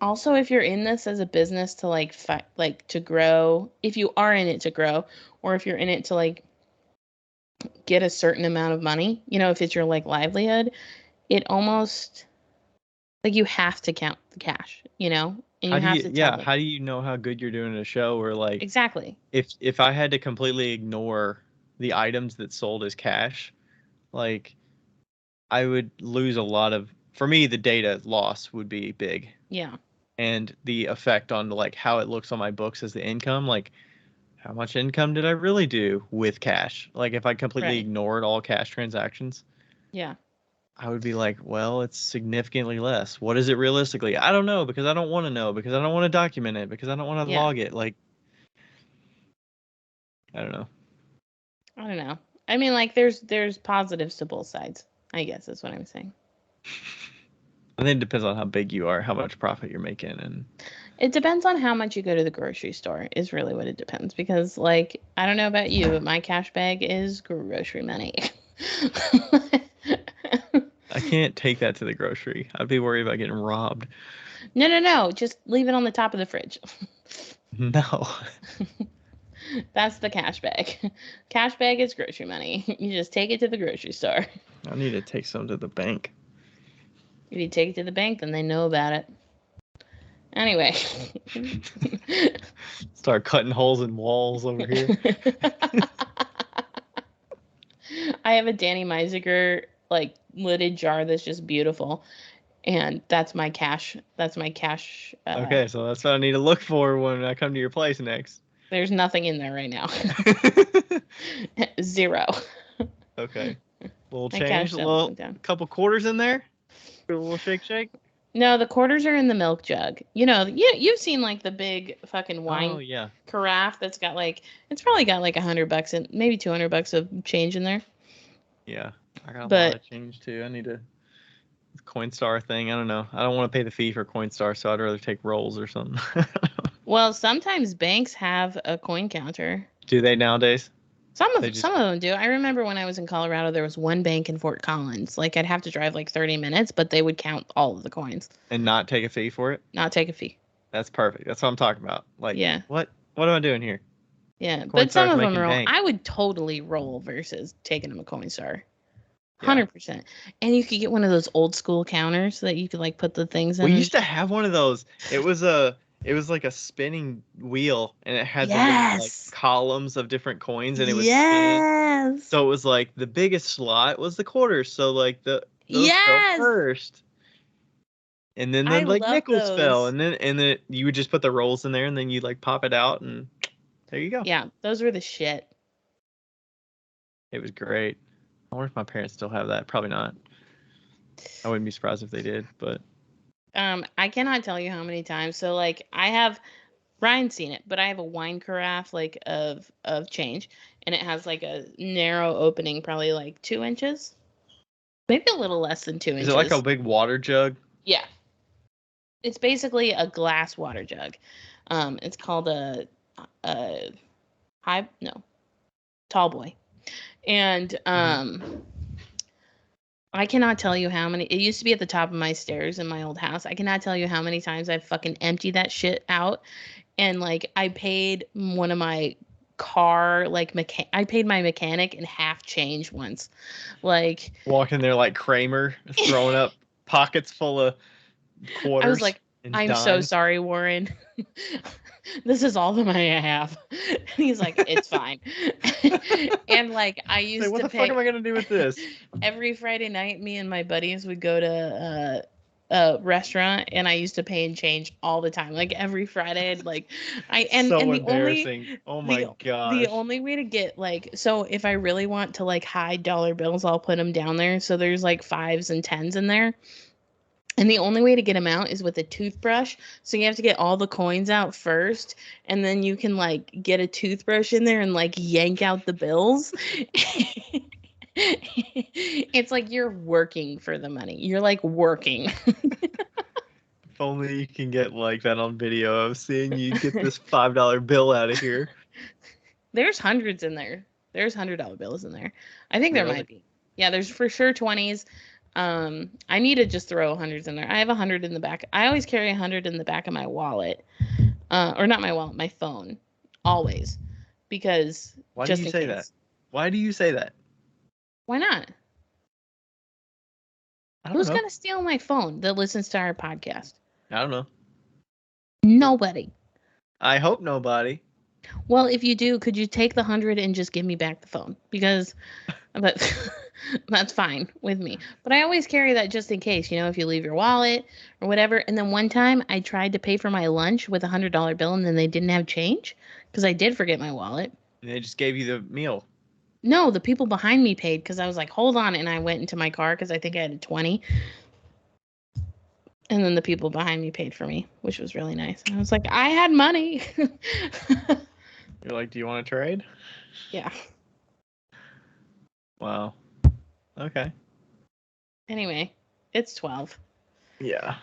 also, if you're in this as a business to like to grow, if you are in it to grow, or if you're in it to like get a certain amount of money, if it's your like livelihood, it almost like you have to count the cash, and you have to tell them how do you know how good you're doing at a show where like exactly. if I had to completely ignore the items that sold as cash, like I would lose a lot of, for me the data loss would be big, Yeah, and the effect on like how it looks on my books as the income, like how much income did I really do with cash? Like if I completely right. ignored all cash transactions, Yeah, I would be like, well, it's significantly less. What is it realistically? I don't know because I don't want to know because I don't want to document it because I don't want to yeah. log it. Like, I don't know. I don't know. I mean, like there's positives to both sides. I guess is what I'm saying. I think it depends on how big you are, how much profit you're making, and It depends on how much you go to the grocery store. Is really what it depends because like I don't know about you, but my cash bag is grocery money. I can't take that to the grocery. I'd be worried about getting robbed. No, no, no. Just leave it on the top of the fridge. No. That's the cash bag. Cash bag is grocery money. You just take it to the grocery store. I need to take some to the bank. If you take it to the bank, then they know about it. Anyway. Start cutting holes in walls over here. I have a Danny Meisiger like lidded jar that's just beautiful, and that's my cash. That's my cash. Okay, so that's what I need to look for when I come to your place next. There's nothing in there right now. Zero. Okay. Little My change, cash a dump little went down. couple quarters in there. Do a little shake shake. No, the quarters are in the milk jug. You've seen like the big fucking Oh wine yeah. carafe that's got like it's probably got like $100 and maybe $200 of change in there. Yeah. I got a lot But of change too. I need a Coinstar thing. I don't know. I don't want to pay the fee for Coinstar, so I'd rather take rolls or something. well, sometimes banks have a coin counter. Do they nowadays? Some They of just some of them do. I remember when I was in Colorado, there was one bank in Fort Collins. Like I'd have to drive like 30 minutes, but they would count all of the coins, and not take a fee for it? not take a fee. That's perfect. That's what I'm talking about. Like, Yeah, what am I doing here? yeah. But some Coinstar's of them making roll. bank. I would totally roll versus taking them a Coinstar. Yeah. 100%. And you could get one of those old school counters that you could like put the things We in. used to have one of those. It was like a spinning wheel, and it had the little like Yes. columns of different coins, and it would spin. Yes. So it was like the biggest slot was the quarters. So like those fell Yes. first. And then I like love nickels fell, those. and then you would just put the rolls in there, and then you'd like pop it out, and there you go. Yeah, those were the shit. It was great. I wonder if my parents still have that. Probably not. I wouldn't be surprised if they did, but I cannot tell you how many times. So like I have Ryan's seen it, but I have a wine carafe like of change, and it has like a narrow opening, probably like 2 inches, maybe a little less than 2 is it like a inches. big water jug? Yeah, it's basically a glass water jug. It's called a high no tall boy, and I cannot tell you how many. It used to be at the top of my stairs in my old house. I cannot tell you how many times I've fucking emptied that shit out. And like I paid one of my car I paid my mechanic in half change once. Like Walking there like Kramer, throwing up pockets full of I was quarters like, and I'm so dimes. sorry, Warren. This is all the money I have. He's like, it's fine. And like I Say, used what to the fuck pay am I gonna do with this? every Friday night. Me and my buddies would go to a restaurant, and I used to pay and change all the time. Like every Friday, I'd like I So and embarrassing. Oh my the gosh. only way to get like so if I really want to like hide dollar bills, I'll put them down there. So there's like fives and tens in there. And the only way to get them out is with a toothbrush. So you have to get all the coins out first, and then you can like get a toothbrush in there and like yank out the bills. It's like you're working for the money. You're like working. If only you can get like that on video of seeing you get this $5 bill out of here. There's hundreds in there. There's $100 bills in there. I think there Really? might be. Yeah, there's for sure 20s. I need to just throw hundreds in there. I have 100 in the back. I always carry 100 in the back of my wallet, or not my wallet, my phone, always, because Why do just you in say that? case. Why do you say that? Why not? I don't Who's know. gonna steal my phone that listens to our podcast? I don't know. Nobody. I hope nobody. Well, if you do, could you take the 100 and just give me back the phone? Because but that's fine with me. But I always carry that just in case, if you leave your wallet or whatever. And then one time I tried to pay for my lunch with $100 bill, and then they didn't have change because I did forget my wallet. And they just gave you the meal. No, the people behind me paid because I was like, hold on. And I went into my car because I think I had a 20. And then the people behind me paid for me, which was really nice. And I was like, I had money. You're like, do you want to trade? Yeah. Wow. Okay. Anyway, it's 12. Yeah.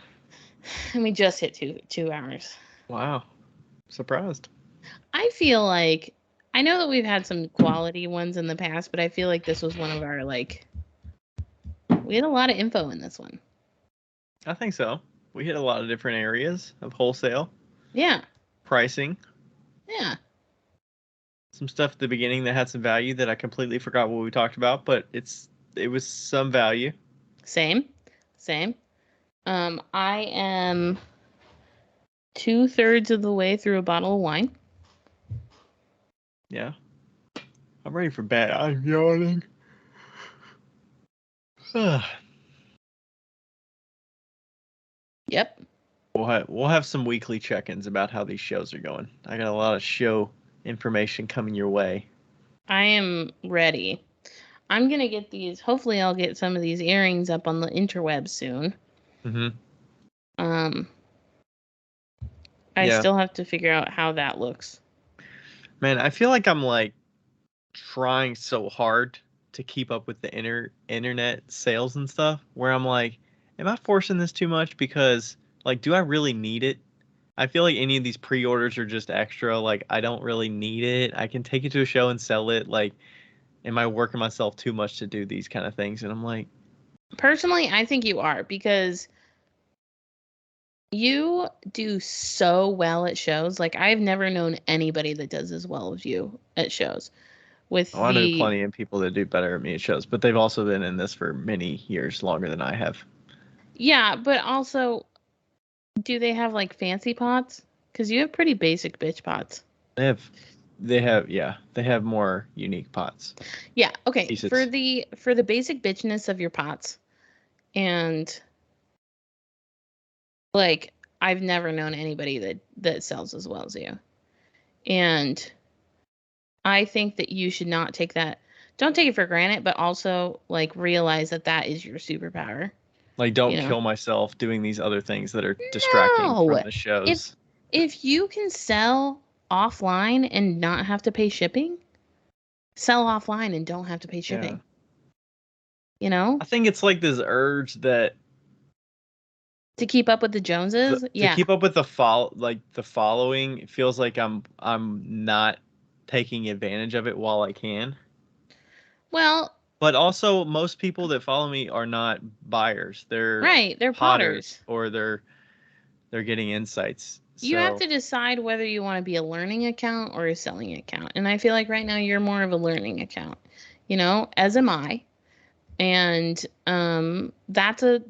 And we just hit 2 hours. Wow. Surprised. I feel like I know that we've had some quality ones in the past, but I feel like this was one of our we had a lot of info in this one. I think so. We hit a lot of different areas of wholesale. Yeah. Pricing. Yeah. Some stuff at the beginning that had some value that I completely forgot what we talked about, but it was some value. Same. I am 2/3 of the way through a bottle of wine. Yeah. I'm ready for bed. I'm yawning. Yep. We'll have some weekly check-ins about how these shows are going. I got a lot of show information coming your way. I am ready. I'm going to get these. Hopefully I'll get some of these earrings up on the interweb soon. Mm-hmm. I still have to figure out how that looks. Man, I feel like I'm trying so hard to keep up with the internet sales and stuff, where I'm like, am I forcing this too much? Because do I really need it? I feel like any of these pre-orders are just extra. I don't really need it. I can take it to a show and sell it. Am I working myself too much to do these kind of things? And I'm like, personally, I think you are, because you do so well at shows. I've never known anybody that does as well as you at shows. I know plenty of people that do better at me at shows, but they've also been in this for many years longer than I have. Yeah, but also, do they have fancy pots? Because you have pretty basic bitch pots. They have more unique pots. Yeah, okay. Pieces. For the basic bitchness of your pots, and I've never known anybody that sells as well as you. And I think that you should not take that. Don't take it for granted, but also realize that is your superpower. Don't kill myself doing these other things that are distracting from the shows. If you can sell offline and not have to pay shipping, sell offline and don't have to pay shipping. Yeah. I think it's this urge that to keep up with the Joneses, to keep up with the following. It feels like I'm not taking advantage of it while I can. Well, but also most people that follow me are not buyers. They're potters, or they're getting insights. You have to decide whether you want to be a learning account or a selling account. And I feel like right now you're more of a learning account, as am I. And that's a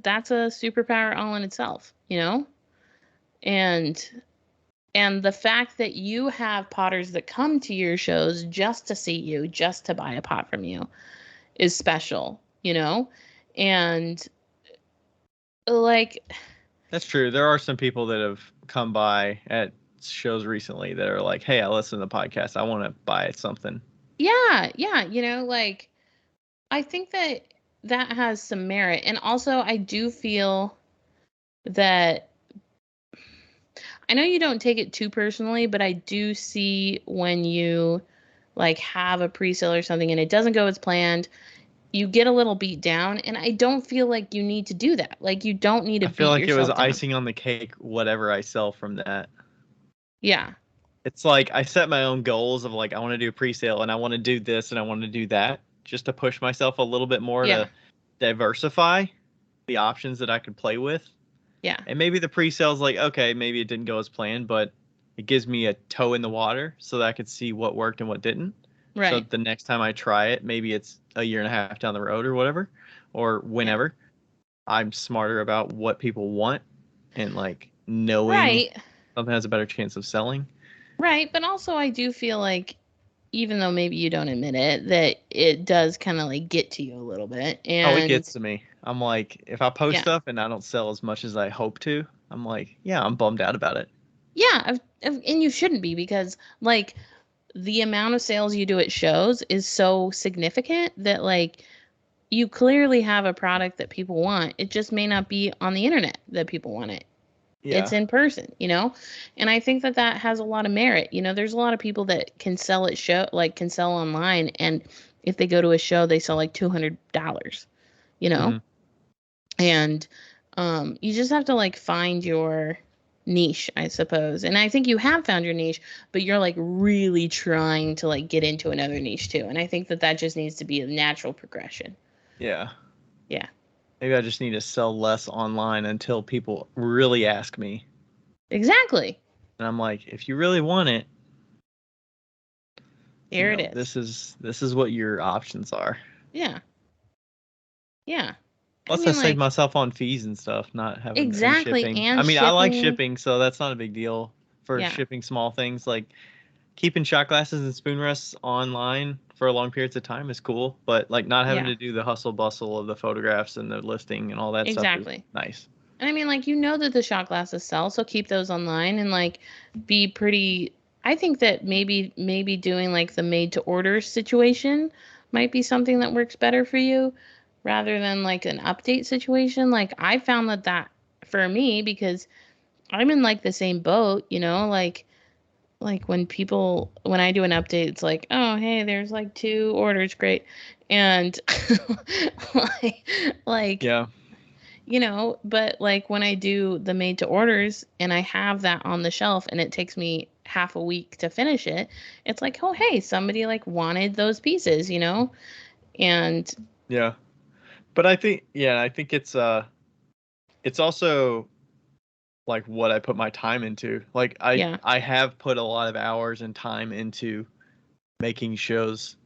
superpower all in itself, And And the fact that you have potters that come to your shows just to see you, just to buy a pot from you, is special, you know? And like, That's true. There are some people that have come by at shows recently that are like, "Hey, I listen to the podcast. I want to buy something." yeah, yeah, like I think that that has some merit. And also I do feel that I know you don't take it too personally, but I do see when you like have a pre-sale or something and it doesn't go as planned, you get a little beat down, and I don't feel like you need to do that. Like you don't need to I feel beat like it was yourself down. icing on the cake, whatever I sell from that. Yeah. It's like I set my own goals of like I want to do a pre-sale and I want to do this and I want to do that just to push myself a little bit more Yeah. to diversify the options that I could play with. Yeah. And maybe the pre-sale's like, okay, maybe it didn't go as planned, but it gives me a toe in the water so that I could see what worked and what didn't. So Right. the next time I try it, maybe it's a year and a half down the road or whatever, or Yeah. whenever. I'm smarter about what people want and like knowing Right. something has a better chance of selling. Right. But also I do feel like even though maybe you don't admit it, that it does kind of like get to you a little bit. Oh, it And gets to me. I'm like, if I post yeah. stuff and I don't sell as much as I hope to, I'm like, yeah, I'm bummed out about it. Yeah. And you shouldn't be, because like the amount of sales you do at shows is so significant that like you clearly have a product that people want. It just may not be on the internet that people want it. It's Yeah. in person, And I think that that has a lot of merit. There's a lot of people that can sell at show, like can sell online, and if they go to a show, they sell like $200, you know? Hmm. And you just have to like find your niche, I suppose. And I think you have found your niche, but you're like really trying to like get into another niche too. And I think that that just needs to be a natural progression. Yeah. Yeah. Maybe I just need to sell less online until people really ask me. Exactly. And I'm like, if you really want it, Here it is. this is what your options are. Yeah. Yeah. I Plus, I mean, save like, myself on fees and stuff, not having and exactly. shipping. I And mean, I like shipping. shipping, so that's not a big deal for Yeah. shipping small things. Like keeping shot glasses and spoon rests online for long periods of time is cool, but like not having Yeah. to do the hustle bustle of the photographs and the listing and all that stuff is Exactly. nice. And I mean, like, that the shot glasses sell, so keep those online and like be pretty. I think that maybe doing like the made to order situation might be something that works better for you rather than like an update situation. Like I found that for me, because I'm in like the same boat, like when I do an update, it's like, oh hey, there's like 2 orders, great. And like like Yeah. but like when I do the made to orders and I have that on the shelf and it takes me half a week to finish it, it's like, oh hey, somebody like wanted those pieces. And Yeah. But I think it's also like what I put my time into. Like I yeah, I have put a lot of hours and time into making shows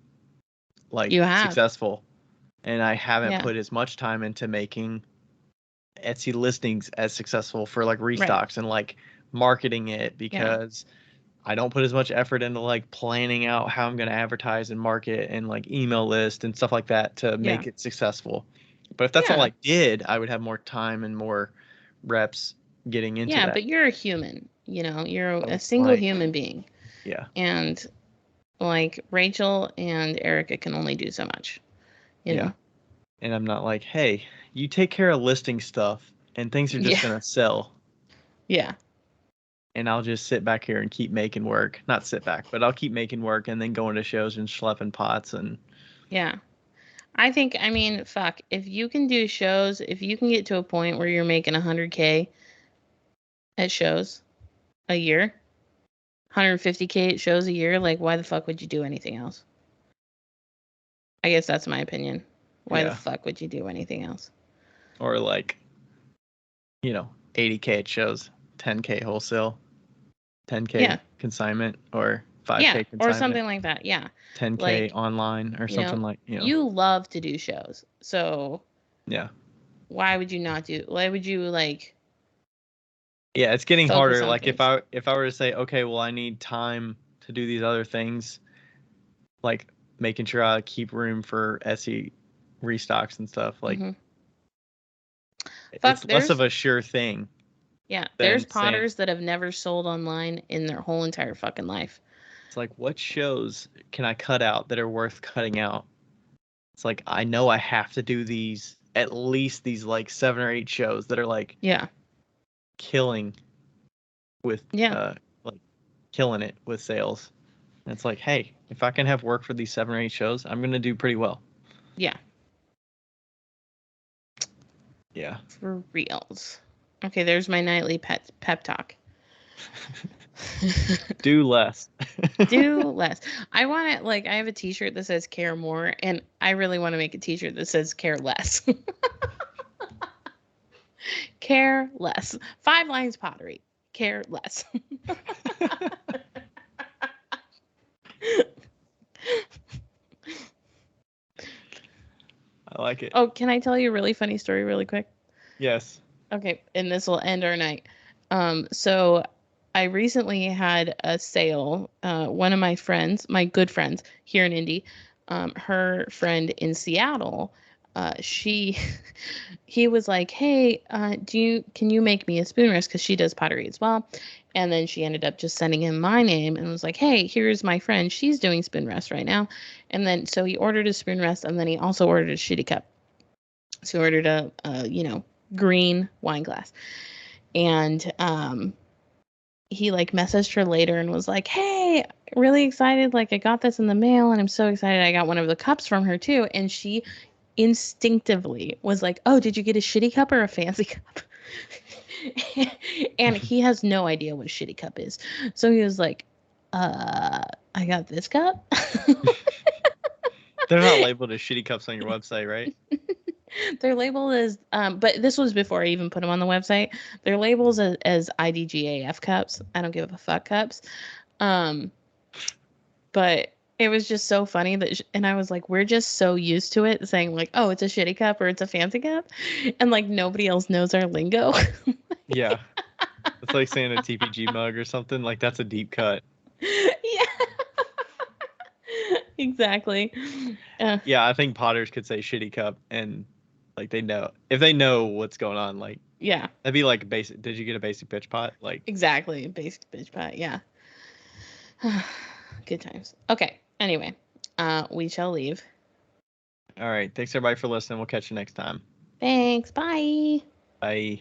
like you have. successful, and I haven't Yeah, put as much time into making Etsy listings as successful for like right. restocks and like marketing it Yeah, because I don't put as much effort into like planning out how I'm going to advertise and market and like email list and stuff like that to yeah, make it successful. But if that's all yeah, I did, I would have more time and more reps getting into yeah. that. But you're a human, you're So a it's single like, human being. yeah, And like Rachel and Erica can only do so much, you yeah. know? And I'm not like, hey, you take care of listing stuff and things are just Yeah, going to sell. yeah, And I'll just sit back here and keep making work. Not sit back, but I'll keep making work and then going to shows and schlepping pots and yeah. I mean, fuck, if you can do shows, if you can get to a point where you're making 100K at shows a year, 150K at shows a year, like why the fuck would you do anything else? I guess that's my opinion. Why the yeah. fuck would you do anything else? Or like, 80K at shows, 10K wholesale, 10K Yeah. consignment, or Yeah, 5K or consignment, something like that. Yeah. 10K Like, online or something like, you love to do shows. So yeah. why would you not do? Why would you like Yeah, it's getting focus harder. on Like things. if I were to say, okay, well, I need time to do these other things, like making sure I keep room for Etsy restocks and stuff. Like Hmm. Fuck, it's less of there's a sure thing there's than saying potters that have never sold online in their whole entire fucking life. it's like what shows can I cut out that are worth cutting out? It's like I know I have to do these at least these like 7 or 8 shows that are like Yeah. killing with Yeah. like killing it with sales. And it's like, hey, if I can have work for these 7 or 8 shows, I'm gonna do pretty well. Yeah. Yeah. For reals. Okay, there's my nightly pep talk. Do less. Do less. I want it like I have a t-shirt that says care more, and I really want to make a t-shirt that says care less. Care less. 5 lines pottery. Care less. I like it. Oh, can I tell you a really funny story really quick? Yes. Okay, and this will end our night. So I recently had a sale. One of my friends, my good friends here in Indy, her friend in Seattle, she, he was like, "Hey, can you make me a spoon rest? Because she does pottery as well." And then she ended up just sending him my name and was like, "Hey, here's my friend. She's doing spoon rest right now." And then so he ordered a spoon rest, and then he also ordered a shitty cup. So he ordered a green wine glass. And he like messaged her later and was like, "Hey, really excited. Like I got this in the mail and I'm so excited I got one of the cups from her too." And she instinctively was like, "Oh, did you get a shitty cup or a fancy cup?" And he has no idea what a shitty cup is. So he was like, I got this cup." They're not labeled as shitty cups on your website, right? They're labeled as, but this was before I even put them on the website. They're labeled as IDGAF cups. I don't give a fuck cups. Um, but it was just so funny that, and I was like, we're just so used to it saying like, oh, it's a shitty cup or it's a fancy cup, and like nobody else knows our lingo. Yeah. It's like saying a TPG mug or something. Like that's a deep cut. Yeah, exactly. Yeah, I think potters could say shitty cup and like they know if they know what's going on, like Yeah, that'd be like basic. Did you get a basic pitch pot? Like, exactly. Basic bitch pot. Yeah. Good times. Okay. Anyway, we shall leave. all right. Thanks everybody for listening. We'll catch you next time. Thanks. Bye. Bye.